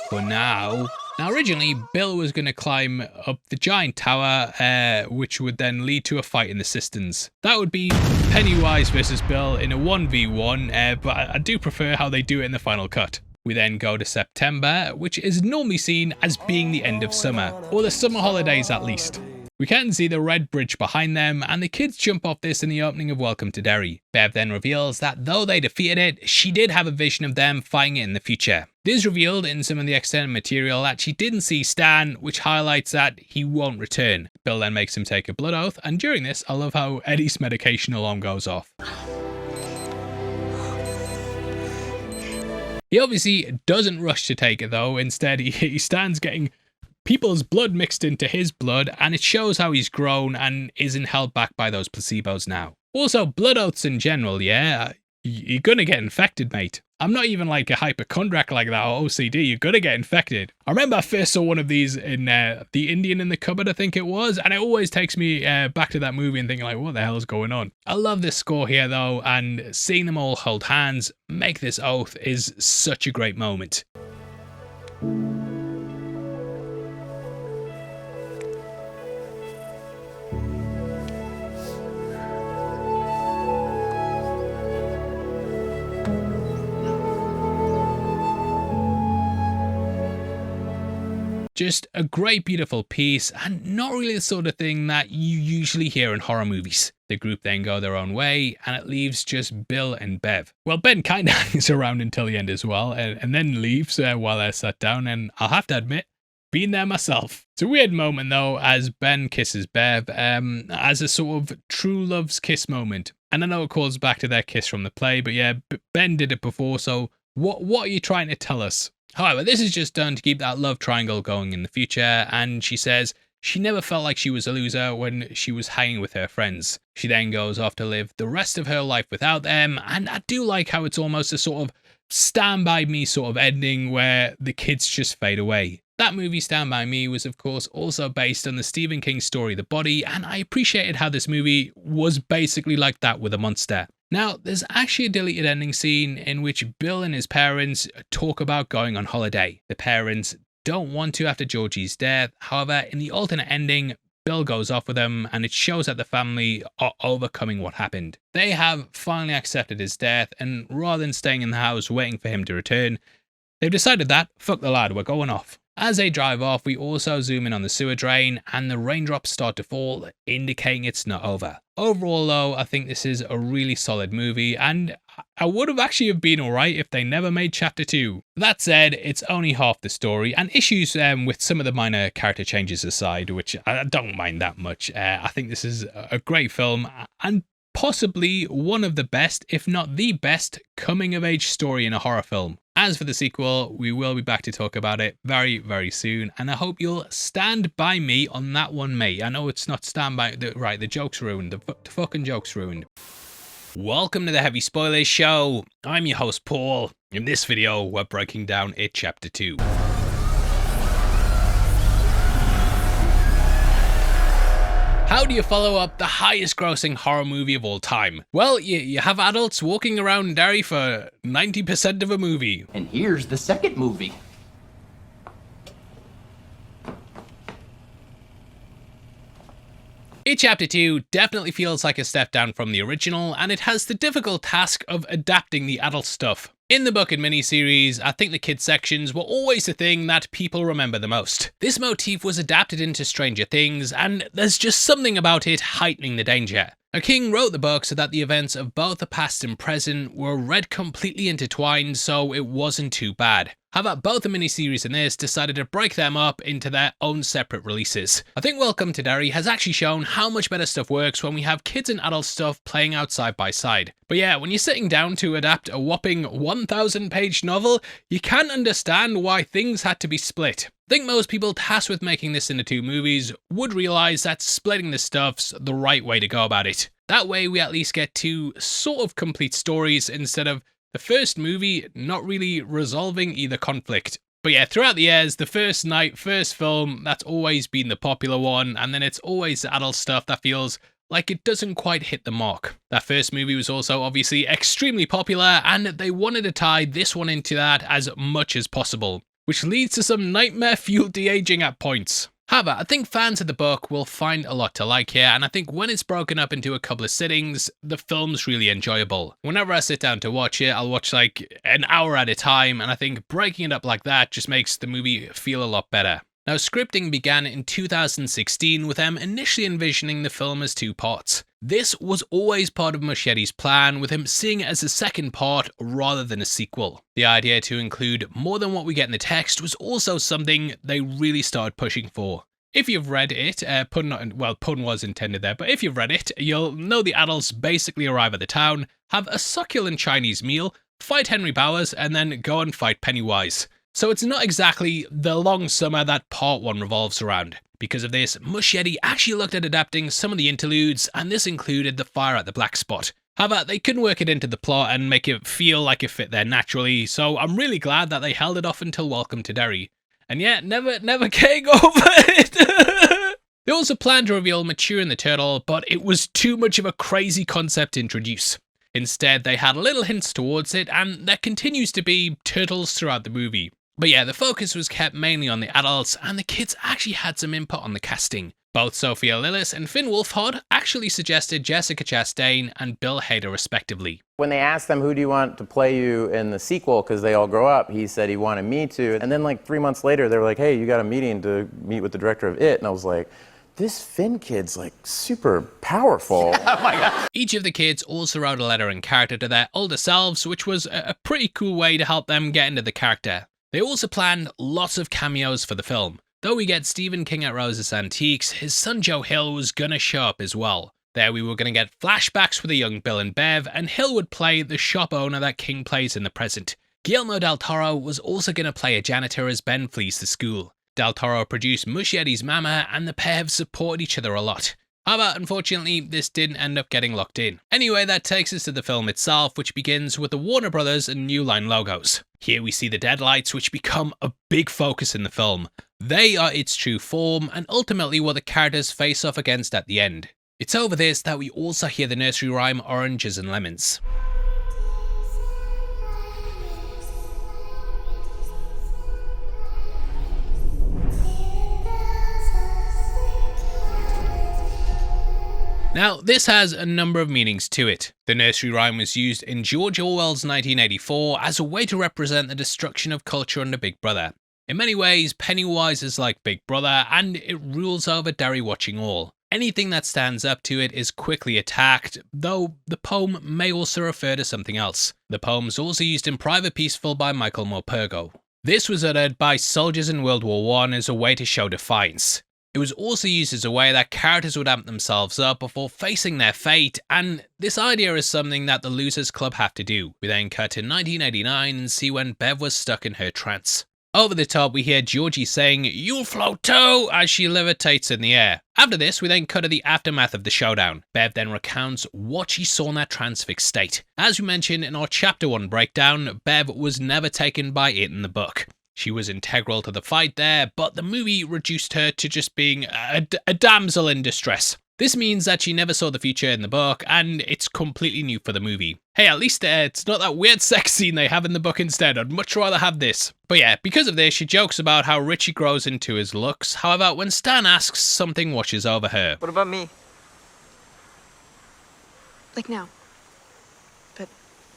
For now. Now originally, Bill was going to climb up the giant tower, which would then lead to a fight in the cisterns. That would be Pennywise versus Bill in a 1v1, but I do prefer how they do it in the final cut. We then go to September, which is normally seen as being the end of summer, or the summer holidays at least. We can see the red bridge behind them, and the kids jump off this in the opening of Welcome to Derry. Bev then reveals that though they defeated it, she did have a vision of them fighting it in the future. It is revealed in some of the extended material that she didn't see Stan, which highlights that he won't return. Bill then makes him take a blood oath, and during this, I love how Eddie's medication alarm goes off. He obviously doesn't rush to take it though, instead he stands getting people's blood mixed into his blood, and it shows how he's grown and isn't held back by those placebos now. Also, blood oaths in general, yeah, you're gonna get infected, mate. I'm not even like a hypochondriac like that or OCD, you're gonna get infected. I remember I first saw one of these in The Indian in the Cupboard, I think it was, and it always takes me back to that movie and thinking like, what the hell is going on? I love this score here though, and seeing them all hold hands, make this oath is such a great moment. Just a great beautiful piece, and not really the sort of thing that you usually hear in horror movies. The group then go their own way, and it leaves just Bill and Bev. Well, Ben kind of hangs around until the end as well, and then leaves while they're sat down, and I'll have to admit, been there myself. It's a weird moment though, as Ben kisses Bev, as a sort of true love's kiss moment. And I know it calls back to their kiss from the play, but yeah, Ben did it before, so what are you trying to tell us? However, this is just done to keep that love triangle going in the future, and she says she never felt like she was a loser when she was hanging with her friends. She then goes off to live the rest of her life without them, and I do like how it's almost a sort of Stand By Me sort of ending where the kids just fade away. That movie, Stand By Me, was of course also based on the Stephen King story The Body, and I appreciated how this movie was basically like that with a monster. Now, there's actually a deleted ending scene in which Bill and his parents talk about going on holiday. The parents don't want to after Georgie's death. However, in the alternate ending, Bill goes off with them, and it shows that the family are overcoming what happened. They have finally accepted his death, and rather than staying in the house waiting for him to return, they've decided that, fuck the lad, we're going off. As they drive off, we also zoom in on the sewer drain, and the raindrops start to fall, indicating it's not over. Overall though, I think this is a really solid movie, and I would have actually have been alright if they never made chapter 2. That said, it's only half the story, and issues with some of the minor character changes aside, which I don't mind that much. I think this is a great film, and possibly one of the best, if not the best, coming-of-age story in a horror film. As for the sequel, we will be back to talk about it very, very soon, and I hope you'll stand by me on that one, mate. I know it's not stand by... Right, the joke's ruined. The fucking joke's ruined. Welcome to the Heavy Spoilers Show. I'm your host, Paul. In this video, we're breaking down It Chapter 2. How do you follow up the highest grossing horror movie of all time? Well, you have adults walking around Derry for 90% of a movie. And here's the second movie. It Chapter 2 definitely feels like a step down from the original, and it has the difficult task of adapting the adult stuff. In the book and miniseries, I think the kids sections were always the thing that people remember the most. This motif was adapted into Stranger Things, and there's just something about it heightening the danger. King wrote the book so that the events of both the past and present were read completely intertwined, so it wasn't too bad. However, both the miniseries and this decided to break them up into their own separate releases. I think Welcome to Derry has actually shown how much better stuff works when we have kids and adult stuff playing out side by side. But yeah, when you're sitting down to adapt a whopping 1,000-page novel, you can understand why things had to be split. I think most people tasked with making this into 2 movies would realise that splitting the stuff's the right way to go about it. That way we at least get 2 sort of complete stories instead of the first movie not really resolving either conflict. But yeah, throughout the years, the first night, first film, that's always been the popular one, and then it's always the adult stuff that feels like it doesn't quite hit the mark. That first movie was also obviously extremely popular, and they wanted to tie this one into that as much as possible, which leads to some nightmare-fueled de-aging at points. However, I think fans of the book will find a lot to like here, and I think when it's broken up into a couple of sittings, the film's really enjoyable. Whenever I sit down to watch it, I'll watch like an hour at a time, and I think breaking it up like that just makes the movie feel a lot better. Now, scripting began in 2016 with them initially envisioning the film as 2 parts. This was always part of Muschietti's plan, with him seeing it as a second part rather than a sequel. The idea to include more than what we get in the text was also something they really started pushing for. If you've read it, pun was intended there, but if you've read it, you'll know the adults basically arrive at the town, have a succulent Chinese meal, fight Henry Bowers, and then go and fight Pennywise. So it's not exactly the long summer that part 1 revolves around. Because of this, Muschietti actually looked at adapting some of the interludes, and this included the fire at the Black Spot. However, they couldn't work it into the plot and make it feel like it fit there naturally, so I'm really glad that they held it off until Welcome to Derry. And yet, never came over it! They also planned to reveal Mature and the Turtle, but it was too much of a crazy concept to introduce. Instead, they had little hints towards it, and there continues to be turtles throughout the movie. But yeah, the focus was kept mainly on the adults, and the kids actually had some input on the casting. Both Sophia Lillis and Finn Wolfhard actually suggested Jessica Chastain and Bill Hader respectively. When they asked them, who do you want to play you in the sequel, because they all grow up, he said he wanted me to. And then like 3 months later, they were like, hey, you got a meeting to meet with the director of It. And I was like, this Finn kid's like super powerful. Oh my God. Each of the kids also wrote a letter in character to their older selves, which was a pretty cool way to help them get into the character. They also planned lots of cameos for the film. Though we get Stephen King at Rose's Antiques, his son Joe Hill was gonna show up as well. There we were gonna get flashbacks for the young Bill and Bev, and Hill would play the shop owner that King plays in the present. Guillermo del Toro was also gonna play a janitor as Ben flees to school. Del Toro produced Muschietta's Mama, and the pair have supported each other a lot. However, unfortunately, this didn't end up getting locked in. Anyway, that takes us to the film itself, which begins with the Warner Brothers and New Line logos. Here we see the Deadlights, which become a big focus in the film. They are its true form, and ultimately what the characters face off against at the end. It's over this that we also hear the nursery rhyme Oranges and Lemons. Now, this has a number of meanings to it. The nursery rhyme was used in George Orwell's 1984 as a way to represent the destruction of culture under Big Brother. In many ways, Pennywise is like Big Brother, and it rules over Derry watching all. Anything that stands up to it is quickly attacked, though the poem may also refer to something else. The poem's also used in Private Peaceful by Michael Morpurgo. This was uttered by soldiers in World War I as a way to show defiance. It was also used as a way that characters would amp themselves up before facing their fate, and this idea is something that the Losers Club have to do. We then cut to 1989 and see when Bev was stuck in her trance. Over the top, we hear Georgie saying, "You'll float too," as she levitates in the air. After this, we then cut to the aftermath of the showdown. Bev then recounts what she saw in that transfixed state. As we mentioned in our Chapter 1 breakdown, Bev was never taken by It in the book. She was integral to the fight there, but the movie reduced her to just being a damsel in distress. This means that she never saw the future in the book, and it's completely new for the movie. Hey, at least it's not that weird sex scene they have in the book instead. I'd much rather have this. But yeah, because of this, she jokes about how Richie grows into his looks. However, when Stan asks, something washes over her. What about me? Like now, but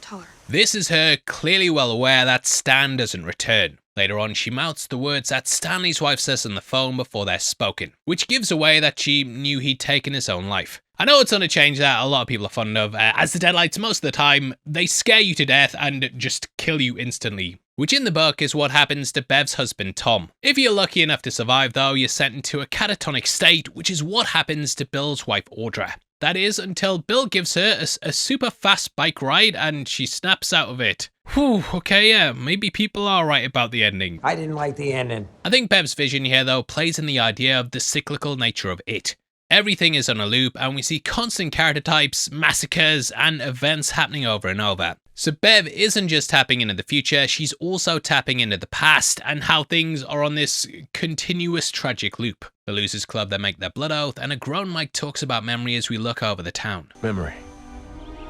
taller. This is her clearly well aware that Stan doesn't return. Later on, she mouths the words that Stanley's wife says on the phone before they're spoken, which gives away that she knew he'd taken his own life. I know it's on a change that a lot of people are fond of, as the Deadlights most of the time, they scare you to death and just kill you instantly. Which in the book is what happens to Bev's husband Tom. If you're lucky enough to survive though, you're sent into a catatonic state, which is what happens to Bill's wife Audra. That is, until Bill gives her a super fast bike ride and she snaps out of it. Whew, okay, yeah, maybe people are right about the ending. I didn't like the ending. I think Bev's vision here though plays in the idea of the cyclical nature of it. Everything is on a loop and we see constant character types, massacres, and events happening over and over. So Bev isn't just tapping into the future, she's also tapping into the past and how things are on this continuous tragic loop. The Losers Club then make their blood oath, and a grown Mike talks about memory as we look over the town. Memory.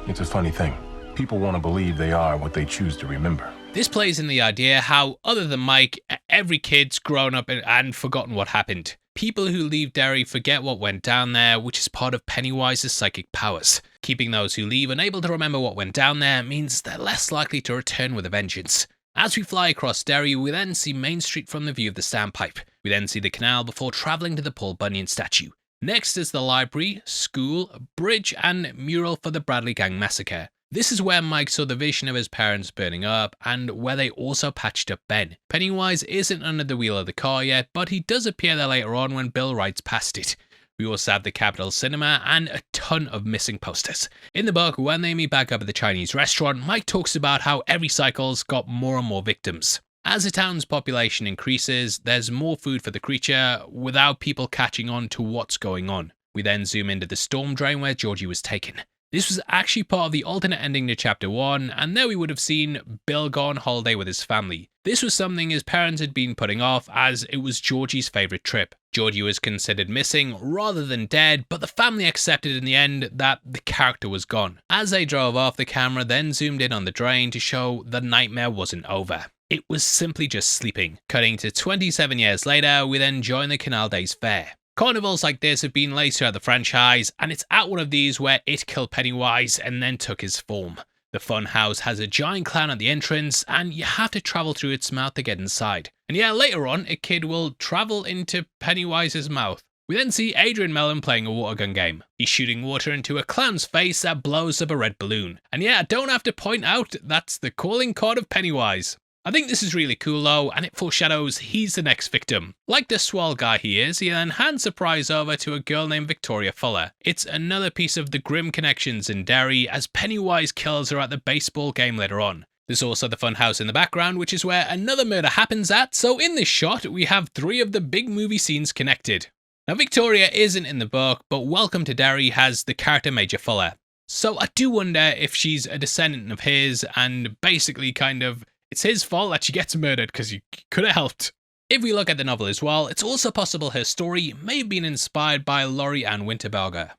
It's a funny thing. People want to believe they are what they choose to remember. This plays in the idea how, other than Mike, every kid's grown up and forgotten what happened. People who leave Derry forget what went down there, which is part of Pennywise's psychic powers. Keeping those who leave unable to remember what went down there means they're less likely to return with a vengeance. As we fly across Derry, we then see Main Street from the view of the Standpipe. We then see the canal before travelling to the Paul Bunyan statue. Next is the library, school, bridge, and mural for the Bradley Gang massacre. This is where Mike saw the vision of his parents burning up, and where they also patched up Ben. Pennywise isn't under the wheel of the car yet, but he does appear there later on when Bill rides past it. We also have the Capitol Cinema and a ton of missing posters. In the book, when they meet back up at the Chinese restaurant, Mike talks about how every cycle's got more and more victims. As the town's population increases, there's more food for the creature without people catching on to what's going on. We then zoom into the storm drain where Georgie was taken. This was actually part of the alternate ending to Chapter 1, and there we would have seen Bill go on holiday with his family. This was something his parents had been putting off, as it was Georgie's favourite trip. Georgie was considered missing rather than dead, but the family accepted in the end that the character was gone. As they drove off, the camera then zoomed in on the drain to show the nightmare wasn't over. It was simply just sleeping. Cutting to 27 years later, we then join the Canal Days Fair. Carnivals like this have been laced throughout the franchise, and it's at one of these where it killed Pennywise and then took his form. The funhouse has a giant clown at the entrance, and you have to travel through its mouth to get inside. And yeah, later on, a kid will travel into Pennywise's mouth. We then see Adrian Mellon playing a water gun game. He's shooting water into a clown's face that blows up a red balloon. And yeah, I don't have to point out that's the calling card of Pennywise. I think this is really cool though, and it foreshadows he's the next victim. Like the swell guy he is, he then hands the prize over to a girl named Victoria Fuller. It's another piece of the grim connections in Derry, as Pennywise kills her at the baseball game later on. There's also the funhouse in the background, which is where another murder happens at, so in this shot we have 3 of the big movie scenes connected. Now Victoria isn't in the book, but Welcome to Derry has the character Major Fuller. So I do wonder if she's a descendant of his, and basically kind of it's his fault that she gets murdered because he could have helped. If we look at the novel as well, it's also possible her story may have been inspired by Laurie Ann Winterbarger.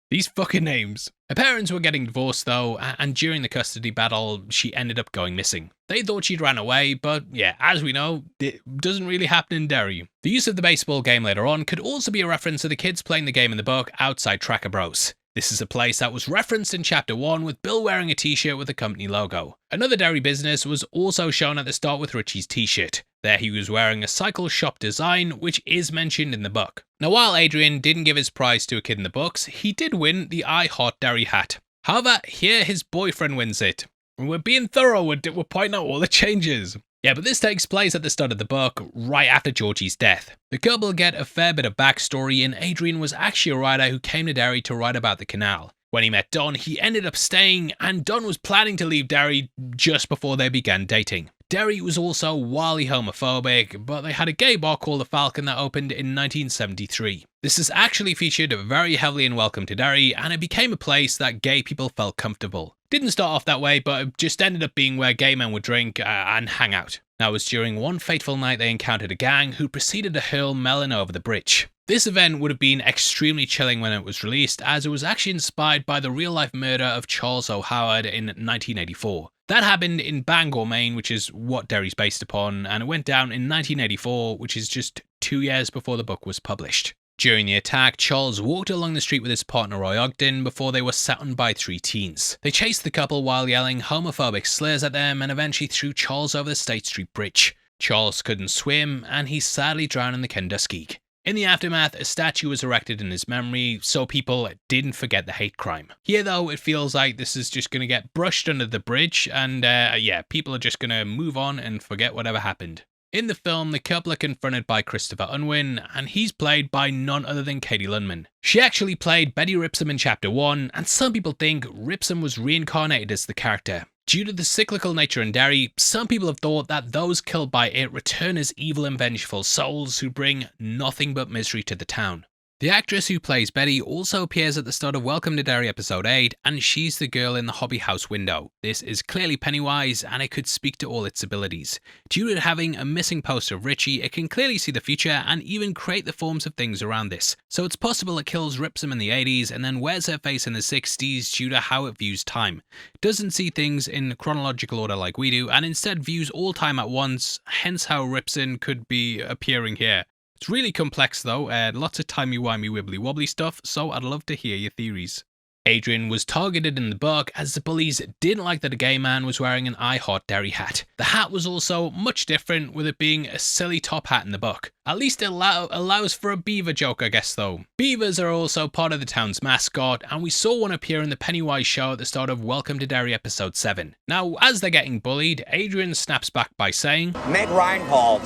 These fucking names. Her parents were getting divorced though, and during the custody battle, she ended up going missing. They thought she'd ran away, but yeah, as we know, it doesn't really happen in Derry. The use of the baseball game later on could also be a reference to the kids playing the game in the book outside Tracker Bros. This is a place that was referenced in Chapter 1 with Bill wearing a t-shirt with the company logo. Another Derry business was also shown at the start with Richie's t-shirt. There he was wearing a cycle shop design, which is mentioned in the book. Now while Adrian didn't give his prize to a kid in the books, he did win the I Heart Derry hat. However, here his boyfriend wins it. And we're being thorough, we're pointing out all the changes. Yeah, but this takes place at the start of the book, right after Georgie's death. The couple get a fair bit of backstory, and Adrian was actually a writer who came to Derry to write about the canal. When he met Don, he ended up staying, and Don was planning to leave Derry just before they began dating. Derry was also wildly homophobic, but they had a gay bar called the Falcon that opened in 1973. This is actually featured very heavily in Welcome to Derry, and it became a place that gay people felt comfortable. Didn't start off that way, but it just ended up being where gay men would drink and hang out. Now it was during one fateful night they encountered a gang who proceeded to hurl Mellon over the bridge. This event would have been extremely chilling when it was released, as it was actually inspired by the real-life murder of Charles O'Howard in 1984. That happened in Bangor, Maine, which is what Derry's based upon, and it went down in 1984, which is just 2 years before the book was published. During the attack, Charles walked along the street with his partner Roy Ogden before they were sat on by 3 teens. They chased the couple while yelling homophobic slurs at them and eventually threw Charles over the State Street Bridge. Charles couldn't swim, and he sadly drowned in the Kentuskee. In the aftermath, a statue was erected in his memory, so people didn't forget the hate crime. Here though, it feels like this is just going to get brushed under the bridge, and yeah, people are just going to move on and forget whatever happened. In the film, the couple are confronted by Christopher Unwin, and he's played by none other than Katie Lundman. She actually played Betty Ripsom in Chapter 1, and some people think Ripsom was reincarnated as the character. Due to the cyclical nature in Derry, some people have thought that those killed by it return as evil and vengeful souls who bring nothing but misery to the town. The actress who plays Betty also appears at the start of Welcome to Derry episode 8, and she's the girl in the hobby house window. This is clearly Pennywise, and it could speak to all its abilities. Due to having a missing poster of Richie, it can clearly see the future and even create the forms of things around this. So it's possible it kills Ripsom in the 80s and then wears her face in the 60s due to how it views time. It doesn't see things in chronological order like we do, and instead views all time at once, hence how Ripson could be appearing here. It's really complex though, lots of timey-wimey wibbly-wobbly stuff, so I'd love to hear your theories. Adrian was targeted in the book as the bullies didn't like that a gay man was wearing an I Heart Derry hat. The hat was also much different, with it being a silly top hat in the book. At least it allows for a beaver joke, I guess though. Beavers are also part of the town's mascot, and we saw one appear in the Pennywise show at the start of Welcome to Derry episode 7. Now, as they're getting bullied, Adrian snaps back by saying, Meg Reinhold,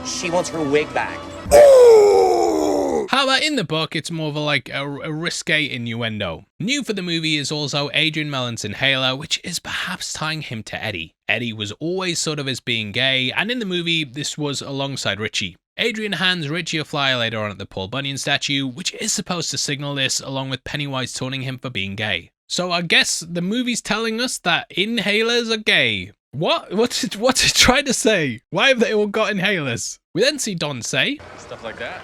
she wants her wig back. However, in the book, it's more of a risque innuendo. New for the movie is also Adrian Mellon's inhaler, which is perhaps tying him to Eddie. Eddie was always sort of as being gay, and in the movie, this was alongside Richie. Adrian hands Richie a flyer later on at the Paul Bunyan statue, which is supposed to signal this, along with Pennywise taunting him for being gay. So I guess the movie's telling us that inhalers are gay. What's it trying to say? Why have they all got inhalers? We then see Don say, stuff like that.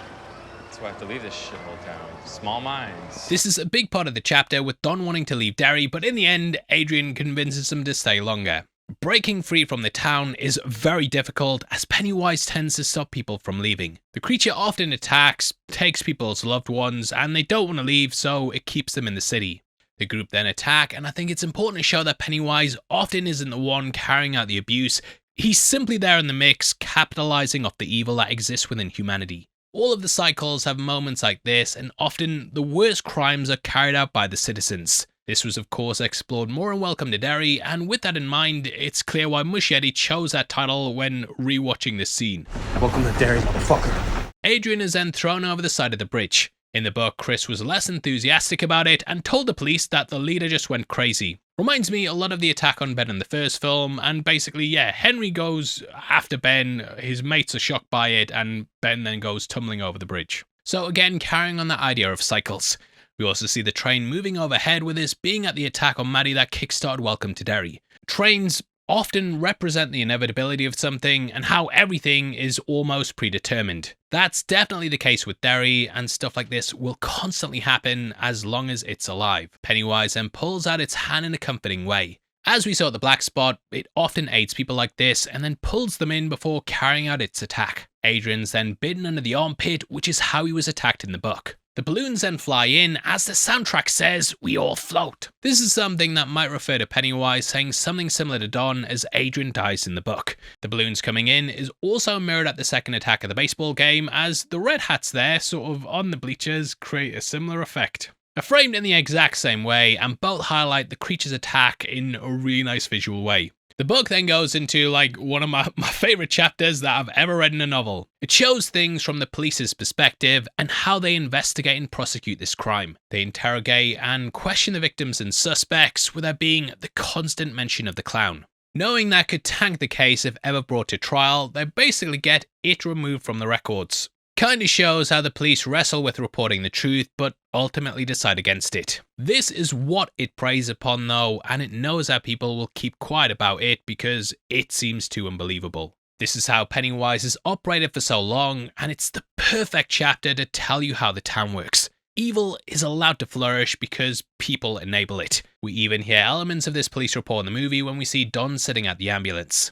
That's why I have to leave this shithole town. Small minds. This is a big part of the chapter, with Don wanting to leave Derry, but in the end, Adrian convinces him to stay longer. Breaking free from the town is very difficult as Pennywise tends to stop people from leaving. The creature often attacks, takes people's loved ones, and they don't want to leave, so it keeps them in the city. The group then attack, and I think it's important to show that Pennywise often isn't the one carrying out the abuse. He's simply there in the mix, capitalizing off the evil that exists within humanity. All of the cycles have moments like this, and often the worst crimes are carried out by the citizens. This was of course explored more in Welcome to Derry, and with that in mind, it's clear why Muschietti chose that title when rewatching this scene. Welcome to Derry, motherfucker. Adrian is then thrown over the side of the bridge. In the book, Chris was less enthusiastic about it and told the police that the leader just went crazy. Reminds me a lot of the attack on Ben in the first film, and basically, yeah, Henry goes after Ben, his mates are shocked by it, and Ben then goes tumbling over the bridge. So again, carrying on the idea of cycles. We also see the train moving overhead, with this being at the attack on Maddie that kickstarted Welcome to Derry. Trains often represent the inevitability of something and how everything is almost predetermined. That's definitely the case with Derry, and stuff like this will constantly happen as long as it's alive. Pennywise then pulls out its hand in a comforting way. As we saw at the Black Spot, it often aids people like this and then pulls them in before carrying out its attack. Adrian's then bitten under the armpit, which is how he was attacked in the book. The balloons then fly in, as the soundtrack says, "We all float." This is something that might refer to Pennywise saying something similar to Don as Adrian dies in the book. The balloons coming in is also mirrored at the second attack of the baseball game, as the red hats there, sort of on the bleachers, create a similar effect. They're framed in the exact same way, and both highlight the creature's attack in a really nice visual way. The book then goes into like one of my favourite chapters that I've ever read in a novel. It shows things from the police's perspective and how they investigate and prosecute this crime. They interrogate and question the victims and suspects, with there being the constant mention of the clown. Knowing that could tank the case if ever brought to trial, they basically get it removed from the records. Kinda shows how the police wrestle with reporting the truth, but ultimately decide against it. This is what it preys upon though, and it knows that people will keep quiet about it because it seems too unbelievable. This is how Pennywise has operated for so long, and it's the perfect chapter to tell you how the town works. Evil is allowed to flourish because people enable it. We even hear elements of this police report in the movie when we see Don sitting at the ambulance.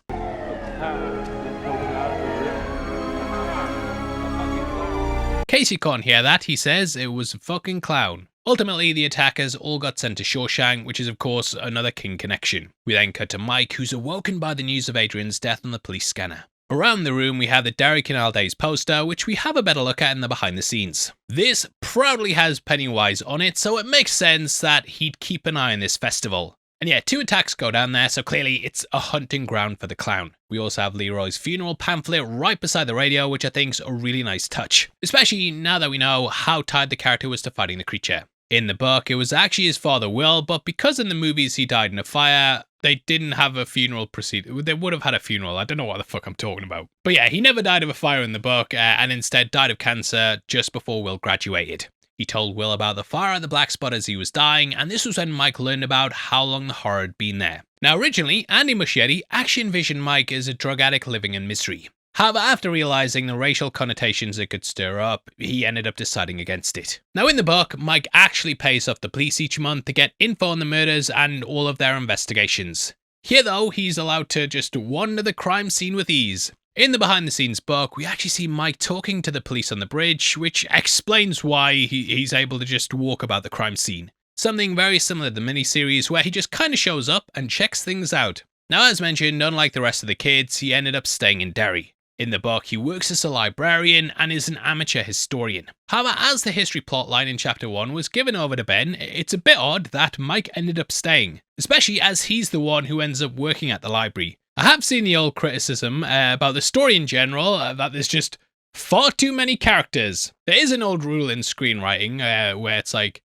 In case you can't hear that, he says it was a fucking clown. Ultimately, the attackers all got sent to Shawshank, which is of course another King connection. We then cut to Mike, who's awoken by the news of Adrian's death on the police scanner. Around the room we have the Derry Canal Days poster, which we have a better look at in the behind the scenes. This proudly has Pennywise on it, so it makes sense that he'd keep an eye on this festival. And yeah, 2 attacks go down there, so clearly it's a hunting ground for the clown. We also have Leroy's funeral pamphlet right beside the radio, which I think's a really nice touch, especially now that we know how tied the character was to fighting the creature. In the book, it was actually his father Will, but because in the movies he died in a fire, they didn't have a funeral They would have had a funeral. I don't know what the fuck I'm talking about. But yeah, he never died of a fire in the book, and instead died of cancer just before Will graduated. He told Will about the fire at the Black Spot as he was dying, and this was when Mike learned about how long the horror had been there. Now originally, Andy Muschietti actually envisioned Mike as a drug addict living in misery. However, after realising the racial connotations it could stir up, he ended up deciding against it. Now in the book, Mike actually pays off the police each month to get info on the murders and all of their investigations. Here though, he's allowed to just wander the crime scene with ease. In the behind the scenes book, we actually see Mike talking to the police on the bridge, which explains why he's able to just walk about the crime scene. Something very similar to the miniseries where he just kind of shows up and checks things out. Now as mentioned, unlike the rest of the kids, he ended up staying in Derry. In the book, he works as a librarian and is an amateur historian. However, as the history plotline in chapter 1 was given over to Ben, it's a bit odd that Mike ended up staying, especially as he's the one who ends up working at the library. I have seen the old criticism about the story in general, that there's just far too many characters. There is an old rule in screenwriting where it's like,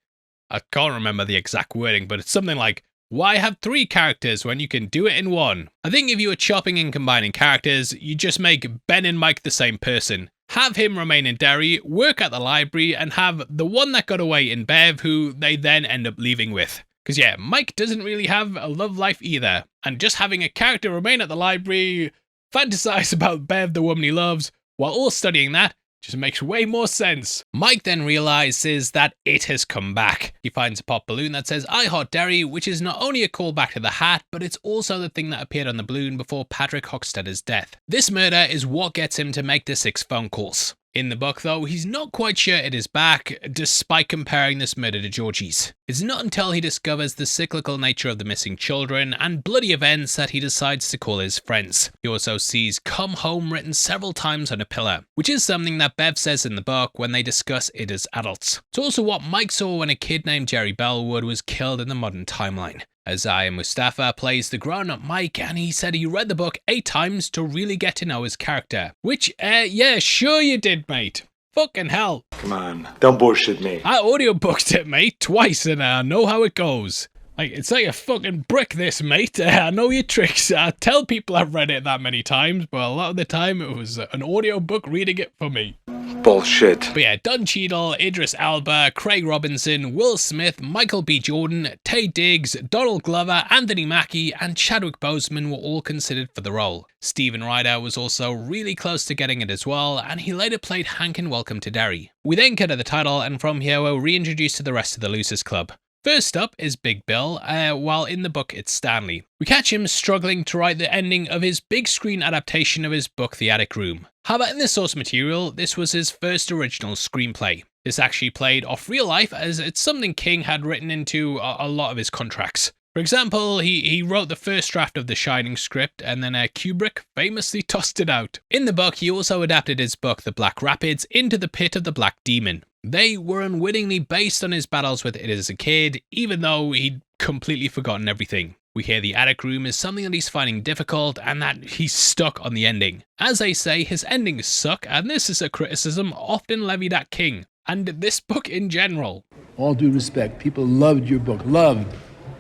I can't remember the exact wording, but it's something like, why have 3 characters when you can do it in 1? I think if you were chopping and combining characters, you just make Ben and Mike the same person. Have him remain in Derry, work at the library, and have the one that got away in Bev, who they then end up leaving with. Because yeah, Mike doesn't really have a love life either, and just having a character remain at the library, fantasize about Bev, the woman he loves, while all studying that, Just makes way more sense. Mike then realizes that it has come back. He finds a pop balloon that says I Heart Derry, which is not only a callback to the hat, but it's also the thing that appeared on the balloon before Patrick Hochstetter's death. This murder is what gets him to make the 6 phone calls. In the book, though, he's not quite sure it is back, despite comparing this murder to Georgie's. It's not until he discovers the cyclical nature of the missing children and bloody events that he decides to call his friends. He also sees "Come Home" written several times on a pillar, which is something that Bev says in the book when they discuss it as adults. It's also what Mike saw when a kid named Jerry Bellwood was killed in the modern timeline. Isaiah Mustafa plays the grown-up Mike, and he said he read the book 8 times to really get to know his character. Which, yeah, sure you did, mate. Fucking hell. Come on, don't bullshit me. I audiobooked it, mate, twice, and I know how it goes. Like, it's like a fucking brick, this, mate. I know your tricks. I tell people I've read it that many times, but a lot of the time it was an audiobook reading it for me. Bullshit. But yeah, Don Cheadle, Idris Elba, Craig Robinson, Will Smith, Michael B. Jordan, Taye Diggs, Donald Glover, Anthony Mackie, and Chadwick Boseman were all considered for the role. Steven Ryder was also really close to getting it as well, and he later played Hank in Welcome to Derry. We then cut to the title, and from here we're reintroduced to the rest of the Losers Club. First up is Big Bill, while in the book it's Stanley. We catch him struggling to write the ending of his big screen adaptation of his book The Attic Room. However, in the source material, this was his first original screenplay. This actually played off real life, as it's something King had written into a lot of his contracts. For example, he wrote the first draft of The Shining script, and then Kubrick famously tossed it out. In the book, he also adapted his book The Black Rapids into The Pit of the Black Demon. They were unwittingly based on his battles with it as a kid, even though he'd completely forgotten everything. We hear the attic room is something that he's finding difficult and that he's stuck on the ending. As they say, his endings suck, and this is a criticism often levied at King, and this book in general. All due respect, people loved your book, loved.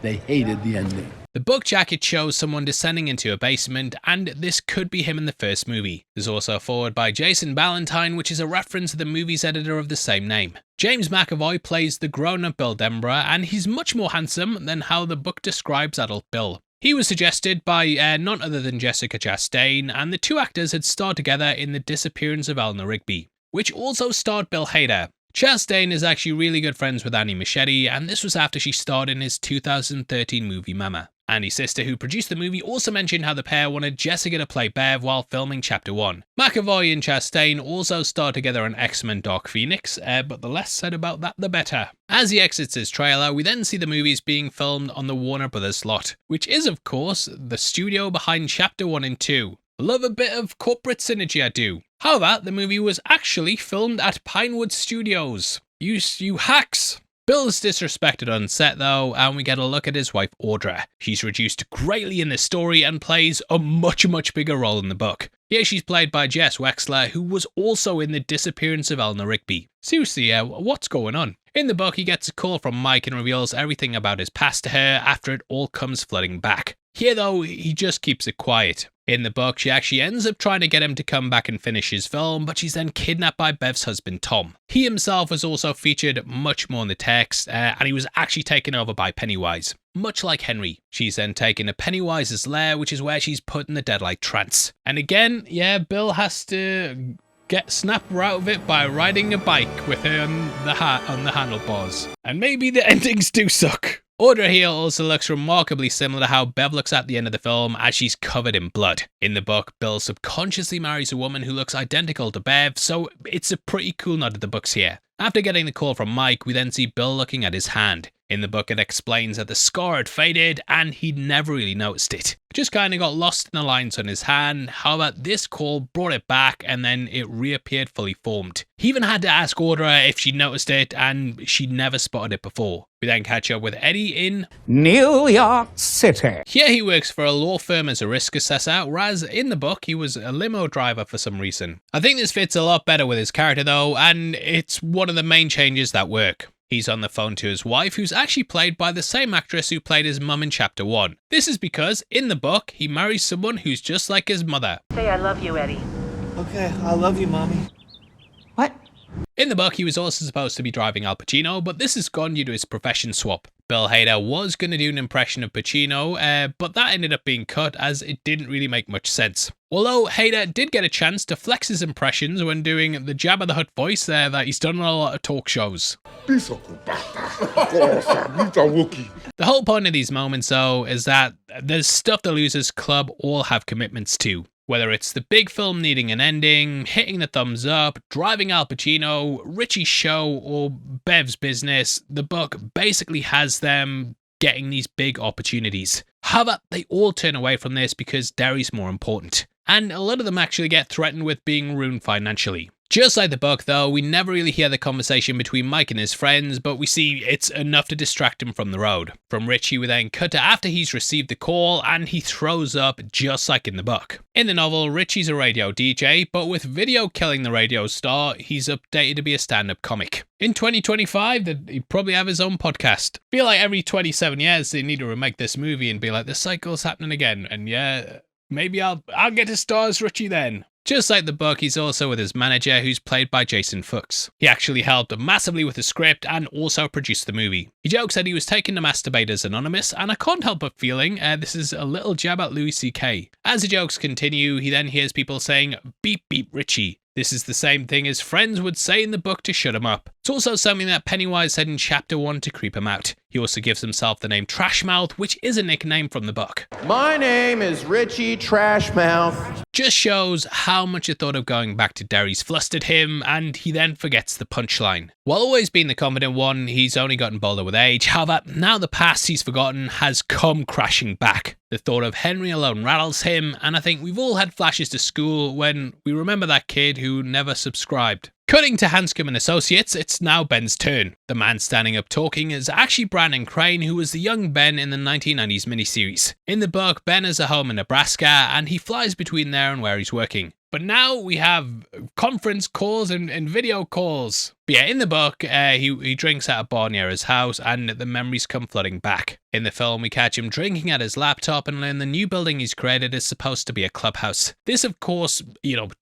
They hated the ending. The book jacket shows someone descending into a basement, and this could be him in the first movie. There's also a foreword by Jason Ballantyne, which is a reference to the movie's editor of the same name. James McAvoy plays the grown-up Bill Denborough, and he's much more handsome than how the book describes adult Bill. He was suggested by none other than Jessica Chastain, and the two actors had starred together in The Disappearance of Eleanor Rigby, which also starred Bill Hader. Chastain is actually really good friends with Annie Machete, and this was after she starred in his 2013 movie Mama. Andy's sister, who produced the movie, also mentioned how the pair wanted Jessica to play Bev while filming Chapter 1. McAvoy and Chastain also starred together on X-Men Dark Phoenix, but the less said about that, the better. As he exits his trailer, we then see the movies being filmed on the Warner Brothers lot, which is, of course, the studio behind Chapter 1 and 2. Love a bit of corporate synergy, I do. However, the movie was actually filmed at Pinewood Studios. You hacks! Bill's disrespected on set though, and we get a look at his wife Audra. She's reduced greatly in this story and plays a much bigger role in the book. Here she's played by Jess Wexler, who was also in The Disappearance of Eleanor Rigby. Seriously, what's going on? In the book, he gets a call from Mike and reveals everything about his past to her after it all comes flooding back. Here though, he just keeps it quiet. In the book, she actually ends up trying to get him to come back and finish his film, but she's then kidnapped by Bev's husband Tom. He himself was also featured much more in the text, and he was actually taken over by Pennywise. Much like Henry, she's then taken to Pennywise's lair, which is where she's put in the deadlight trance. And again, yeah, Bill has to snap her out of it by riding a bike with her on the handlebars. And maybe the endings do suck. Audra here also looks remarkably similar to how Bev looks at the end of the film, as she's covered in blood. In the book, Bill subconsciously marries a woman who looks identical to Bev, so it's a pretty cool nod to the books here. After getting the call from Mike, we then see Bill looking at his hand. In the book, it explains that the scar had faded and he'd never really noticed it. It just kind of got lost in the lines on his hand. However, this call brought it back and then it reappeared fully formed. He even had to ask Audra if she noticed it, and she never spotted it before. We then catch up with Eddie in New York City. Here he works for a law firm as a risk assessor, whereas in the book he was a limo driver for some reason. I think this fits a lot better with his character though, and it's one of the main changes that work. He's on the phone to his wife, who's actually played by the same actress who played his mum in Chapter 1. This is because, in the book, he marries someone who's just like his mother. Say I love you, Eddie. Okay, I love you, Mommy. What? In the book, he was also supposed to be driving Al Pacino, but this is gone due to his profession swap. Bill Hader was going to do an impression of Pacino, but that ended up being cut as it didn't really make much sense. Although Hader did get a chance to flex his impressions when doing the Jabba the Hutt voice that he's done on a lot of talk shows. The whole point of these moments, though, is that there's stuff the Losers Club all have commitments to. Whether it's the big film needing an ending, hitting the thumbs up, driving Al Pacino, Richie's show, or Bev's business, the book basically has them getting these big opportunities. However, they all turn away from this because Derry's more important. And a lot of them actually get threatened with being ruined financially. Just like the book, though, we never really hear the conversation between Mike and his friends, but we see it's enough to distract him from the road. From Richie, we then cut to after he's received the call, and he throws up just like in the book. In the novel, Richie's a radio DJ, but with video killing the radio star, he's updated to be a stand-up comic. In 2025, he'd probably have his own podcast. Feel like every 27 years they need to remake this movie and be like, the cycle's happening again, and yeah, maybe I'll get to star as Richie then. Just like the book, he's also with his manager, who's played by Jason Fuchs. He actually helped massively with the script and also produced the movie. He jokes that he was taken to masturbate as anonymous, and I can't help but feeling this is a little jab at Louis C.K. As the jokes continue, he then hears people saying, "Beep beep Richie." This is the same thing as friends would say in the book to shut him up. It's also something that Pennywise said in chapter 1 to creep him out. He also gives himself the name Trashmouth, which is a nickname from the book. My name is Richie Trashmouth. Just shows how much the thought of going back to Derry's flustered him, and he then forgets the punchline. While always being the confident one, he's only gotten bolder with age. However, now the past he's forgotten has come crashing back. The thought of Henry alone rattles him, and I think we've all had flashes to school when we remember that kid who never subscribed. Cutting to Hanscom and Associates, it's now Ben's turn. The man standing up talking is actually Brandon Crane, who was the young Ben in the 1990s miniseries. In the book, Ben has a home in Nebraska, and he flies between there and where he's working. But now we have conference calls and video calls. But yeah, in the book, he drinks at a bar near his house, and the memories come flooding back. In the film, we catch him drinking at his laptop and learn the new building he's created is supposed to be a clubhouse. This, of course,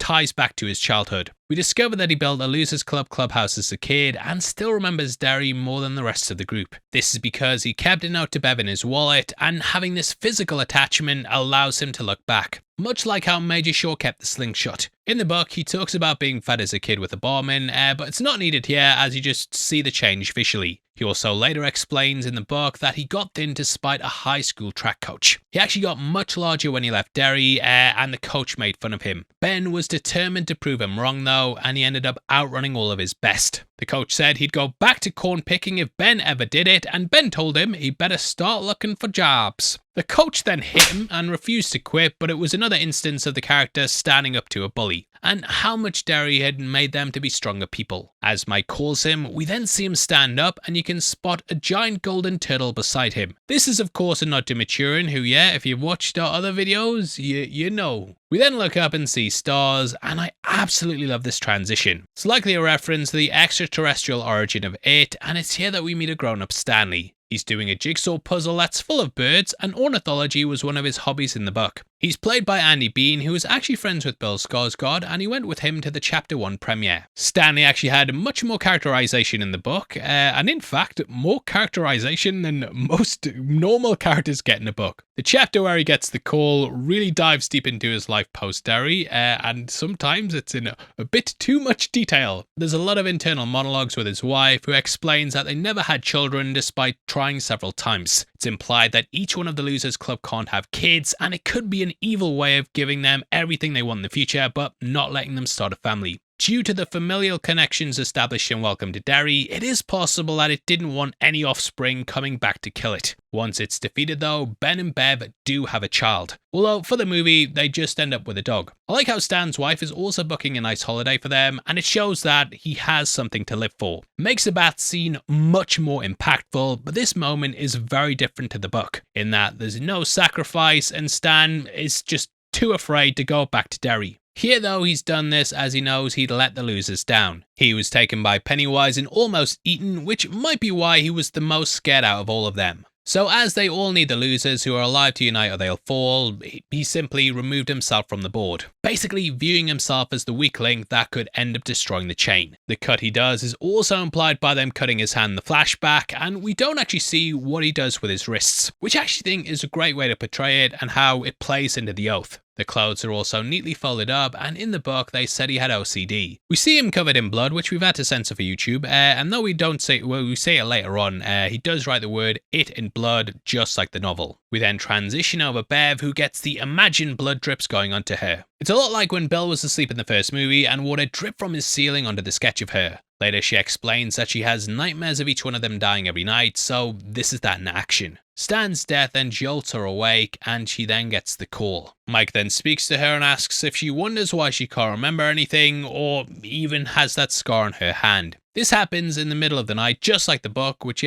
ties back to his childhood. We discover that he built a Losers Club clubhouse as a kid and still remembers Derry more than the rest of the group. This is because he kept a note to Bev in his wallet, and having this physical attachment allows him to look back. Much like how Major Shaw kept the slingshot. In the book, he talks about being fed as a kid with a barman, but it's not needed here as you just see the change visually. He also later explains in the book that he got thin to spite a high school track coach. He actually got much larger when he left Derry, and the coach made fun of him. Ben was determined to prove him wrong though, and he ended up outrunning all of his best. The coach said he'd go back to corn picking if Ben ever did it, and Ben told him he better start looking for jobs. The coach then hit him and refused to quit, but it was another instance of the character standing up to a bully, and how much Derry had made them to be stronger people. As Mike calls him, we then see him stand up, and you can spot a giant golden turtle beside him. This is of course a nod to Maturin, who if you've watched our other videos, you know. We then look up and see stars, and I absolutely love this transition. It's likely a reference to the extraterrestrial origin of it, and it's here that we meet a grown-up Stanley. He's doing a jigsaw puzzle that's full of birds, and ornithology was one of his hobbies in the book. He's played by Andy Bean, who is actually friends with Bill Skarsgård, and he went with him to the Chapter 1 premiere. Stanley actually had much more characterization in the book, and in fact, more characterization than most normal characters get in a book. The chapter where he gets the call really dives deep into his life post-Derry, and sometimes it's in a bit too much detail. There's a lot of internal monologues with his wife, who explains that they never had children despite trying several times. It's implied that each one of the Losers Club can't have kids, and it could be an evil way of giving them everything they want in the future, but not letting them start a family. Due to the familial connections established in Welcome to Derry, it is possible that it didn't want any offspring coming back to kill it. Once it's defeated though, Ben and Bev do have a child. Although for the movie, they just end up with a dog. I like how Stan's wife is also booking a nice holiday for them, and it shows that he has something to live for. Makes the bath scene much more impactful, but this moment is very different to the book, in that there's no sacrifice and Stan is just too afraid to go back to Derry. Here though, he's done this as he knows he'd let the losers down. He was taken by Pennywise and almost eaten, which might be why he was the most scared out of all of them. So as they all need the losers who are alive to unite or they'll fall, he simply removed himself from the board, basically viewing himself as the weak link that could end up destroying the chain. The cut he does is also implied by them cutting his hand in the flashback, and we don't actually see what he does with his wrists, which I actually think is a great way to portray it and how it plays into the oath. The clothes are also neatly folded up, and in the book they said he had OCD. We see him covered in blood, which we've had to censor for YouTube, and though we say it later on, he does write the word "it" in blood, just like the novel. We then transition over Bev, who gets the imagined blood drips going onto her. It's a lot like when Bill was asleep in the first movie and water dripped from his ceiling onto the sketch of her. Later she explains that she has nightmares of each one of them dying every night, so this is that in action. Stan's death then jolts her awake, and she then gets the call. Mike then speaks to her and asks if she wonders why she can't remember anything, or even has that scar on her hand. This happens in the middle of the night, just like the book, which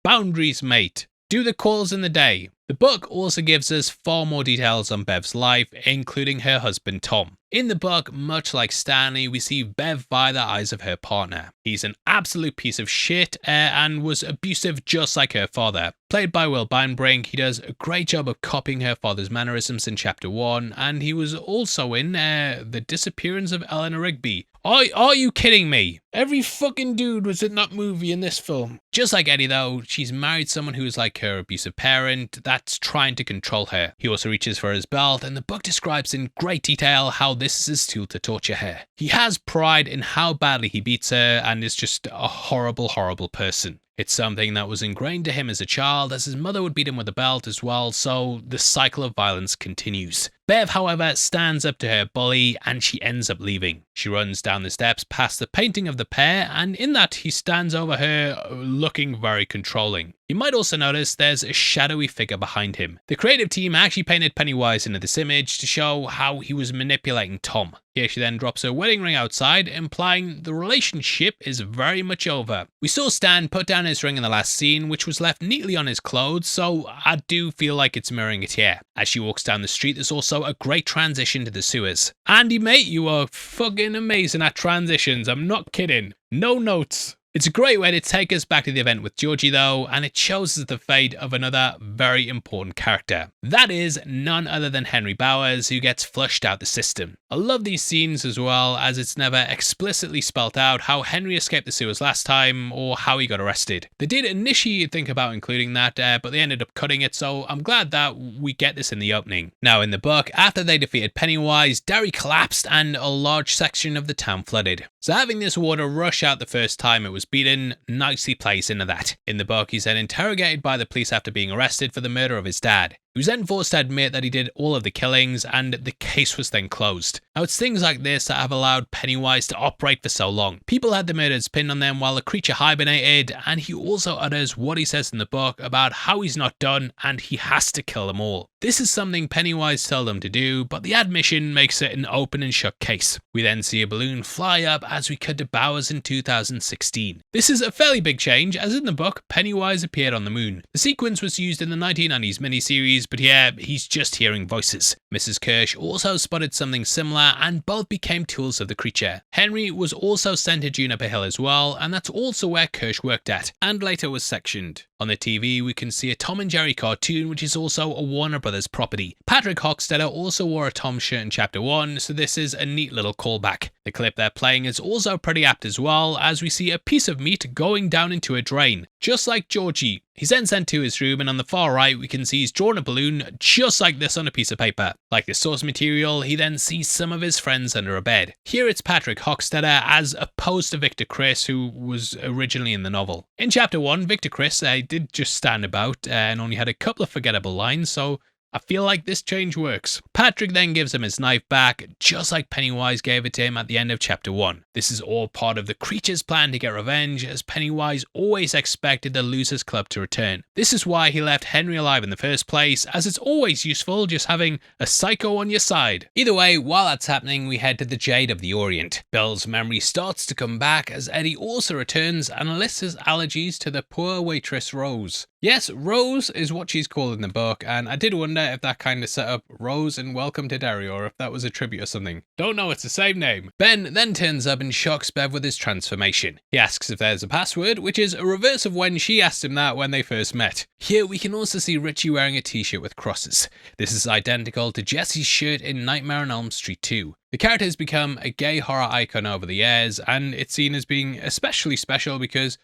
boundaries mate. Do the calls in the day. The book also gives us far more details on Bev's life, including her husband Tom. In the book, much like Stanley, we see Bev via the eyes of her partner. He's an absolute piece of shit and was abusive just like her father. Played by Will Beinbrink, he does a great job of copying her father's mannerisms in Chapter 1, and he was also in The Disappearance of Eleanor Rigby. Are you kidding me? Every fucking dude was in that movie in this film. Just like Eddie though, she's married someone who is like her abusive parent that's trying to control her. He also reaches for his belt, and the book describes in great detail how this is his tool to torture her. He has pride in how badly he beats her and is just a horrible, horrible person. It's something that was ingrained to him as a child, as his mother would beat him with a belt as well, so the cycle of violence continues. Bev, however, stands up to her bully and she ends up leaving. She runs down the steps past the painting of the pair, and in that he stands over her looking very controlling. You might also notice there's a shadowy figure behind him. The creative team actually painted Pennywise into this image to show how he was manipulating Tom. Here she then drops her wedding ring outside, implying the relationship is very much over. We saw Stan put down his ring in the last scene, which was left neatly on his clothes, so I do feel like it's mirroring it here. As she walks down the street, there's also a great transition to the sewers. Andy, mate, you are fucking amazing at transitions, I'm not kidding. No notes. It's a great way to take us back to the event with Georgie though, and it shows us the fate of another very important character. That is none other than Henry Bowers, who gets flushed out the system. I love these scenes as well, as it's never explicitly spelt out how Henry escaped the sewers last time or how he got arrested. They did initially think about including that, but they ended up cutting it, so I'm glad that we get this in the opening. Now in the book, after they defeated Pennywise, Derry collapsed and a large section of the town flooded. So having this water rush out the first time it was beaten nicely plays into that. In the book, he's then interrogated by the police after being arrested for the murder of his dad. He was then forced to admit that he did all of the killings, and the case was then closed. Now it's things like this that have allowed Pennywise to operate for so long. People had the murders pinned on them while the creature hibernated, and he also utters what he says in the book about how he's not done and he has to kill them all. This is something Pennywise told them to do, but the admission makes it an open and shut case. We then see a balloon fly up as we cut to Bowers in 2016. This is a fairly big change, as in the book, Pennywise appeared on the moon. The sequence was used in the 1990s miniseries, but yeah, he's just hearing voices. Mrs. Kirsch also spotted something similar, and both became tools of the creature. Henry was also sent to Juniper Hill as well, and that's also where Kirsch worked at, and later was sectioned. On the TV, we can see a Tom and Jerry cartoon, which is also a Warner Brothers property. Patrick Hockstetter also wore a Tom shirt in Chapter 1, so this is a neat little callback. The clip they're playing is also pretty apt as well, as we see a piece of meat going down into a drain, just like Georgie. He's then sent to his room, and on the far right we can see he's drawn a balloon just like this on a piece of paper. Like the source material, he then sees some of his friends under a bed. Here it's Patrick Hockstetter as opposed to Victor Criss, who was originally in the novel. In Chapter 1, Victor Criss did just stand about and only had a couple of forgettable lines, so I feel like this change works. Patrick then gives him his knife back, just like Pennywise gave it to him at the end of Chapter 1. This is all part of the creature's plan to get revenge, as Pennywise always expected the Losers Club to return. This is why he left Henry alive in the first place, as it's always useful just having a psycho on your side. Either way, while that's happening, we head to the Jade of the Orient. Bill's memory starts to come back as Eddie also returns and lists his allergies to the poor waitress Rose. Yes, Rose is what she's called in the book, and I did wonder wonder if that kind of set up Rose and Welcome to Derry, or if that was a tribute or something. Don't know, it's the same name. Ben then turns up and shocks Bev with his transformation. He asks if there's a password, which is a reverse of when she asked him that when they first met. Here we can also see Richie wearing a t-shirt with crosses. This is identical to Jesse's shirt in Nightmare on Elm Street 2. The character has become a gay horror icon over the years, and it's seen as being especially special because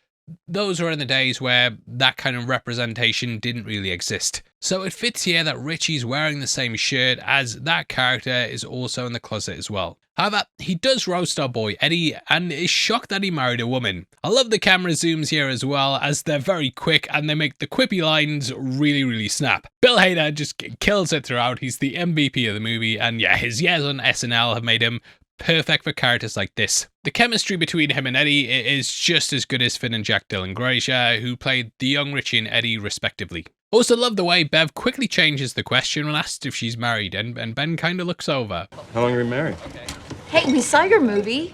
those were in the days where that kind of representation didn't really exist. So it fits here that Richie's wearing the same shirt, as that character is also in the closet as well. However, he does roast our boy Eddie and is shocked that he married a woman. I love the camera zooms here as well, as they're very quick and they make the quippy lines really snap. Bill Hader just kills it throughout. He's the MVP of the movie, and yeah, his years on SNL have made him perfect for characters like this. The chemistry between him and Eddie is just as good as Finn and Jack Dylan Grazer, who played the young Richie and Eddie respectively. Also love the way Bev quickly changes the question when asked if she's married, and Ben kind of looks over. How long have you been married? Hey, we saw your movie,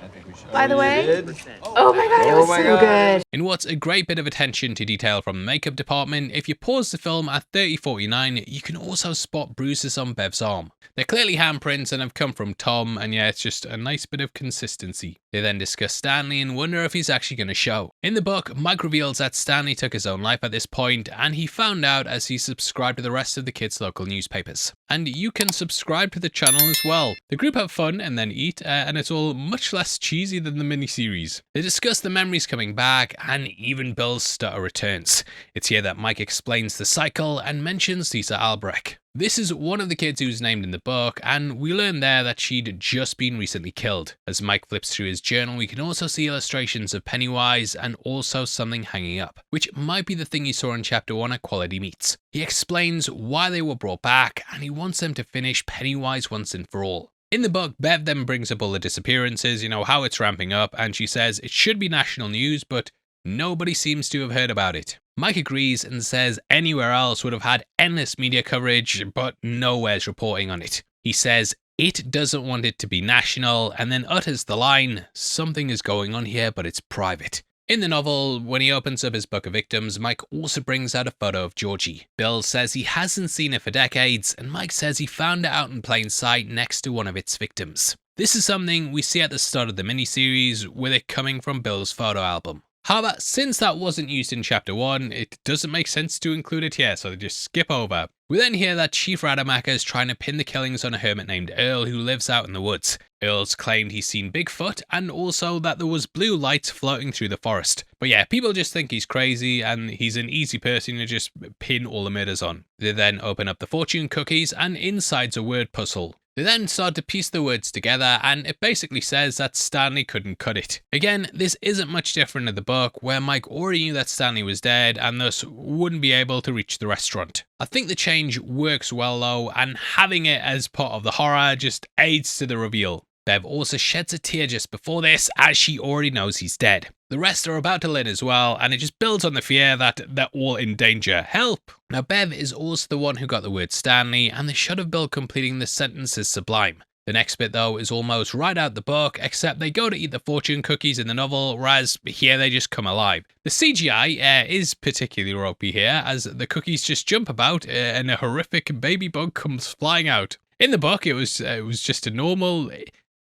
by the way. Oh my god, it was so good. In what's a great bit of attention to detail from the makeup department, if you pause the film at 30:49, you can also spot bruises on Bev's arm. They're clearly handprints and have come from Tom, and yeah, it's just a nice bit of consistency. They then discuss Stanley and wonder if he's actually going to show. In the book, Mike reveals that Stanley took his own life at this point, and he found out as he subscribed to the rest of the kids' local newspapers. And you can subscribe to the channel as well. The group have fun and then eat, and it's all much less cheesy than the miniseries. They discuss the memories coming back, and even Bill's stutter returns. It's here that Mike explains the cycle and mentions Lisa Albrecht. This is one of the kids who's named in the book, and we learn there that she'd just been recently killed. As Mike flips through his journal, we can also see illustrations of Pennywise and also something hanging up, which might be the thing he saw in chapter 1 at Quality Meats. He explains why they were brought back, and he wants them to finish Pennywise once and for all. In the book, Bev then brings up all the disappearances, how it's ramping up, and she says it should be national news, but nobody seems to have heard about it. Mike agrees and says anywhere else would have had endless media coverage, but nowhere's reporting on it. He says it doesn't want it to be national, and then utters the line, "Something is going on here, but it's private." In the novel, when he opens up his book of victims, Mike also brings out a photo of Georgie. Bill says he hasn't seen it for decades, and Mike says he found it out in plain sight next to one of its victims. This is something we see at the start of the miniseries, with it coming from Bill's photo album. However, since that wasn't used in chapter 1, it doesn't make sense to include it here, so they just skip over. We then hear that Chief Rademacher is trying to pin the killings on a hermit named Earl who lives out in the woods. Earl's claimed he's seen Bigfoot, and also that there was blue lights floating through the forest. But yeah, people just think he's crazy, and he's an easy person to just pin all the murders on. They then open up the fortune cookies, and inside's a word puzzle. They then start to piece the words together, and it basically says that Stanley couldn't cut it. Again, this isn't much different in the book, where Mike already knew that Stanley was dead and thus wouldn't be able to reach the restaurant. I think the change works well though, and having it as part of the horror just aids to the reveal. Bev also sheds a tear just before this, as she already knows he's dead. The rest are about to learn as well, and it just builds on the fear that they're all in danger. Help! Now Bev is also the one who got the word Stanley, and the shot of Bill completing the sentence is sublime. The next bit though is almost right out the book, except they go to eat the fortune cookies in the novel, whereas here they just come alive. The CGI is particularly ropey here, as the cookies just jump about and a horrific baby bug comes flying out. In the book it was just a normal,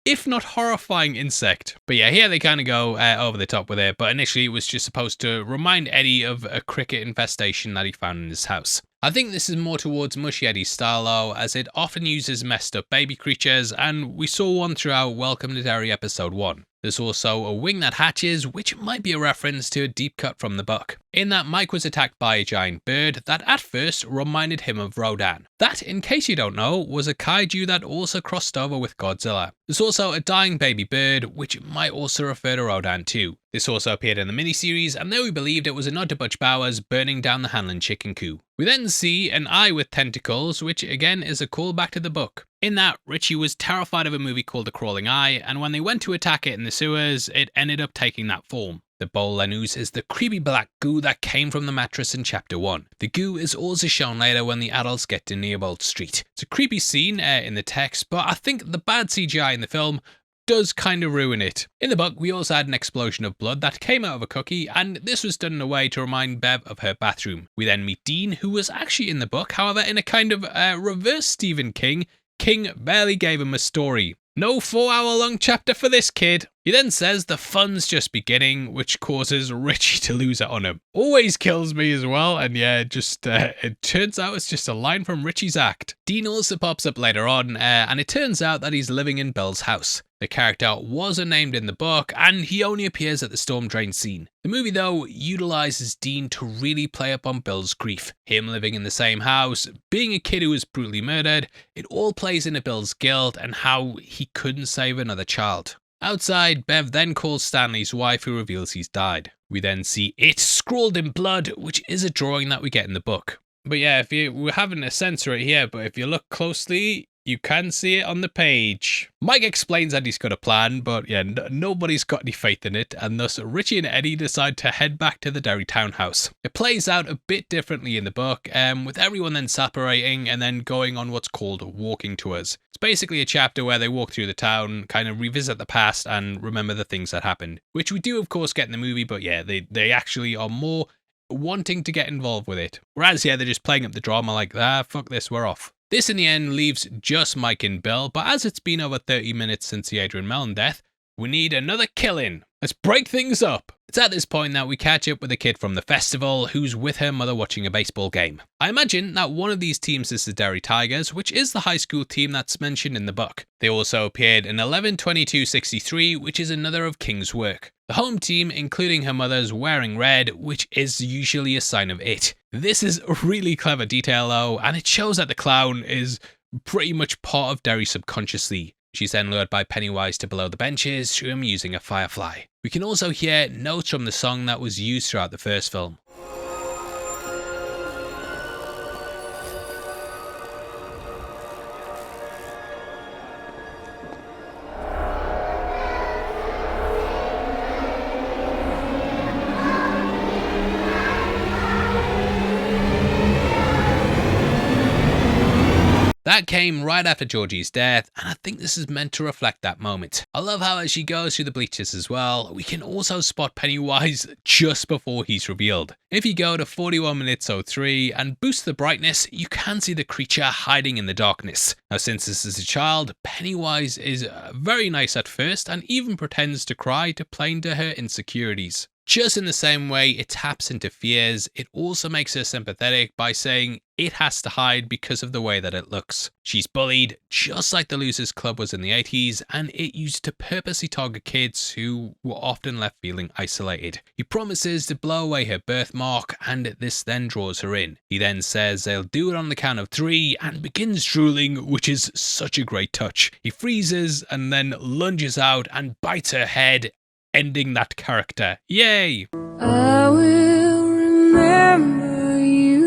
if not horrifying, insect. But yeah, here they kind of go over the top with it, but initially it was just supposed to remind Eddie of a cricket infestation that he found in his house. I think this is more towards Mushy Eddie's style though, as it often uses messed up baby creatures, and we saw one throughout Welcome to Derry episode 1. There's also a wing that hatches, which might be a reference to a deep cut from the book, in that Mike was attacked by a giant bird that at first reminded him of Rodan. That, in case you don't know, was a kaiju that also crossed over with Godzilla. There's also a dying baby bird, which might also refer to Rodan too. This also appeared in the miniseries, and though we believed it was a nod to Butch Bowers burning down the Hanlon chicken coop. We then see an eye with tentacles, which again is a callback to the book. In that, Richie was terrified of a movie called The Crawling Eye, and when they went to attack it in the sewers, it ended up taking that form. The bowl then oozes the creepy black goo that came from the mattress in chapter 1. The goo is also shown later when the adults get to Nearbolt Street. It's a creepy scene in the text, but I think the bad CGI in the film does kind of ruin it. In the book, we also had an explosion of blood that came out of a cookie, and this was done in a way to remind Bev of her bathroom. We then meet Dean, who was actually in the book, however, in a kind of reverse Stephen King. King barely gave him a story. No 4-hour-long chapter for this kid. He then says the fun's just beginning, which causes Richie to lose it on him. Always kills me as well, and yeah, it turns out it's just a line from Richie's act. Dean also pops up later on, and it turns out that he's living in Belle's house. The character wasn't named in the book, and he only appears at the storm drain scene. The movie, though, utilizes Dean to really play up on Bill's grief. Him living in the same house, being a kid who was brutally murdered, it all plays into Bill's guilt and how he couldn't save another child. Outside, Bev then calls Stanley's wife, who reveals he's died. We then see it scrawled in blood, which is a drawing that we get in the book. But yeah, we're having to censor it here, but if you look closely, you can see it on the page. Mike explains that he's got a plan, but yeah, nobody's got any faith in it, and thus Richie and Eddie decide to head back to the Derry townhouse. It plays out a bit differently in the book, with everyone then separating and then going on what's called walking tours. It's basically a chapter where they walk through the town, kind of revisit the past and remember the things that happened, which we do of course get in the movie, but yeah, they actually are more wanting to get involved with it. Whereas yeah, they're just playing up the drama like, fuck this, we're off. This in the end leaves just Mike and Bill, but as it's been over 30 minutes since the Adrian Mellon death, we need another killing. Let's break things up. It's at this point that we catch up with a kid from the festival who's with her mother watching a baseball game. I imagine that one of these teams is the Derry Tigers, which is the high school team that's mentioned in the book. They also appeared in 11/22/63, which is another of King's work. The home team, including her mother's wearing red, which is usually a sign of it. This is a really clever detail though, and it shows that the clown is pretty much part of Derry subconsciously. She's then lured by Pennywise to below the benches through him using a firefly. We can also hear notes from the song that was used throughout the first film. That came right after Georgie's death, and I think this is meant to reflect that moment. I love how as she goes through the bleachers as well, we can also spot Pennywise just before he's revealed. If you go to 41:03 and boost the brightness, you can see the creature hiding in the darkness. Now since this is a child, Pennywise is very nice at first and even pretends to cry to play into her insecurities. Just in the same way it taps into fears, it also makes her sympathetic by saying it has to hide because of the way that it looks. She's bullied, just like the Losers Club was in the 80s, and it used to purposely target kids who were often left feeling isolated. He promises to blow away her birthmark, and this then draws her in. He then says they'll do it on the count of 3 and begins drooling, which is such a great touch. He freezes and then lunges out and bites her head, ending that character. Yay! I will remember you.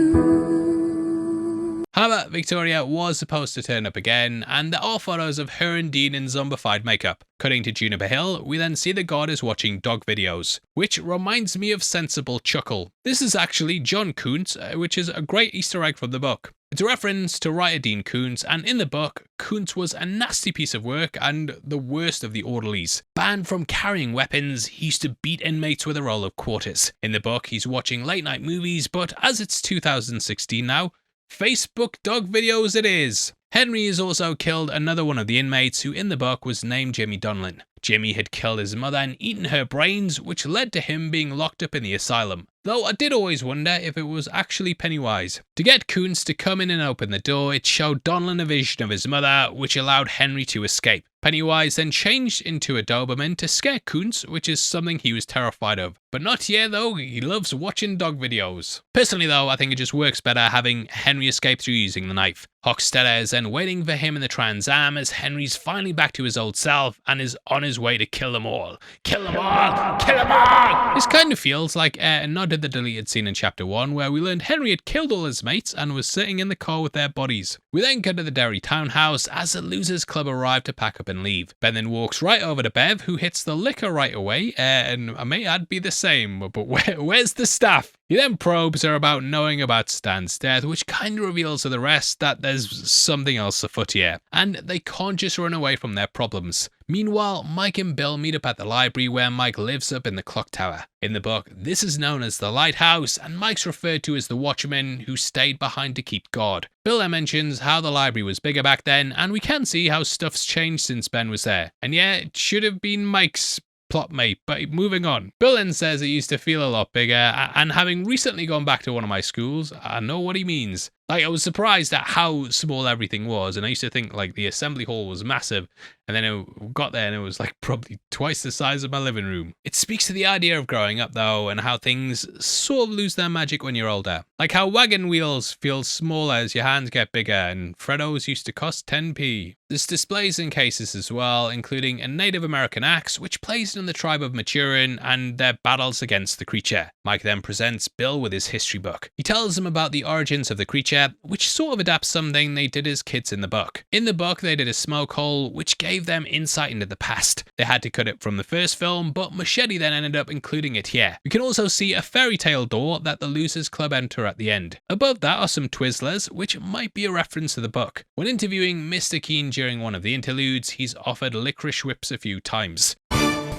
However, Victoria was supposed to turn up again, and there are photos of her and Dean in zombified makeup. Cutting to Juniper Hill, we then see the goddess watching dog videos, which reminds me of Sensible Chuckle. This is actually John Kuntz, which is a great Easter egg from the book. It's a reference to writer Dean Koontz, and in the book, Koontz was a nasty piece of work and the worst of the orderlies. Banned from carrying weapons, he used to beat inmates with a roll of quarters. In the book, he's watching late night movies, but as it's 2016 now, Facebook dog videos it is. Henry has also killed another one of the inmates who in the book was named Jimmy Donlin. Jimmy had killed his mother and eaten her brains, which led to him being locked up in the asylum. Though I did always wonder if it was actually Pennywise. To get Koontz to come in and open the door, it showed Donlin a vision of his mother, which allowed Henry to escape. Pennywise then changed into a Doberman to scare Koontz, which is something he was terrified of. But not here though, he loves watching dog videos. Personally though, I think it just works better having Henry escape through using the knife. Hockstetter is then waiting for him in the Trans Am as Henry's finally back to his old self and is on his way to kill them all. Kill them all! Kill them all! This kind of feels like a nod to the deleted scene in chapter 1 where we learned Henry had killed all his mates and was sitting in the car with their bodies. We then go to the Derry townhouse as the Losers Club arrive to pack up and leave. Ben then walks right over to Bev, who hits the liquor right away, and I may add be the same, but where's the staff? He then probes her about knowing about Stan's death, which kind of reveals to the rest that there's something else afoot here, and they can't just run away from their problems. Meanwhile, Mike and Bill meet up at the library where Mike lives up in the clock tower. In the book, this is known as the lighthouse, and Mike's referred to as the watchman who stayed behind to keep guard. Bill then mentions how the library was bigger back then, and we can see how stuff's changed since Ben was there. And yeah, it should have been Mike's plot mate, but moving on. Bill then says it used to feel a lot bigger, and having recently gone back to one of my schools, I know what he means. Like, I was surprised at how small everything was, and I used to think like the assembly hall was massive, and then I got there and it was like probably twice the size of my living room. It speaks to the idea of growing up though, and how things sort of lose their magic when you're older. Like how wagon wheels feel smaller as your hands get bigger, and Freddos used to cost 10p. There's displays in cases as well, including a Native American axe, which plays in the tribe of Maturin and their battles against the creature. Mike then presents Bill with his history book. He tells him about the origins of the creature, which sort of adapts something they did as kids in the book. In the book, they did a smoke hole, which gave them insight into the past. They had to cut it from the first film, but Machete then ended up including it here. We can also see a fairy tale door that the Losers Club enter at the end. Above that are some Twizzlers, which might be a reference to the book. When interviewing Mr. Keene during one of the interludes, he's offered licorice whips a few times.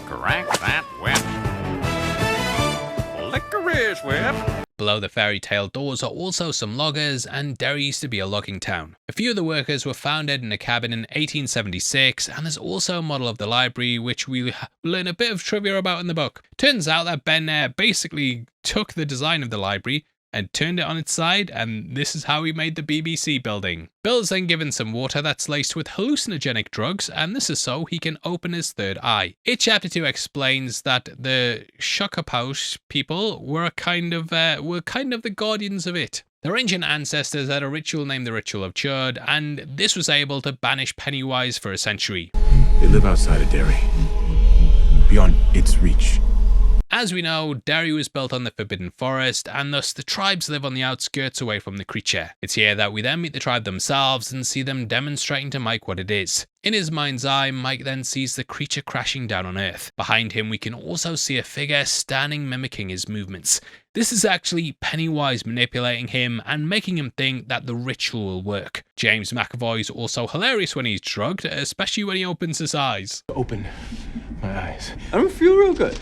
Crack that whip. Licorice whip. Below the fairy tale doors are also some loggers, and Derry used to be a logging town. A few of the workers were founded in a cabin in 1876, and there's also a model of the library, which we learn a bit of trivia about in the book. Turns out that Ben basically took the design of the library and turned it on its side, and this is how he made the BBC building. Bill's then given some water that's laced with hallucinogenic drugs, and this is so he can open his third eye. Chapter 2 explains that the Shokapaush people were kind of the guardians of it. Their ancient ancestors had a ritual named the Ritual of Chud, and this was able to banish Pennywise for a century. They live outside of Derry, beyond its reach. As we know, Derry was built on the Forbidden Forest, and thus the tribes live on the outskirts away from the creature. It's here that we then meet the tribe themselves and see them demonstrating to Mike what it is. In his mind's eye, Mike then sees the creature crashing down on Earth. Behind him, we can also see a figure standing mimicking his movements. This is actually Pennywise manipulating him and making him think that the ritual will work. James McAvoy is also hilarious when he's drugged, especially when he opens his eyes. Open my eyes. I don't feel real good.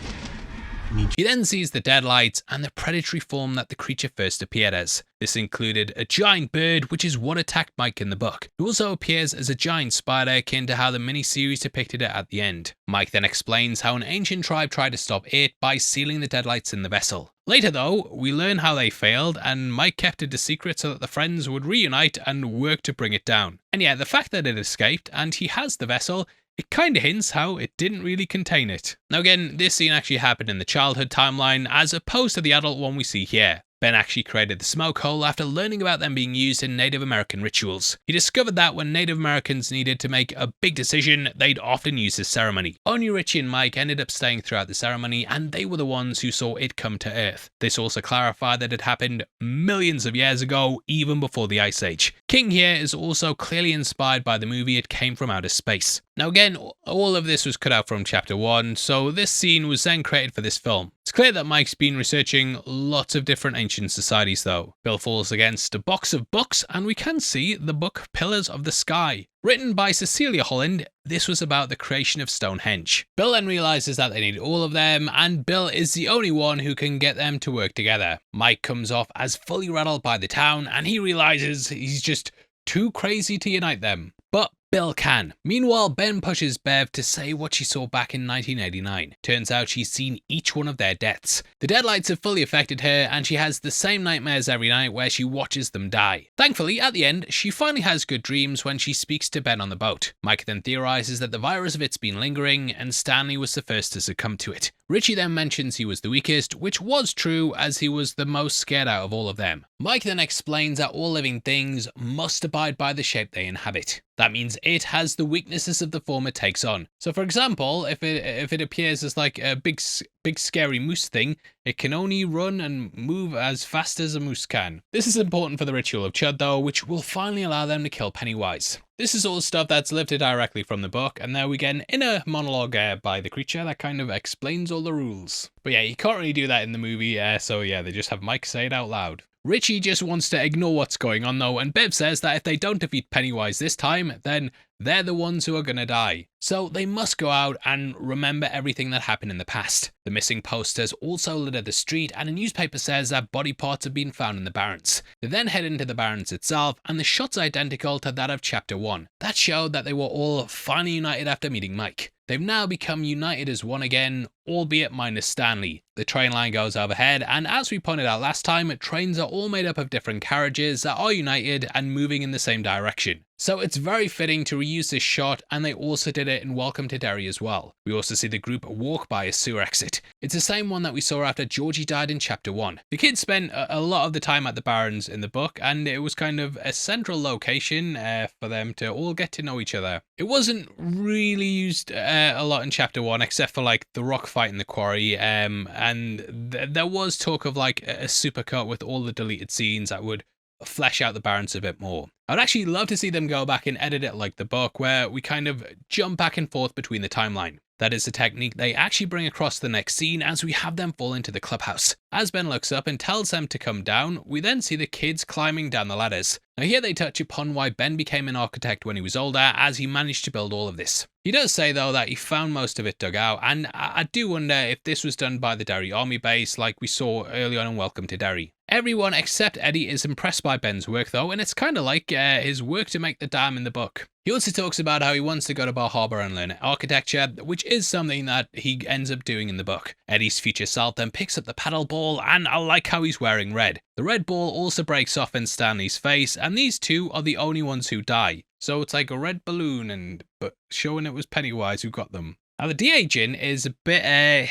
He then sees the deadlights and the predatory form that the creature first appeared as. This included a giant bird, which is what attacked Mike in the book. It also appears as a giant spider, akin to how the miniseries depicted it at the end. Mike then explains how an ancient tribe tried to stop it by sealing the deadlights in the vessel. Later though, we learn how they failed, and Mike kept it a secret so that the friends would reunite and work to bring it down. And yeah, the fact that it escaped and he has the vessel, it kinda hints how it didn't really contain it. Now again, this scene actually happened in the childhood timeline as opposed to the adult one we see here. Ben actually created the smoke hole after learning about them being used in Native American rituals. He discovered that when Native Americans needed to make a big decision, they'd often use this ceremony. Only Richie and Mike ended up staying throughout the ceremony, and they were the ones who saw it come to Earth. This also clarified that it happened millions of years ago, even before the Ice Age. King here is also clearly inspired by the movie It Came from Outer Space. Now again, all of this was cut out from chapter 1, so this scene was then created for this film. It's clear that Mike's been researching lots of different ancient societies though. Bill falls against a box of books, and we can see the book Pillars of the Sky. Written by Cecilia Holland, this was about the creation of Stonehenge. Bill then realizes that they need all of them, and Bill is the only one who can get them to work together. Mike comes off as fully rattled by the town, and he realizes he's just too crazy to unite them. But Bill can. Meanwhile, Ben pushes Bev to say what she saw back in 1989. Turns out she's seen each one of their deaths. The deadlights have fully affected her, and she has the same nightmares every night where she watches them die. Thankfully, at the end, she finally has good dreams when she speaks to Ben on the boat. Mike then theorizes that the virus of it's been lingering, and Stanley was the first to succumb to it. Richie then mentions he was the weakest, which was true as he was the most scared out of all of them. Mike then explains that all living things must abide by the shape they inhabit. That means it has the weaknesses of the form it takes on. So for example, if it appears as like a big scary moose thing, it can only run and move as fast as a moose can. This is important for the Ritual of Chud though, which will finally allow them to kill Pennywise. This is all stuff that's lifted directly from the book, and there we get an inner monologue by the creature that kind of explains all the rules. But yeah, you can't really do that in the movie, so yeah, they just have Mike say it out loud. Richie just wants to ignore what's going on though, and Bev says that if they don't defeat Pennywise this time, then they're the ones who are gonna die. So they must go out and remember everything that happened in the past. The missing posters also litter the street, and a newspaper says that body parts have been found in the barrens. They then head into the barrens itself, and the shot's identical to that of chapter 1. That showed that they were all finally united after meeting Mike. They've now become united as one again, albeit minus Stanley. The train line goes overhead, and as we pointed out last time, trains are all made up of different carriages that are united and moving in the same direction. So it's very fitting to reuse this shot, and they also did it in Welcome to Derry as well. We also see the group walk by a sewer exit. It's the same one that we saw after Georgie died in chapter 1. The kids spent a lot of the time at the barrens in the book, and it was kind of a central location for them to all get to know each other. It wasn't really used a lot in chapter 1, except for like the rock fight in the quarry, and there was talk of like a supercut with all the deleted scenes that would flesh out the barrens a bit more. I'd actually love to see them go back and edit it like the book, where we kind of jump back and forth between the timeline. That is the technique they actually bring across the next scene as we have them fall into the clubhouse. As Ben looks up and tells them to come down, we then see the kids climbing down the ladders. Now here they touch upon why Ben became an architect when he was older, as he managed to build all of this. He does say though that he found most of it dug out, and I do wonder if this was done by the Derry Army base like we saw early on in Welcome to Derry. Everyone except Eddie is impressed by Ben's work though, and it's kind of like his work to make the dam in the book. He also talks about how he wants to go to Bar Harbor and learn architecture, which is something that he ends up doing in the book. Eddie's future self then picks up the paddle ball, and I like how he's wearing red. The red ball also breaks off in Stanley's face, and these two are the only ones who die. So it's like a red balloon, but showing it was Pennywise who got them. Now the de-aging is a bit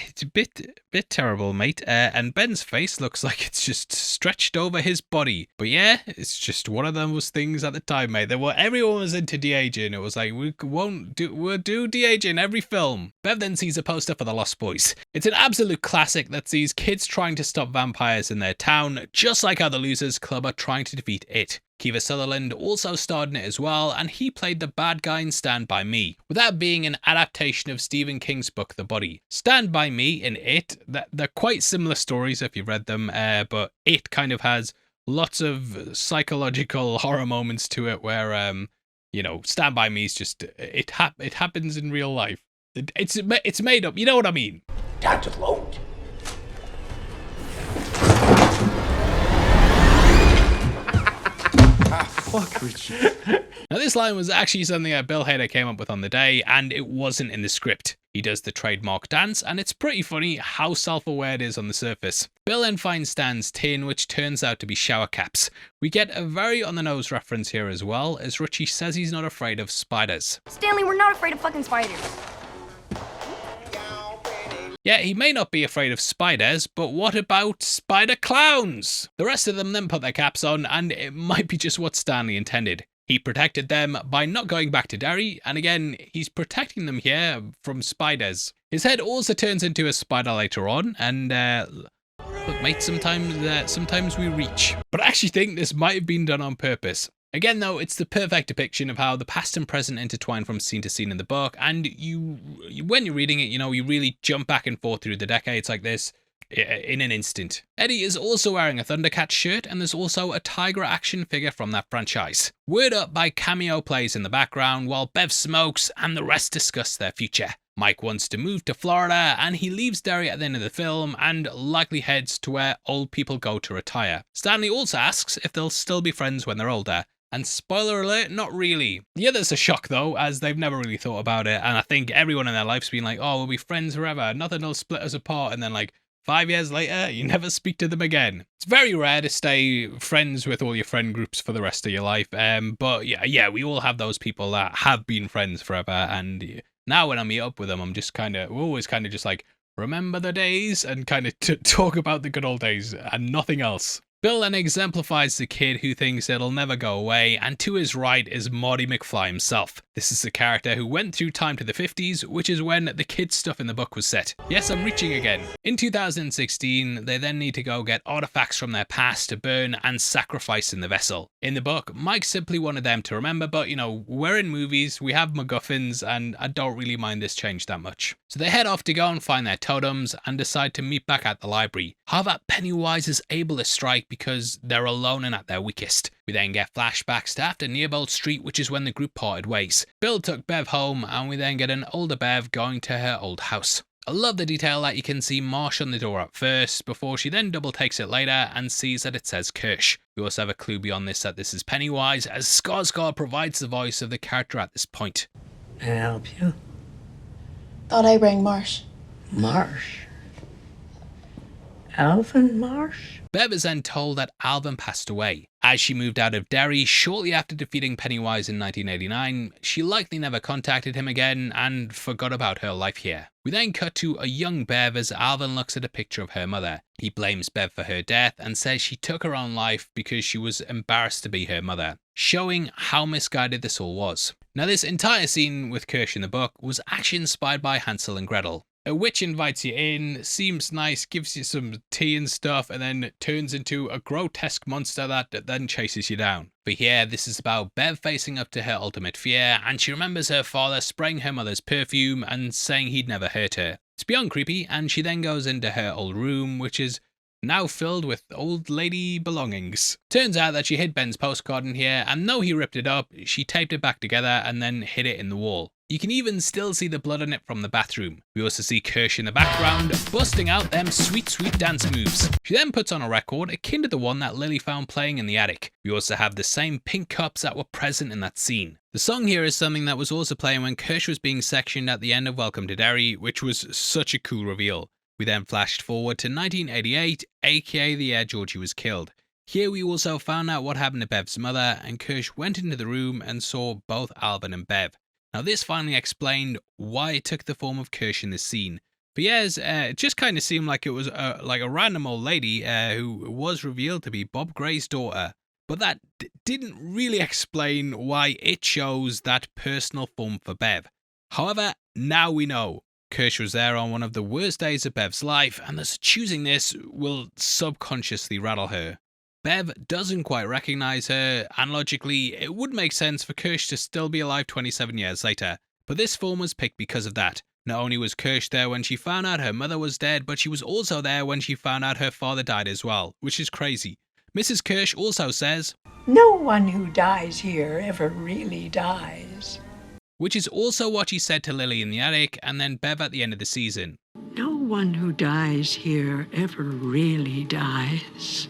terrible, mate, and Ben's face looks like it's just stretched over his body. But yeah, it's just one of those things at the time, mate. Everyone was into de-aging. It was like, we'll do de-aging every film. Bev then sees a poster for The Lost Boys. It's an absolute classic that sees kids trying to stop vampires in their town, just like how the Losers Club are trying to defeat it. Kiefer Sutherland also starred in it as well, and he played the bad guy in Stand By Me, with that being an adaptation of Stephen King's book The Body. Stand By Me and It, they're quite similar stories if you've read them, but It kind of has lots of psychological horror moments to it where, you know, Stand By Me is just, it happens in real life. It's made up, you know what I mean? Time to load. Fuck Richie. Now this line was actually something that Bill Hader came up with on the day, and it wasn't in the script. He does the trademark dance, and it's pretty funny how self-aware it is on the surface. Bill then finds Stan's tin, which turns out to be shower caps. We get a very on-the-nose reference here as well, as Richie says he's not afraid of spiders. Stanley, we're not afraid of fucking spiders. Yeah, he may not be afraid of spiders, but what about spider clowns? The rest of them then put their caps on, and it might be just what Stanley intended. He protected them by not going back to Derry, and again, he's protecting them here from spiders. His head also turns into a spider later on, and look mate, sometimes we reach. But I actually think this might have been done on purpose. Again though, it's the perfect depiction of how the past and present intertwine from scene to scene in the book, and when you're reading it, you know, you really jump back and forth through the decades like this in an instant. Eddie is also wearing a Thundercats shirt, and there's also a Tiger action figure from that franchise. Word Up by Cameo plays in the background while Bev smokes and the rest discuss their future. Mike wants to move to Florida, and he leaves Derry at the end of the film and likely heads to where old people go to retire. Stanley also asks if they'll still be friends when they're older. And spoiler alert, not really. The others are shocked though, as they've never really thought about it, and I think everyone in their life's been like, oh, we'll be friends forever, nothing will split us apart, and then like 5 years later, you never speak to them again. It's very rare to stay friends with all your friend groups for the rest of your life, but yeah, we all have those people that have been friends forever, and now when I meet up with them, we're always kind of just like, remember the days, and kind of talk about the good old days and nothing else. Bill then exemplifies the kid who thinks it'll never go away, and to his right is Marty McFly himself. This is the character who went through time to the 50s, which is when the kid stuff in the book was set. Yes, I'm reaching again. In 2016, they then need to go get artifacts from their past to burn and sacrifice in the vessel. In the book, Mike simply wanted them to remember, but you know, we're in movies, we have MacGuffins, and I don't really mind this change that much. So they head off to go and find their totems and decide to meet back at the library. However, Pennywise is able to strike because they're alone and at their weakest. We then get flashbacks to after Nearbolt Street, which is when the group parted ways. Bill took Bev home, and we then get an older Bev going to her old house. I love the detail that you can see Marsh on the door at first, before she then double takes it later and sees that it says Kirsch. We also have a clue beyond this that this is Pennywise, as Skarsgård provides the voice of the character at this point. Can I help you? Thought I rang Marsh. Marsh? Alvin Marsh? Bev is then told that Alvin passed away. As she moved out of Derry shortly after defeating Pennywise in 1989, she likely never contacted him again and forgot about her life here. We then cut to a young Bev as Alvin looks at a picture of her mother. He blames Bev for her death and says she took her own life because she was embarrassed to be her mother, showing how misguided this all was. Now, this entire scene with Kirsch in the book was actually inspired by Hansel and Gretel. A witch invites you in, seems nice, gives you some tea and stuff, and then turns into a grotesque monster that then chases you down. But here, this is about Bev facing up to her ultimate fear, and she remembers her father spraying her mother's perfume and saying he'd never hurt her. It's beyond creepy, and she then goes into her old room, which is now filled with old lady belongings. Turns out that she hid Ben's postcard in here, and though he ripped it up, she taped it back together and then hid it in the wall. You can even still see the blood on it from the bathroom. We also see Kirsch in the background, busting out them sweet dance moves. She then puts on a record akin to the one that Lily found playing in the attic. We also have the same pink cups that were present in that scene. The song here is something that was also playing when Kirsch was being sectioned at the end of Welcome to Derry, which was such a cool reveal. We then flashed forward to 1988, aka the year Georgie was killed. Here we also found out what happened to Bev's mother, and Kirsch went into the room and saw both Alvin and Bev. Now this finally explained why it took the form of Kirsch in this scene. For years, it just kind of seemed like it was like a random old lady who was revealed to be Bob Gray's daughter. But that didn't really explain why it chose that personal form for Bev. However, now we know. Kirsch was there on one of the worst days of Bev's life, and thus choosing this will subconsciously rattle her. Bev doesn't quite recognize her, and logically, it would make sense for Kirsch to still be alive 27 years later. But this form was picked because of that. Not only was Kirsch there when she found out her mother was dead, but she was also there when she found out her father died as well, which is crazy. Mrs. Kirsch also says, "No one who dies here ever really dies." Which is also what she said to Lily in the attic, and then Bev at the end of the season. "No one who dies here ever really dies."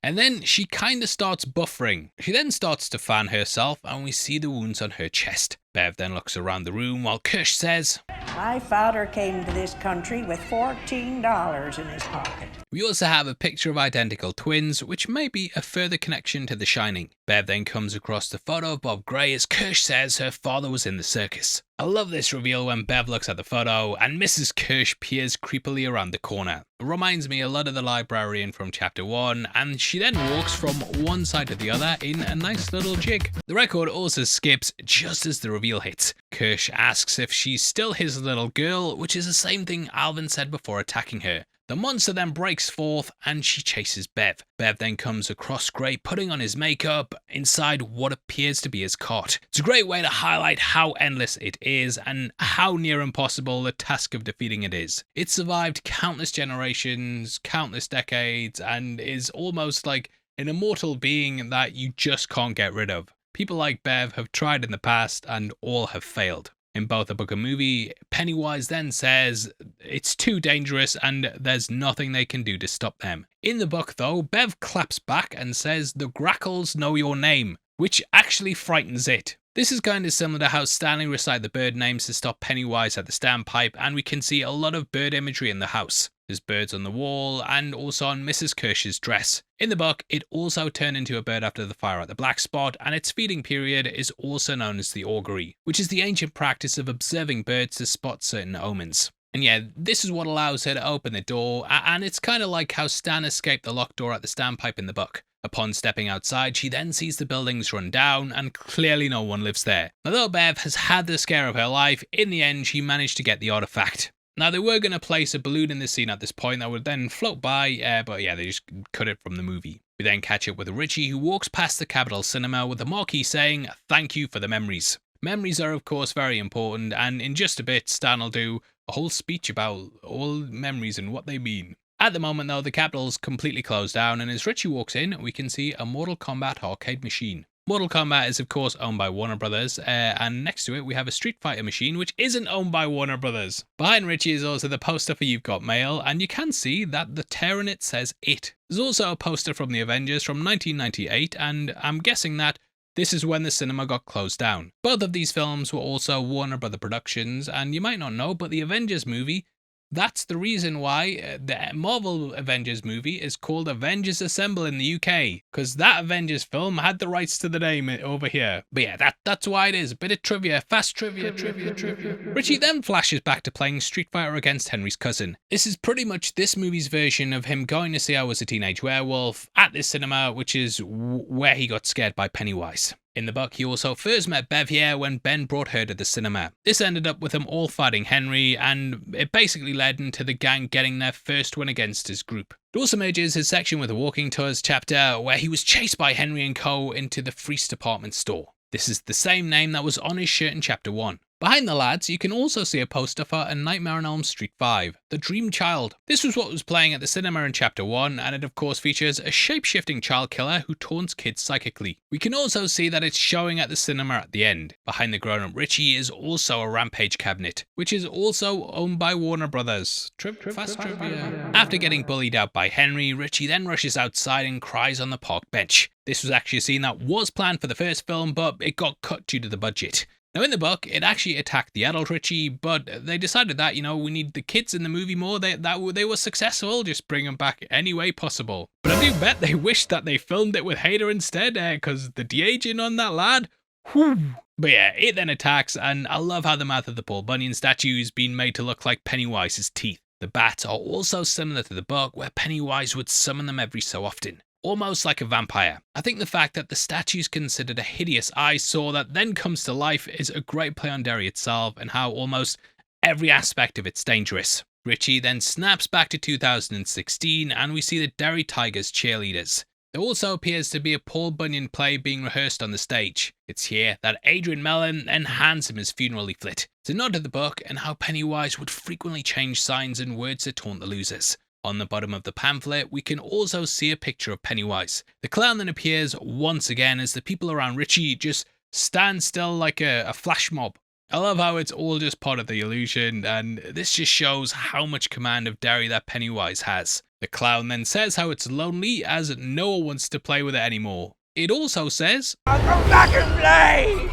And then she kinda starts buffering. She then starts to fan herself, and we see the wounds on her chest. Bev then looks around the room while Kirsch says, "My father came to this country with $14 in his pocket." We also have a picture of identical twins, which may be a further connection to The Shining. Bev then comes across the photo of Bob Gray as Kirsch says her father was in the circus. I love this reveal when Bev looks at the photo and Mrs. Kirsch peers creepily around the corner. It reminds me a lot of the librarian from chapter 1, and she then walks from one side to the other in a nice little jig. The record also skips just as the reveal hits. Kirsch asks if she's still his little girl, which is the same thing Alvin said before attacking her. The monster then breaks forth and she chases Bev. Bev then comes across Gray putting on his makeup inside what appears to be his cot. It's a great way to highlight how endless it is and how near impossible the task of defeating it is. It survived countless generations, countless decades, and is almost like an immortal being that you just can't get rid of. People like Bev have tried in the past and all have failed. In both the book and movie, Pennywise then says it's too dangerous and there's nothing they can do to stop them. In the book though, Bev claps back and says the grackles know your name, which actually frightens it. This is kind of similar to how Stanley recited the bird names to stop Pennywise at the standpipe, and we can see a lot of bird imagery in the house. There's birds on the wall and also on Mrs. Kirsch's dress. In the book, it also turned into a bird after the fire at the Black Spot, and its feeding period is also known as the augury, which is the ancient practice of observing birds to spot certain omens. And yeah, this is what allows her to open the door, and it's kind of like how Stan escaped the locked door at the standpipe in the book. Upon stepping outside, she then sees the buildings run down, and clearly no one lives there. Although Bev has had the scare of her life, in the end she managed to get the artifact. Now, they were going to place a balloon in the scene at this point that would then float by, but yeah, they just cut it from the movie. We then catch up with Richie, who walks past the Capitol Cinema with a marquee saying, "Thank you for the memories." Memories are of course very important, and in just a bit Stan will do a whole speech about all memories and what they mean. At the moment though, the Capitol's completely closed down, and as Richie walks in, we can see a Mortal Kombat arcade machine. Mortal Kombat is of course owned by Warner Brothers, and next to it we have a Street Fighter machine which isn't owned by Warner Brothers. Behind Richie is also the poster for You've Got Mail, and you can see that the tear in it says It. There's also a poster from The Avengers from 1998, and I'm guessing that this is when the cinema got closed down. Both of these films were also Warner Brother productions, and you might not know, but the Avengers movie, that's the reason why the Marvel Avengers movie is called Avengers Assemble in the UK, because that Avengers film had the rights to the name over here. But yeah, that's why it is. A bit of trivia, fast trivia. Richie then flashes back to playing Street Fighter against Henry's cousin. This is pretty much this movie's version of him going to see I Was a Teenage Werewolf at this cinema, which is where he got scared by Pennywise. In the book, he also first met Bev here when Ben brought her to the cinema. This ended up with them all fighting Henry, and it basically led into the gang getting their first win against his group. It also merges his section with the Walking Tours chapter, where he was chased by Henry and Co. into the Freeze department store. This is the same name that was on his shirt in chapter 1. Behind the lads, you can also see a poster for A Nightmare on Elm Street 5, The Dream Child. This was what was playing at the cinema in chapter 1, and it of course features a shape-shifting child killer who taunts kids psychically. We can also see that it's showing at the cinema at the end. Behind the grown-up Richie is also a Rampage cabinet, which is also owned by Warner Brothers. Fast trivia. After getting bullied out by Henry, Richie then rushes outside and cries on the park bench. This was actually a scene that was planned for the first film, but it got cut due to the budget. Now in the book, it actually attacked the adult Richie, but they decided that, we need the kids in the movie more. They were successful, just bring them back any way possible. But I do bet they wished that they filmed it with Hader instead, because the de-aging on that lad, whew. But yeah, it then attacks, and I love how the mouth of the Paul Bunyan statue is being made to look like Pennywise's teeth. The bats are also similar to the book, where Pennywise would summon them every so often. Almost like a vampire. I think the fact that the statue is considered a hideous eyesore that then comes to life is a great play on Derry itself and how almost every aspect of it's dangerous. Richie then snaps back to 2016 and we see the Derry Tigers cheerleaders. There also appears to be a Paul Bunyan play being rehearsed on the stage. It's here that Adrian Mellon then hands him his funeral leaflet. It's a nod to the book and how Pennywise would frequently change signs and words to taunt the losers. On the bottom of the pamphlet, we can also see a picture of Pennywise. The clown then appears once again as the people around Richie just stand still like a flash mob. I love how it's all just part of the illusion, and this just shows how much command of Derry that Pennywise has. The clown then says how it's lonely as no one wants to play with it anymore. It also says, "Come back and play!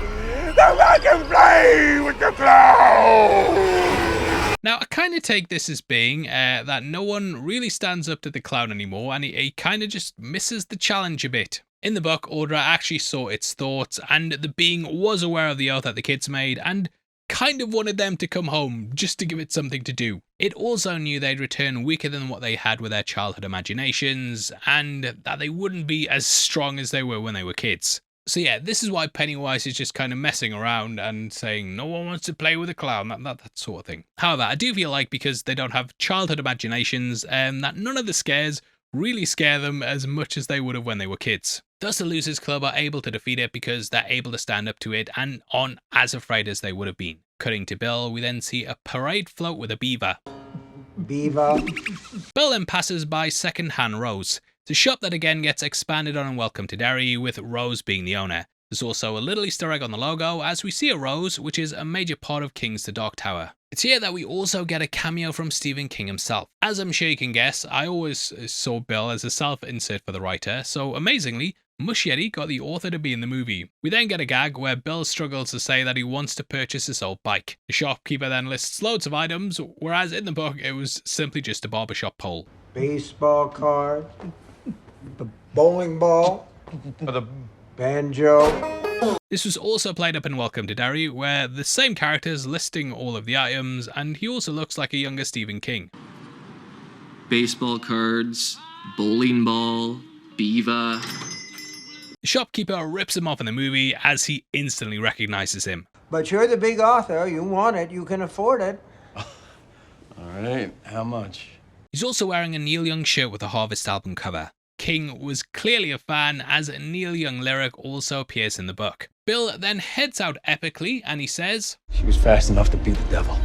Come back and play with the clown!" Now, I kind of take this as being that no one really stands up to the clown anymore, and he kind of just misses the challenge a bit. In the book, Audra actually saw its thoughts, and the being was aware of the oath that the kids made, and kind of wanted them to come home, just to give it something to do. It also knew they'd return weaker than what they had with their childhood imaginations, and that they wouldn't be as strong as they were when they were kids. So yeah, this is why Pennywise is just kind of messing around and saying no one wants to play with a clown, that sort of thing. However, I do feel like because they don't have childhood imaginations, that none of the scares really scare them as much as they would have when they were kids. Thus the Losers Club are able to defeat it because they're able to stand up to it and aren't as afraid as they would have been. Cutting to Bill, we then see a parade float with a beaver. Beaver. Bill then passes by Second Hand Rose. It's a shop that again gets expanded on in Welcome to Derry, with Rose being the owner. There's also a little Easter egg on the logo as we see a rose, which is a major part of King's The Dark Tower. It's here that we also get a cameo from Stephen King himself. As I'm sure you can guess, I always saw Bill as a self-insert for the writer, so amazingly, Muschietti got the author to be in the movie. We then get a gag where Bill struggles to say that he wants to purchase this old bike. The shopkeeper then lists loads of items, whereas in the book it was simply just a barbershop pole. Baseball card, the bowling ball, the banjo, This was also played up in Welcome to Derry, where the same characters listing all of the items, and he also looks like a younger Stephen King. Baseball cards, bowling ball, beaver. The shopkeeper rips him off in the movie as he instantly recognizes him. But you're the big author. You want it. You can afford it. All right, how much? He's also wearing a Neil Young shirt with a Harvest album cover. King was clearly a fan, as a Neil Young lyric also appears in the book. Bill then heads out epically and he says, She was fast enough to beat the devil.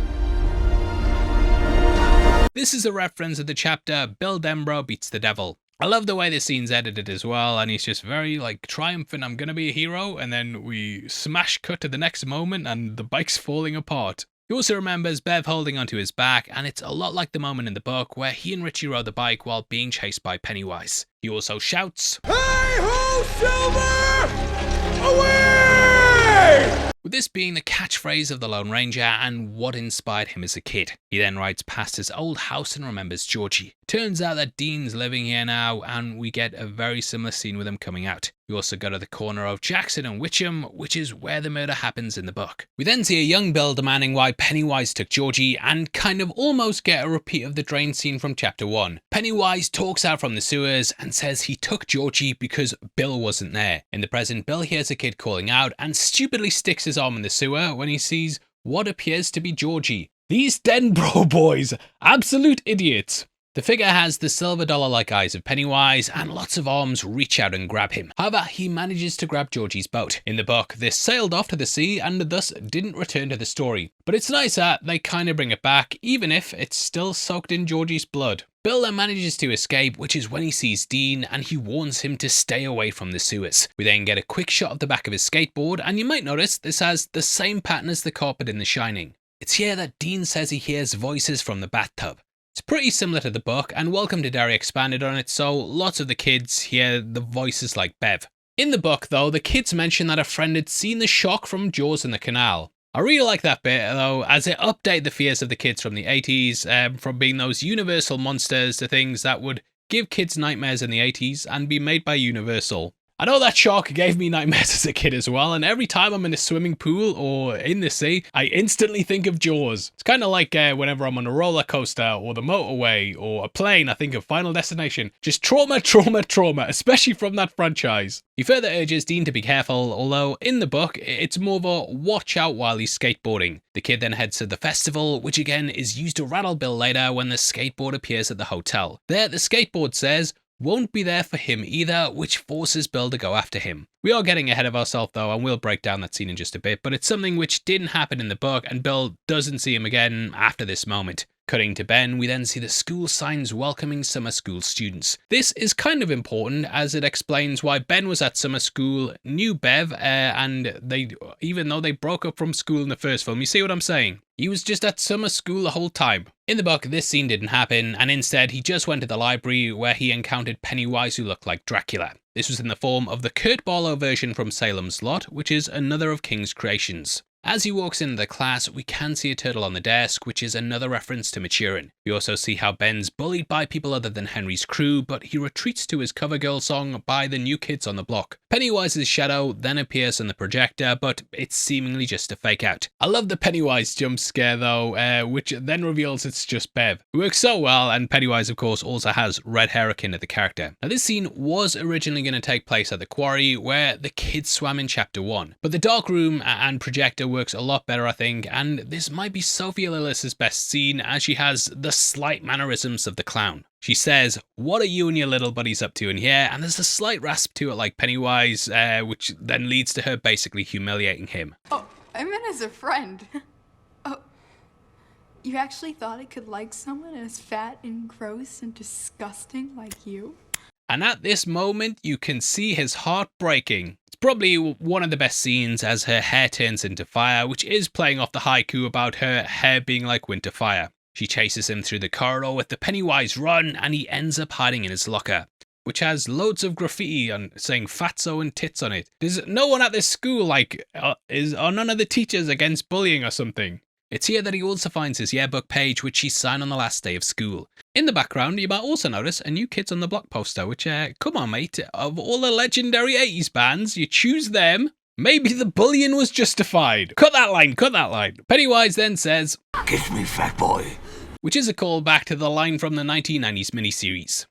This is a reference to the chapter Bill Denbrough Beats the Devil. I love the way this scene's edited as well, and he's just very triumphant, I'm gonna be a hero, and then we smash cut to the next moment and the bike's falling apart. He also remembers Bev holding onto his back, and it's a lot like the moment in the book where he and Richie rode the bike while being chased by Pennywise. He also shouts, "Hey ho, Silver! Away!" With this being the catchphrase of the Lone Ranger and what inspired him as a kid. He then rides past his old house and remembers Georgie. Turns out that Dean's living here now, and we get a very similar scene with him coming out. We also go to the corner of Jackson and Witcham, which is where the murder happens in the book. We then see a young Bill demanding why Pennywise took Georgie, and kind of almost get a repeat of the drain scene from chapter 1. Pennywise talks out from the sewers and says he took Georgie because Bill wasn't there. In the present, Bill hears a kid calling out and stupidly sticks his arm in the sewer when he sees what appears to be Georgie. These Denbrough boys, absolute idiots. The figure has the silver dollar-like eyes of Pennywise, and lots of arms reach out and grab him. However, he manages to grab Georgie's boat. In the book, this sailed off to the sea and thus didn't return to the story. But it's nice that they kind of bring it back, even if it's still soaked in Georgie's blood. Bill then manages to escape, which is when he sees Dean, and he warns him to stay away from the sewers. We then get a quick shot of the back of his skateboard, and you might notice this has the same pattern as the carpet in The Shining. It's here that Dean says he hears voices from the bathtub. It's pretty similar to the book, and Welcome to Derry expanded on it, so lots of the kids hear the voices like Bev. In the book, though, the kids mention that a friend had seen the shark from Jaws in the canal. I really like that bit, though, as it updated the fears of the kids from the 80s, from being those Universal monsters to things that would give kids nightmares in the 80s and be made by Universal. I know that shark gave me nightmares as a kid as well, and every time I'm in a swimming pool or in the sea, I instantly think of Jaws. It's kind of like whenever I'm on a roller coaster or the motorway or a plane, I think of Final Destination. Just trauma, trauma, trauma, especially from that franchise. He further urges Dean to be careful, although in the book, it's more of a watch out while he's skateboarding. The kid then heads to the festival, which again is used to rattle Bill later when the skateboard appears at the hotel. There, the skateboard says, won't be there for him either, which forces Bill to go after him. We are getting ahead of ourselves though, and we'll break down that scene in just a bit, but it's something which didn't happen in the book, and Bill doesn't see him again after this moment. Cutting to Ben, we then see the school signs welcoming summer school students. This is kind of important as it explains why Ben was at summer school, knew Bev, and even though they broke up from school in the first film, you see what I'm saying? He was just at summer school the whole time. In the book, this scene didn't happen, and instead he just went to the library where he encountered Pennywise, who looked like Dracula. This was in the form of the Kurt Barlow version from Salem's Lot, which is another of King's creations. As he walks into the class, we can see a turtle on the desk, which is another reference to Maturin. We also see how Ben's bullied by people other than Henry's crew, but he retreats to his cover girl song by the New Kids on the Block. Pennywise's shadow then appears on the projector, but it's seemingly just a fake out. I love the Pennywise jump scare though, which then reveals it's just Bev. It works so well, and Pennywise of course also has red hair akin to the character. Now this scene was originally going to take place at the quarry where the kids swam in chapter 1, but the dark room and projector works a lot better I think, and this might be Sophia Lillis's best scene as she has the slight mannerisms of the clown. She says, "What are you and your little buddies up to in here?" And there's a slight rasp to it like Pennywise, which then leads to her basically humiliating him. Oh, I meant as a friend. Oh, you actually thought I could like someone as fat and gross and disgusting like you? And at this moment, you can see his heart breaking. It's probably one of the best scenes as her hair turns into fire, which is playing off the haiku about her hair being like winter fire. She chases him through the corridor with the Pennywise run, and he ends up hiding in his locker, which has loads of graffiti on saying fatso and tits on it. There's no one at this school are none of the teachers against bullying or something. It's here that he also finds his yearbook page, which he signed on the last day of school. In the background, you might also notice a New Kids on the Block poster, which, come on mate, of all the legendary 80s bands, you choose them Maybe the bullying was justified. Cut that line, cut that line. Pennywise then says, "Kiss me, fat boy." Which is a callback to the line from the 1990s miniseries.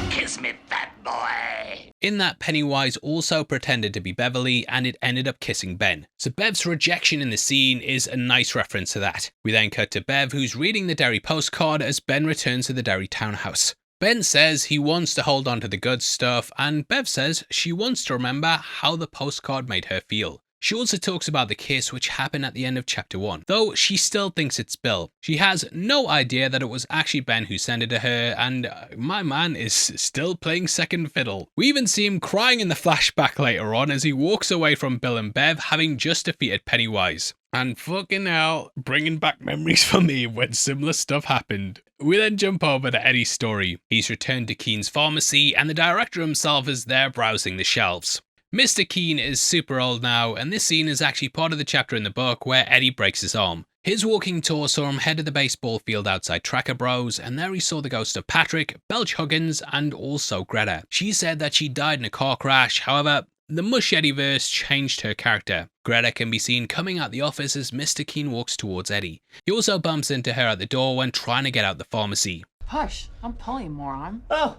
Kiss me, fat boy. In that, Pennywise also pretended to be Beverly and it ended up kissing Ben. So Bev's rejection in the scene is a nice reference to that. We then cut to Bev, who's reading the Derry postcard as Ben returns to the Derry townhouse. Ben says he wants to hold on to the good stuff, and Bev says she wants to remember how the postcard made her feel. She also talks about the kiss which happened at the end of chapter 1, though she still thinks it's Bill. She has no idea that it was actually Ben who sent it to her, and my man is still playing second fiddle. We even see him crying in the flashback later on as he walks away from Bill and Bev having just defeated Pennywise. And fucking hell, bringing back memories for me when similar stuff happened. We then jump over to Eddie's story. He's returned to Keen's pharmacy and the director himself is there browsing the shelves. Mr. Keen is super old now, and this scene is actually part of the chapter in the book where Eddie breaks his arm. His walking tour saw him head to the baseball field outside Tracker Bros, and there he saw the ghost of Patrick, Belch Huggins, and also Greta. She said that she died in a car crash, however, the Mush Eddieverse changed her character. Greta can be seen coming out the office as Mr. Keen walks towards Eddie. He also bumps into her at the door when trying to get out the pharmacy. Hush, I'm Polly, moron. Oh,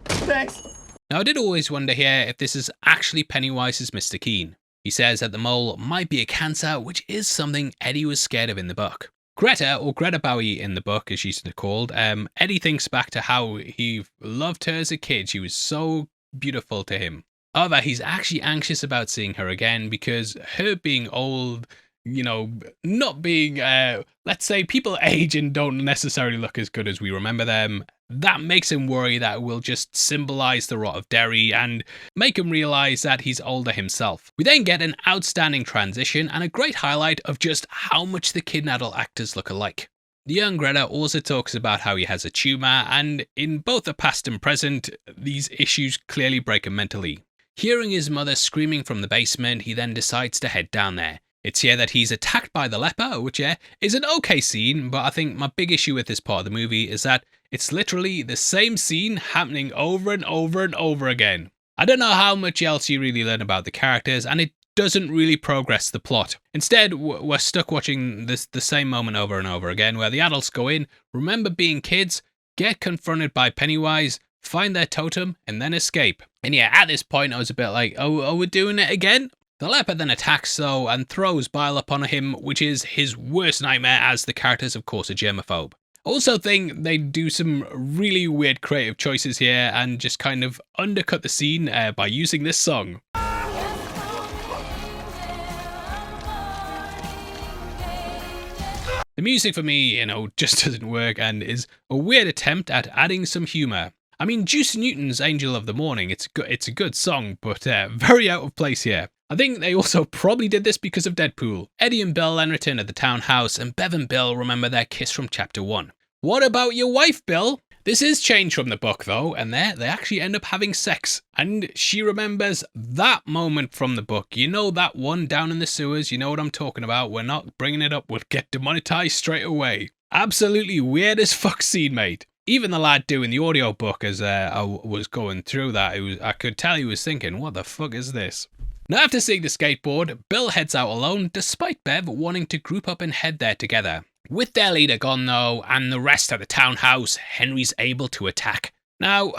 thanks. Now I did always wonder here if this is actually Pennywise's Mr. Keen. He says that the mole might be a cancer, which is something Eddie was scared of in the book. Greta, or Greta Bowie in the book as she's called, Eddie thinks back to how he loved her as a kid. She was so beautiful to him. However, he's actually anxious about seeing her again because her being old, you know, not being, let's say people age and don't necessarily look as good as we remember them. That makes him worry that it will just symbolize the rot of Derry and make him realize that he's older himself. We then get an outstanding transition and a great highlight of just how much the kid and adult actors look alike. The young Greta also talks about how he has a tumor, and in both the past and present, these issues clearly break him mentally. Hearing his mother screaming from the basement, he then decides to head down there. It's here that he's attacked by the leper, which is an okay scene, but I think my big issue with this part of the movie is that it's literally the same scene happening over and over and over again. I don't know how much else you really learn about the characters, and it doesn't really progress the plot. Instead, we're stuck watching the same moment over and over again, where the adults go in, remember being kids, get confronted by Pennywise, find their totem, and then escape. And yeah, at this point I was a bit like, oh, we're doing it again? The leper then attacks though and throws bile upon him, which is his worst nightmare as the character's of course a germaphobe. I also think they do some really weird creative choices here and just kind of undercut the scene by using this song. The music for me, just doesn't work and is a weird attempt at adding some humour. I mean, Juice Newton's Angel of the Morning, it's a good song, but very out of place here. I think they also probably did this because of Deadpool. Eddie and Bill then return to the townhouse, and Bev and Bill remember their kiss from chapter 1. What about your wife, Bill? This is changed from the book though, and they actually end up having sex. And she remembers that moment from the book. You know that one down in the sewers, you know what I'm talking about. We're not bringing it up, we'll get demonetized straight away. Absolutely weird as fuck scene, mate. Even the lad doing the audiobook as I was going through that, I could tell he was thinking, what the fuck is this? Now after seeing the skateboard, Bill heads out alone despite Bev wanting to group up and head there together. With their leader gone though, and the rest of the townhouse, Henry's able to attack. Now,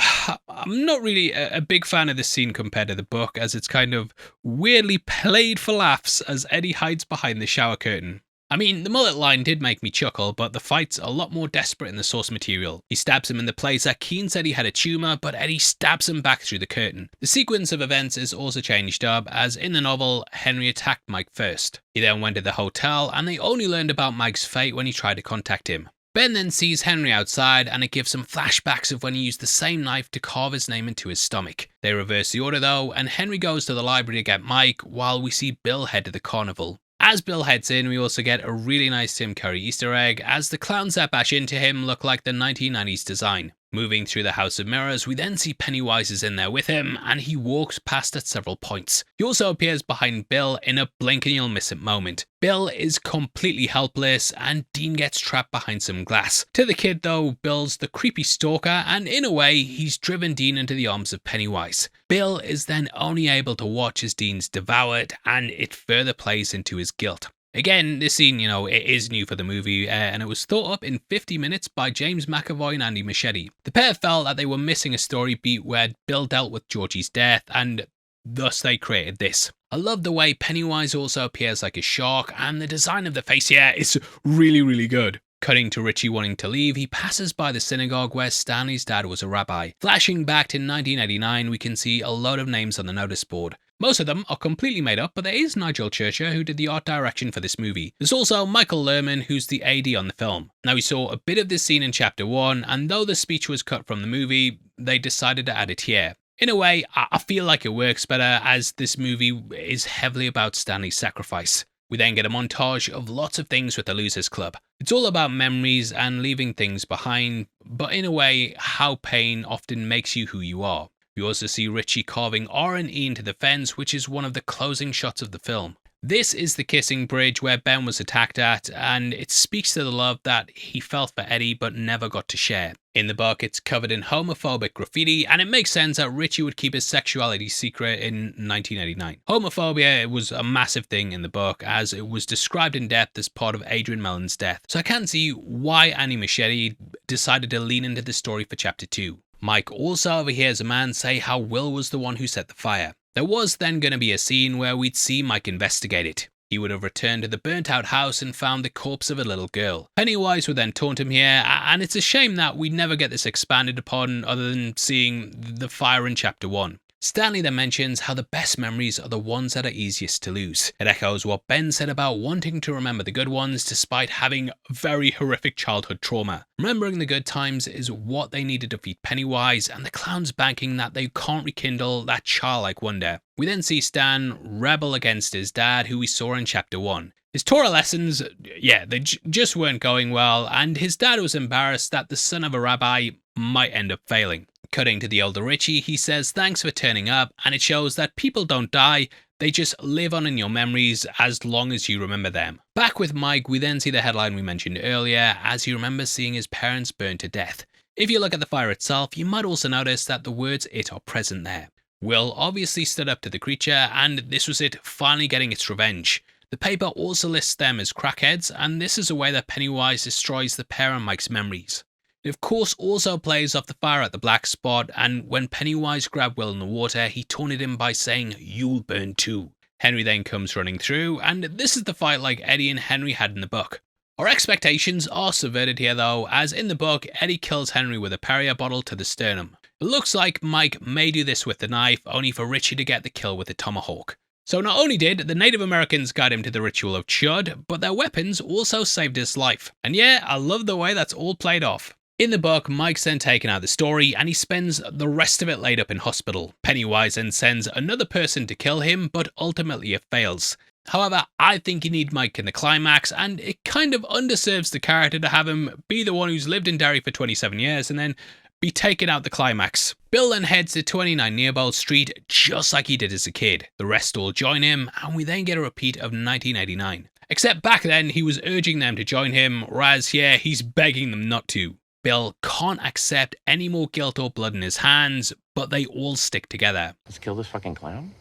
I'm not really a big fan of this scene compared to the book, as it's kind of weirdly played for laughs as Eddie hides behind the shower curtain. I mean, the mullet line did make me chuckle, but the fight's a lot more desperate in the source material. He stabs him in the place that Keen said he had a tumour, but Eddie stabs him back through the curtain. The sequence of events is also changed up, as in the novel, Henry attacked Mike first. He then went to the hotel, and they only learned about Mike's fate when he tried to contact him. Ben then sees Henry outside, and it gives some flashbacks of when he used the same knife to carve his name into his stomach. They reverse the order though, and Henry goes to the library to get Mike, while we see Bill head to the carnival. As Bill heads in, we also get a really nice Tim Curry Easter egg, as the clowns that bash into him look like the 1990s design. Moving through the House of Mirrors, we then see Pennywise is in there with him, and he walks past at several points. He also appears behind Bill in a blink and you'll miss it moment. Bill is completely helpless, and Dean gets trapped behind some glass. To the kid though, Bill's the creepy stalker, and in a way, he's driven Dean into the arms of Pennywise. Bill is then only able to watch as Dean's devoured, and it further plays into his guilt. Again, this scene, it is new for the movie, and it was thought up in 50 minutes by James McAvoy and Andy Muschietti. The pair felt that they were missing a story beat where Bill dealt with Georgie's death, and thus they created this. I love the way Pennywise also appears like a shark, and the design of the face here is really, really good. Cutting to Richie wanting to leave, he passes by the synagogue where Stanley's dad was a rabbi. Flashing back to 1989, we can see a load of names on the notice board. Most of them are completely made up, but there is Nigel Churcher who did the art direction for this movie. There's also Michael Lerman who's the AD on the film. Now we saw a bit of this scene in chapter 1, and though the speech was cut from the movie, they decided to add it here. In a way, I feel like it works better as this movie is heavily about Stanley's sacrifice. We then get a montage of lots of things with the Losers Club. It's all about memories and leaving things behind, but in a way, how pain often makes you who you are. We also see Richie carving R and E into the fence, which is one of the closing shots of the film. This is the kissing bridge where Ben was attacked at, and it speaks to the love that he felt for Eddie but never got to share. In the book, it's covered in homophobic graffiti, and it makes sense that Richie would keep his sexuality secret in 1989. Homophobia was a massive thing in the book, as it was described in depth as part of Adrian Mellon's death, so I can see why Andy Muschietti decided to lean into the story for chapter 2. Mike also overhears a man say how Will was the one who set the fire. There was then going to be a scene where we'd see Mike investigate it. He would have returned to the burnt out house and found the corpse of a little girl. Pennywise would then taunt him here, and it's a shame that we never get this expanded upon other than seeing the fire in chapter 1. Stanley then mentions how the best memories are the ones that are easiest to lose. It echoes what Ben said about wanting to remember the good ones despite having very horrific childhood trauma. Remembering the good times is what they need to defeat Pennywise, and the clown's banking that they can't rekindle that childlike wonder. We then see Stan rebel against his dad, who we saw in chapter 1. His Torah lessons, they just weren't going well, and his dad was embarrassed that the son of a rabbi might end up failing. Cutting to the older Richie, he says thanks for turning up, and it shows that people don't die, they just live on in your memories as long as you remember them. Back with Mike, we then see the headline we mentioned earlier, as he remembers seeing his parents burned to death. If you look at the fire itself, you might also notice that the words "it" are present there. Will obviously stood up to the creature, and this was it finally getting its revenge. The paper also lists them as crackheads, and this is a way that Pennywise destroys the pair and Mike's memories. It of course also plays off the fire at the black spot, and when Pennywise grabbed Will in the water, he taunted him by saying, "You'll burn too." Henry then comes running through, and this is the fight like Eddie and Henry had in the book. Our expectations are subverted here though, as in the book, Eddie kills Henry with a Perrier bottle to the sternum. It looks like Mike may do this with the knife, only for Richie to get the kill with the tomahawk. So not only did the Native Americans guide him to the ritual of Chud, but their weapons also saved his life. And yeah, I love the way that's all played off. In the book, Mike's then taken out of the story, and he spends the rest of it laid up in hospital. Pennywise then sends another person to kill him, but ultimately it fails. However, I think you need Mike in the climax, and it kind of underserves the character to have him be the one who's lived in Derry for 27 years and then be taken out the climax. Bill then heads to 29 Nearbold Street just like he did as a kid. The rest all join him, and we then get a repeat of 1989. Except back then he was urging them to join him, whereas here he's begging them not to. Bill can't accept any more guilt or blood in his hands, but they all stick together. Let's kill this fucking clown?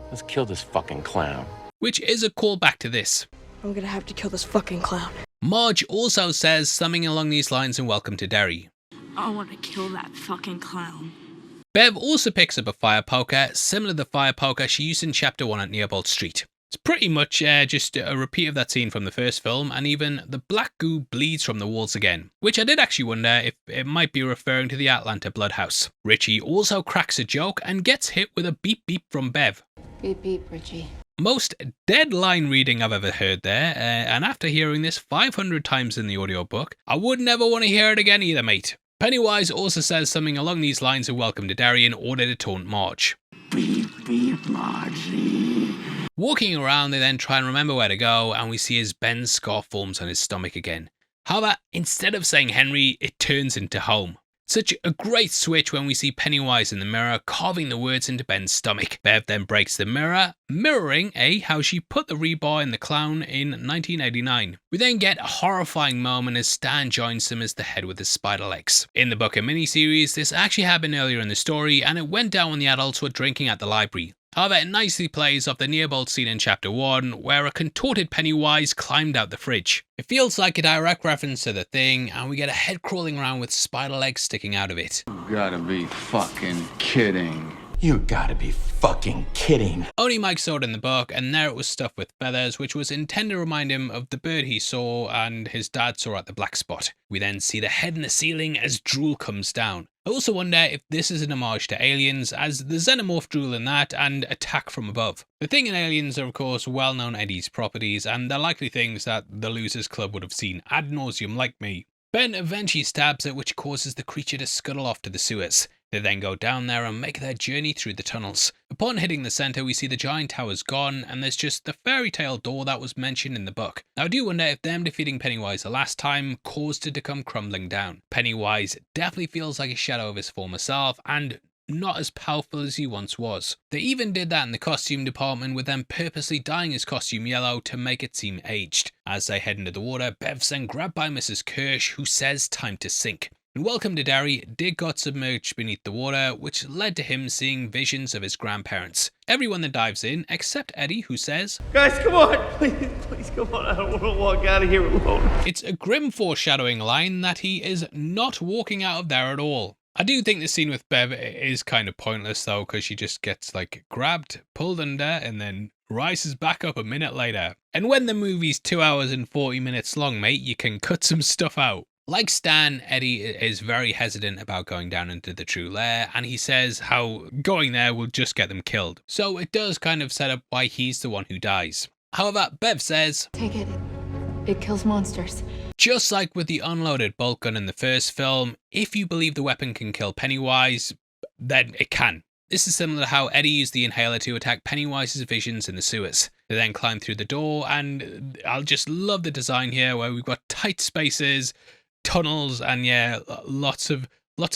Let's kill this fucking clown. Which is a callback to this. I'm gonna have to kill this fucking clown. Marge also says something along these lines in Welcome to Derry. I want to kill that fucking clown. Bev also picks up a fire poker, similar to the fire poker she used in chapter 1 at Nearbold Street. It's pretty much just a repeat of that scene from the first film, and even the black goo bleeds from the walls again, which I did actually wonder if it might be referring to the Atlanta Bloodhouse. Richie also cracks a joke and gets hit with a beep beep from Bev. Beep beep, Richie. Most dead line reading I've ever heard there, and after hearing this 500 times in the audiobook, I would never want to hear it again either, mate. Pennywise also says something along these lines in Welcome to Derry in order to taunt Marge. Beep beep, Margie. Walking around, they then try and remember where to go, and we see as Ben's scar forms on his stomach again. However, instead of saying Henry, it turns into home. Such a great switch when we see Pennywise in the mirror carving the words into Ben's stomach. Bev then breaks the mirror, mirroring how she put the rebar in the clown in 1989. We then get a horrifying moment as Stan joins them as the head with his spider legs. In the book and miniseries, this actually happened earlier in the story, and it went down when the adults were drinking at the library. However, it nicely plays off the nearbolt scene in chapter 1, where a contorted Pennywise climbed out the fridge. It feels like a direct reference to The Thing, and we get a head crawling around with spider legs sticking out of it. You gotta be fucking kidding. You gotta be fucking kidding. Only Mike saw it in the book, and there it was stuffed with feathers, which was intended to remind him of the bird he saw and his dad saw at the black spot. We then see the head in the ceiling as drool comes down. I also wonder if this is an homage to Aliens, as the xenomorph drool in that and Attack from Above. The Thing and Aliens are of course well-known 80s properties, and they're likely things that the Losers Club would have seen ad nauseum like me. Ben eventually stabs it, which causes the creature to scuttle off to the sewers. They then go down there and make their journey through the tunnels. Upon hitting the centre, we see the giant towers gone, and there's just the fairy tale door that was mentioned in the book. Now I do wonder if them defeating Pennywise the last time caused it to come crumbling down. Pennywise definitely feels like a shadow of his former self, and not as powerful as he once was. They even did that in the costume department, with them purposely dyeing his costume yellow to make it seem aged. As they head into the water, Bev's then grabbed by Mrs. Kirsch, who says time to sink. In Welcome to Derry, Dick got submerged beneath the water, which led to him seeing visions of his grandparents. Everyone then dives in, except Eddie, who says, "Guys, come on! Please come on, I don't want to walk out of here alone." It's a grim foreshadowing line that he is not walking out of there at all. I do think the scene with Bev is kind of pointless though, because she just gets grabbed, pulled under, and then rises back up a minute later. And when the movie's 2 hours and 40 minutes long, mate, you can cut some stuff out. Like Stan, Eddie is very hesitant about going down into the true lair, and he says how going there will just get them killed. So it does kind of set up why he's the one who dies. However, Bev says, "Take it. It kills monsters." Just like with the unloaded bolt gun in the first film, if you believe the weapon can kill Pennywise, then it can. This is similar to how Eddie used the inhaler to attack Pennywise's visions in the sewers. They then climb through the door, and I'll just love the design here where we've got tight spaces, tunnels, and yeah, lots of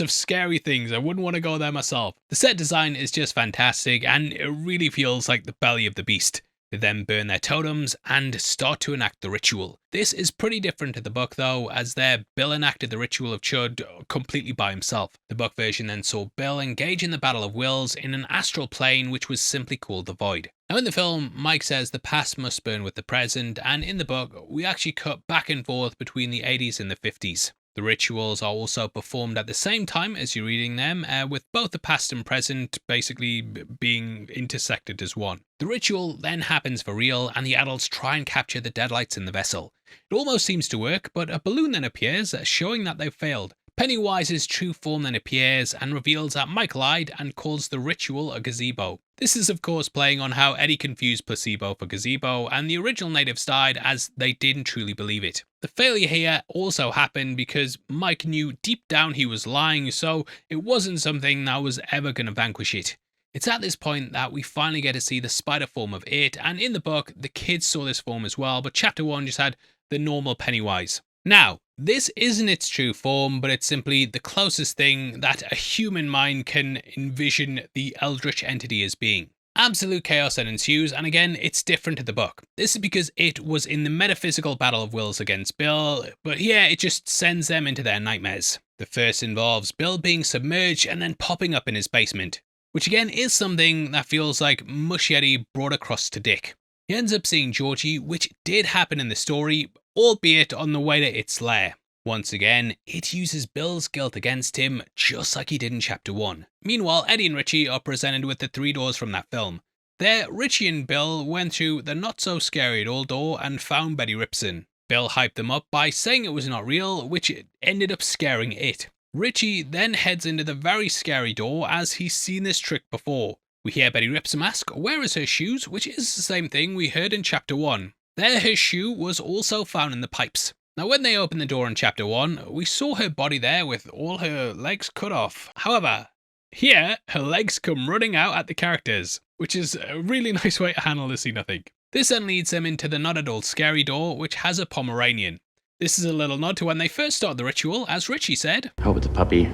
scary things. I wouldn't want to go there myself. The set design is just fantastic, and it really feels like the belly of the beast. They then burn their totems and start to enact the ritual. This is pretty different to the book though, as there Bill enacted the ritual of Chud completely by himself. The book version then saw Bill engage in the Battle of Wills in an astral plane which was simply called the Void. Now in the film, Mike says the past must burn with the present, and in the book, we actually cut back and forth between the 80s and the 50s. The rituals are also performed at the same time as you're reading them, with both the past and present basically being intersected as one. The ritual then happens for real, and the adults try and capture the deadlights in the vessel. It almost seems to work, but a balloon then appears, showing that they've failed. Pennywise's true form then appears and reveals that Mike lied and calls the ritual a gazebo. This is of course playing on how Eddie confused placebo for gazebo, and the original natives died as they didn't truly believe it. The failure here also happened because Mike knew deep down he was lying, so it wasn't something that was ever going to vanquish it. It's at this point that we finally get to see the spider form of it, and in the book, the kids saw this form as well, but chapter 1 just had the normal Pennywise. Now, this isn't its true form, but it's simply the closest thing that a human mind can envision the eldritch entity as being. Absolute chaos then ensues, and again, it's different to the book. This is because it was in the metaphysical battle of wills against Bill, but here it just sends them into their nightmares. The first involves Bill being submerged and then popping up in his basement, which again is something that feels like Mushy Eddie brought across to Dick. He ends up seeing Georgie, which did happen in the story, albeit on the way to its lair. Once again, it uses Bill's guilt against him, just like he did in chapter 1. Meanwhile, Eddie and Richie are presented with the 3 doors from that film. There, Richie and Bill went through the not-so-scary-at-all door and found Betty Ripson. Bill hyped them up by saying it was not real, which ended up scaring it. Richie then heads into the very scary door as he's seen this trick before. We hear Betty Ripson ask, "Where is her shoes?" which is the same thing we heard in chapter 1. There, her shoe was also found in the pipes. Now when they opened the door in chapter 1, we saw her body there with all her legs cut off. However, here, her legs come running out at the characters, which is a really nice way to handle the scene, I think. This then leads them into the not at all scary door, which has a Pomeranian. This is a little nod to when they first started the ritual, as Richie said. How about the puppy?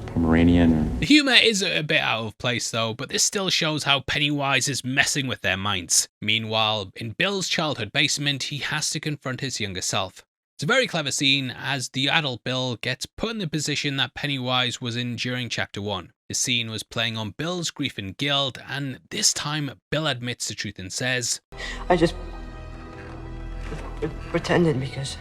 Pomeranian. The humour is a bit out of place though, but this still shows how Pennywise is messing with their minds. Meanwhile, in Bill's childhood basement, he has to confront his younger self. It's a very clever scene as the adult Bill gets put in the position that Pennywise was in during chapter 1. The scene was playing on Bill's grief and guilt, and this time Bill admits the truth and says, I just pretended because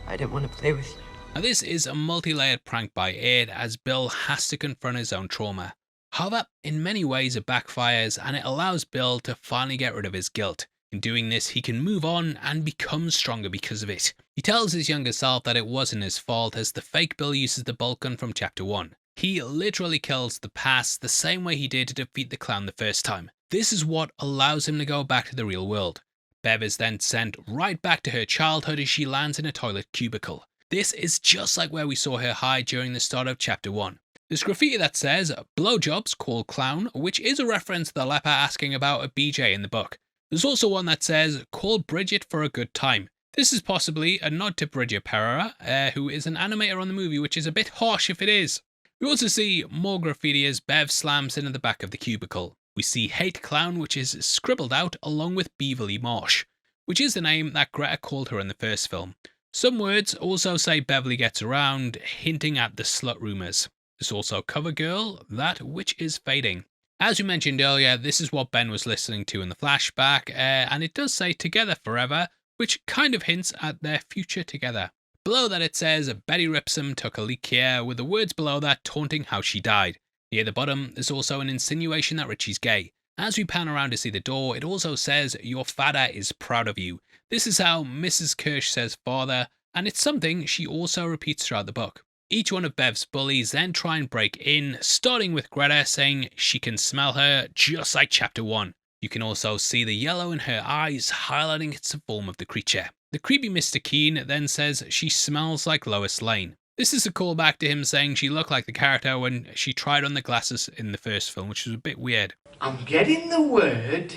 I didn't want to play with you. Now this is a multi-layered prank by Ed as Bill has to confront his own trauma. However, in many ways it backfires and it allows Bill to finally get rid of his guilt. In doing this, he can move on and become stronger because of it. He tells his younger self that it wasn't his fault as the fake Bill uses the bolt gun from chapter 1. He literally kills the past the same way he did to defeat the clown the first time. This is what allows him to go back to the real world. Bev is then sent right back to her childhood as she lands in a toilet cubicle. This is just like where we saw her hide during the start of chapter 1. There's graffiti that says, blowjobs call clown, which is a reference to the leper asking about a BJ in the book. There's also one that says, call Bridget for a good time. This is possibly a nod to Bridget Pereira, who is an animator on the movie, which is a bit harsh if it is. We also see more graffiti as Bev slams into the back of the cubicle. We see Hate Clown, which is scribbled out along with Beverly Marsh, which is the name that Greta called her in the first film. Some words also say Beverly gets around, hinting at the slut rumours. There's also Cover Girl, that which is fading. As we mentioned earlier, this is what Ben was listening to in the flashback, and it does say together forever, which kind of hints at their future together. Below that it says, Betty Ripsome took a leak here, with the words below that taunting how she died. Near the bottom, there's also an insinuation that Richie's gay. As we pan around to see the door, it also says, your father is proud of you. This is how Mrs. Kirsch says father, and it's something she also repeats throughout the book. Each one of Bev's bullies then try and break in, starting with Greta saying she can smell her, just like chapter 1. You can also see the yellow in her eyes, highlighting it's the form of the creature. The creepy Mr. Keene then says she smells like Lois Lane. This is a callback to him saying she looked like the character when she tried on the glasses in the first film, which was a bit weird. I'm getting the word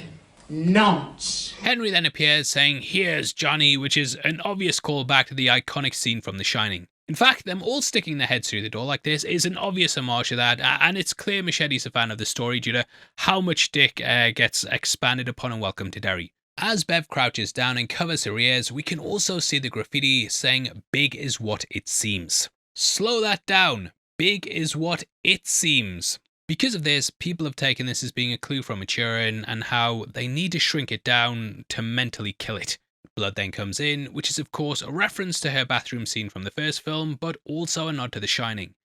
nonce. Henry then appears saying, here's Johnny, which is an obvious callback to the iconic scene from The Shining. In fact, them all sticking their heads through the door like this is an obvious homage to that, and it's clear Machete's a fan of the story due to how much Dick gets expanded upon and welcome to Derry. As Bev crouches down and covers her ears, we can also see the graffiti saying, big is what it seems. Slow that down. Big is what it seems. Because of this, people have taken this as being a clue from maturing and how they need to shrink it down to mentally kill it. Blood then comes in, which is of course a reference to her bathroom scene from the first film, but also a nod to The Shining.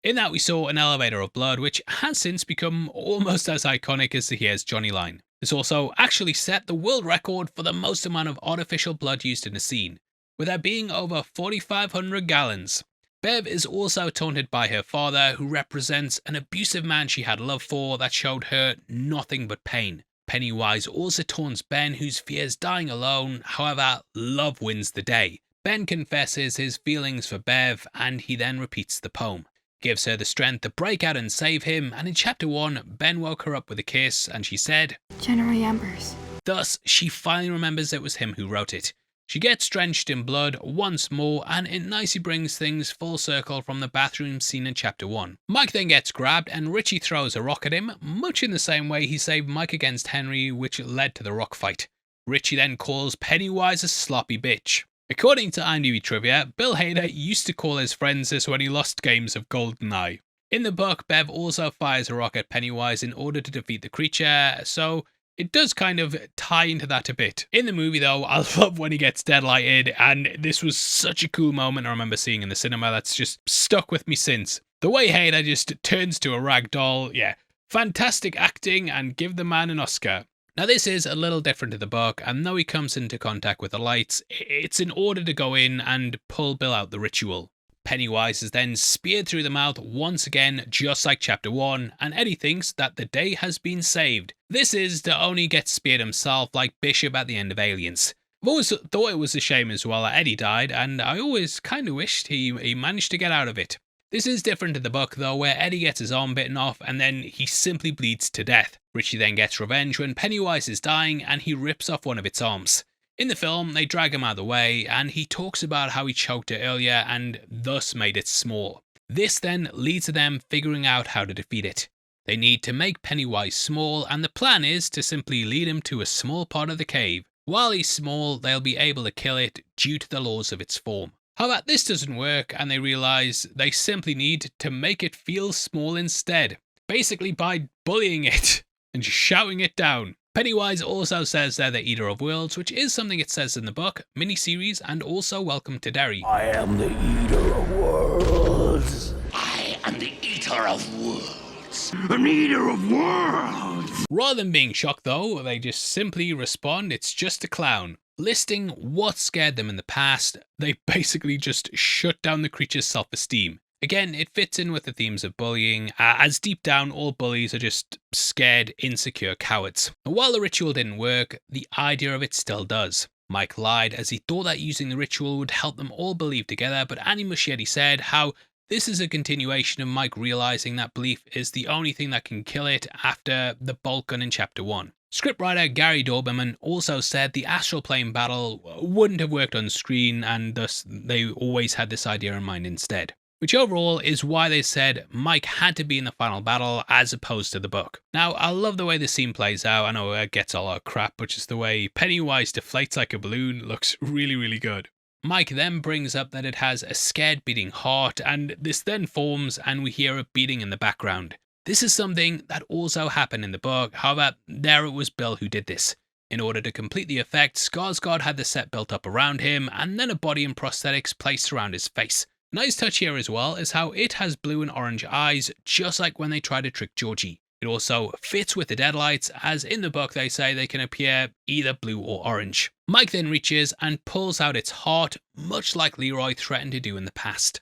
In that we saw an elevator of blood, which has since become almost as iconic as the Here's Johnny line. This also actually set the world record for the most amount of artificial blood used in a scene, with there being over 4,500 gallons. Bev is also taunted by her father, who represents an abusive man she had love for that showed her nothing but pain. Pennywise also taunts Ben, whose fears dying alone, however, love wins the day. Ben confesses his feelings for Bev, and he then repeats the poem. Gives her the strength to break out and save him, and in chapter 1, Ben woke her up with a kiss, and she said, General Ambers. Thus, she finally remembers it was him who wrote it. She gets drenched in blood once more, and it nicely brings things full circle from the bathroom scene in chapter 1. Mike then gets grabbed, and Richie throws a rock at him, much in the same way he saved Mike against Henry, which led to the rock fight. Richie then calls Pennywise a sloppy bitch. According to IMDb trivia, Bill Hader used to call his friends this when he lost games of GoldenEye. In the book, Bev also fires a rock at Pennywise in order to defeat the creature, so it does kind of tie into that a bit. In the movie though, I love when he gets deadlighted, and this was such a cool moment I remember seeing in the cinema that's just stuck with me since. The way Hader just turns to a rag doll, yeah, fantastic acting, and give the man an Oscar. Now this is a little different to the book, and though he comes into contact with the lights, it's in order to go in and pull Bill out the ritual. Pennywise is then speared through the mouth once again, just like chapter 1, and Eddie thinks that the day has been saved. This is to only get speared himself like Bishop at the end of Aliens. I've always thought it was a shame as well that Eddie died, and I always kind of wished he managed to get out of it. This is different to the book though, where Eddie gets his arm bitten off and then he simply bleeds to death. Richie then gets revenge when Pennywise is dying and he rips off one of its arms. In the film, they drag him out of the way, and he talks about how he choked her earlier and thus made it small. This then leads to them figuring out how to defeat it. They need to make Pennywise small, and the plan is to simply lead him to a small part of the cave. While he's small, they'll be able to kill it due to the laws of its form. However, this doesn't work, and they realise they simply need to make it feel small instead. Basically by bullying it and just shouting it down. Pennywise also says they're the Eater of Worlds, which is something it says in the book, miniseries, and also Welcome to Derry. I am the Eater of Worlds. I am the Eater of Worlds. An Eater of Worlds. Rather than being shocked though, they just simply respond, it's just a clown. Listing what scared them in the past, they basically just shut down the creature's self-esteem. Again, it fits in with the themes of bullying, as deep down all bullies are just scared, insecure cowards. And while the ritual didn't work, the idea of it still does. Mike lied as he thought that using the ritual would help them all believe together, but Annie Muschietti said how this is a continuation of Mike realizing that belief is the only thing that can kill it after the bolt gun in Chapter 1. Scriptwriter Gary Doberman also said the astral plane battle wouldn't have worked on screen, and thus they always had this idea in mind instead. Which overall is why they said Mike had to be in the final battle as opposed to the book. Now, I love the way the scene plays out. I know it gets a lot of crap, but just the way Pennywise deflates like a balloon looks really, really good. Mike then brings up that it has a scared beating heart, and this then forms and we hear it beating in the background. This is something that also happened in the book, however, there it was Bill who did this. In order to complete the effect, Skarsgård had the set built up around him, and then a body and prosthetics placed around his face. Nice touch here as well is how it has blue and orange eyes, just like when they try to trick Georgie. It also fits with the deadlights, as in the book they say they can appear either blue or orange. Mike then reaches and pulls out its heart, much like Leroy threatened to do in the past.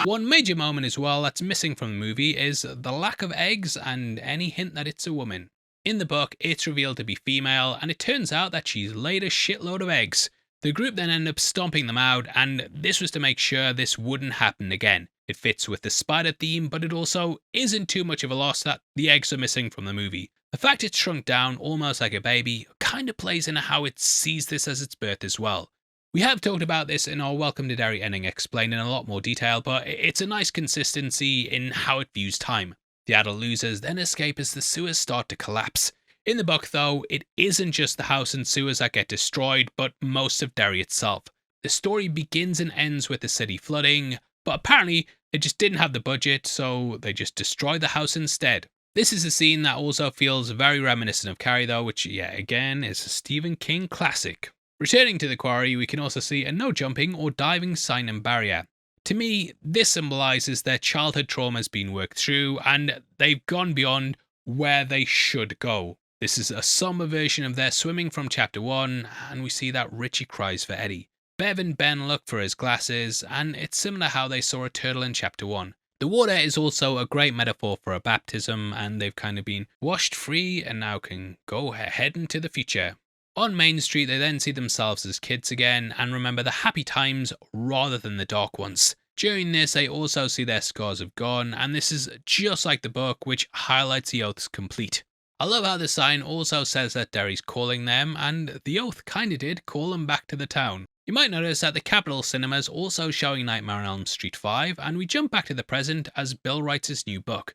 One major moment as well that's missing from the movie is the lack of eggs and any hint that it's a woman. In the book, it's revealed to be female, and it turns out that she's laid a shitload of eggs. The group then end up stomping them out, and this was to make sure this wouldn't happen again. It fits with the spider theme, but it also isn't too much of a loss that the eggs are missing from the movie. The fact it's shrunk down almost like a baby kind of plays into how it sees this as its birth as well. We have talked about this in our Welcome to Derry ending explained in a lot more detail, but it's a nice consistency in how it views time. The adult losers then escape as the sewers start to collapse. In the book though, it isn't just the house and sewers that get destroyed, but most of Derry itself. The story begins and ends with the city flooding, but apparently they just didn't have the budget, so they just destroyed the house instead. This is a scene that also feels very reminiscent of Carrie though, which again is a Stephen King classic. Returning to the quarry, we can also see a no jumping or diving sign and barrier. To me, this symbolises their childhood trauma has been worked through, and they've gone beyond where they should go. This is a summer version of their swimming from Chapter 1, and we see that Richie cries for Eddie. Bev and Ben look for his glasses, and it's similar how they saw a turtle in Chapter 1. The water is also a great metaphor for a baptism, and they've kind of been washed free and now can go ahead into the future. On Main Street, they then see themselves as kids again and remember the happy times rather than the dark ones. During this, they also see their scars have gone, and this is just like the book, which highlights the oaths complete. I love how the sign also says that Derry's calling them, and the oath kinda did call them back to the town. You might notice that the Capitol Cinema is also showing Nightmare on Elm Street 5, and we jump back to the present as Bill writes his new book.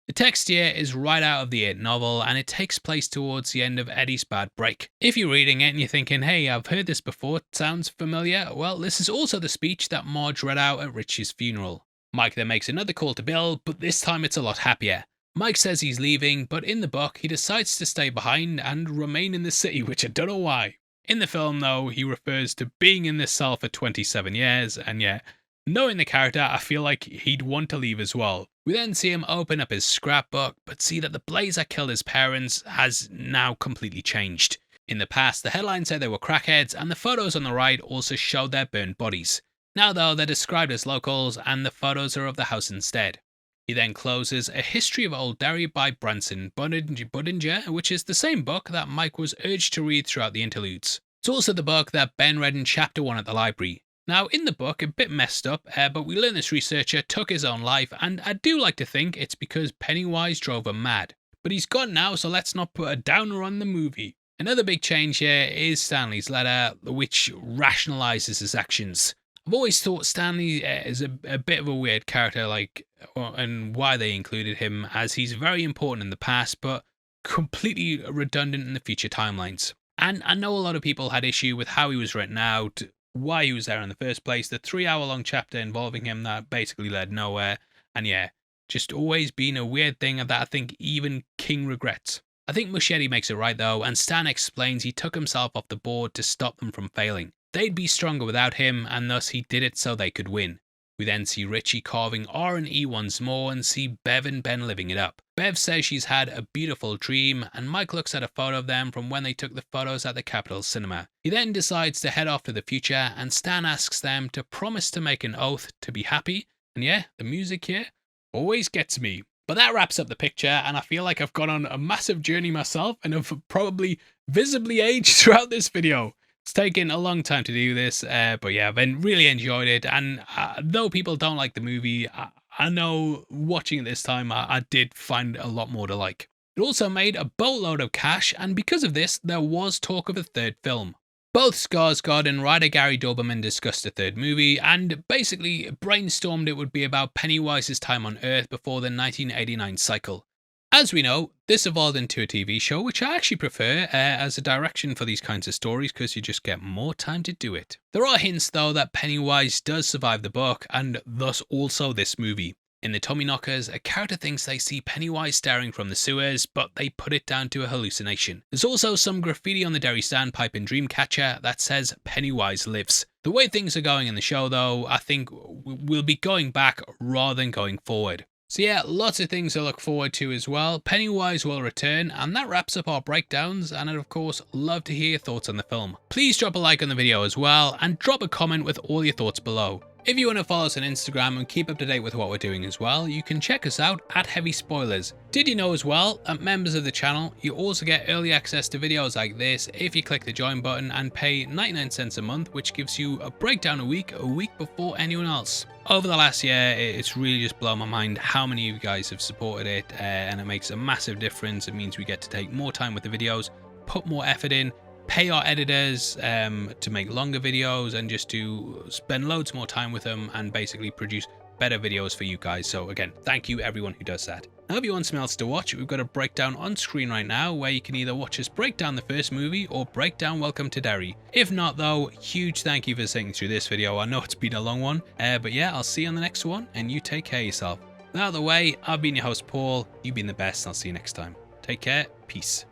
The text here is right out of the It novel, and it takes place towards the end of Eddie's bad break. If you're reading it and you're thinking, hey, I've heard this before, it sounds familiar, well, this is also the speech that Marge read out at Richie's funeral. Mike then makes another call to Bill, but this time it's a lot happier. Mike says he's leaving, but in the book, he decides to stay behind and remain in the city, which I don't know why. In the film, though, he refers to being in this cell for 27 years, and yeah, knowing the character, I feel like he'd want to leave as well. We then see him open up his scrapbook, but see that the blaze that killed his parents has now completely changed. In the past, the headlines said they were crackheads, and the photos on the right also showed their burned bodies. Now, though, they're described as locals, and the photos are of the house instead. He then closes A History of Old Derry by Branson Budinger, which is the same book that Mike was urged to read throughout the interludes. It's also the book that Ben read in Chapter 1 at the library. Now, in the book, a bit messed up, but we learn this researcher took his own life, and I do like to think it's because Pennywise drove him mad. But he's gone now, so let's not put a downer on the movie. Another big change here is Stanley's letter, which rationalizes his actions. I've always thought Stanley is a bit of a weird character, and why they included him, as he's very important in the past, but completely redundant in the future timelines. And I know a lot of people had issue with how he was written out, why he was there in the first place, the 3-hour-long chapter involving him that basically led nowhere, and yeah, just always been a weird thing that I think even King regrets. I think Muschietti makes it right though, and Stan explains he took himself off the board to stop them from failing. They'd be stronger without him, and thus he did it so they could win. We then see Richie carving R and E once more and see Bev and Ben living it up. Bev says she's had a beautiful dream, and Mike looks at a photo of them from when they took the photos at the Capitol Cinema. He then decides to head off to the future, and Stan asks them to promise to make an oath to be happy, and yeah, the music here always gets me. But that wraps up the picture, and I feel like I've gone on a massive journey myself and have probably visibly aged throughout this video. It's taken a long time to do this, but yeah, I've really enjoyed it, and though people don't like the movie, I know watching it this time, I did find a lot more to like. It also made a boatload of cash, and because of this, there was talk of a third film. Both Skarsgård and writer Gary Doberman discussed a third movie, and basically brainstormed it would be about Pennywise's time on Earth before the 1989 cycle. As we know, this evolved into a TV show, which I actually prefer as a direction for these kinds of stories because you just get more time to do it. There are hints though that Pennywise does survive the book, and thus also this movie. In the Tommyknockers, a character thinks they see Pennywise staring from the sewers, but they put it down to a hallucination. There's also some graffiti on the Derry standpipe in Dreamcatcher that says Pennywise lives. The way things are going in the show though, I think we'll be going back rather than going forward. So yeah, lots of things to look forward to as well. Pennywise will return, and that wraps up our breakdowns, and I'd of course love to hear your thoughts on the film. Please drop a like on the video as well, and drop a comment with all your thoughts below. If you want to follow us on Instagram and keep up to date with what we're doing as well, you can check us out at Heavy Spoilers. Did you know as well, that members of the channel, you also get early access to videos like this if you click the join button and pay 99 cents a month, which gives you a breakdown a week before anyone else. Over the last year, it's really just blown my mind how many of you guys have supported it, and it makes a massive difference. It means we get to take more time with the videos, put more effort in, pay our editors to make longer videos, and just to spend loads more time with them and basically produce better videos for you guys. So again, thank you everyone who does that. Now if you want something else to watch, we've got a breakdown on screen right now where you can either watch us break down the first movie or break down Welcome to Derry. If not though, huge thank you for sitting through this video. I know it's been a long one, but yeah, I'll see you on the next one, and you take care of yourself. Out of the way, I've been your host Paul, you've been the best, I'll see you next time. Take care, peace.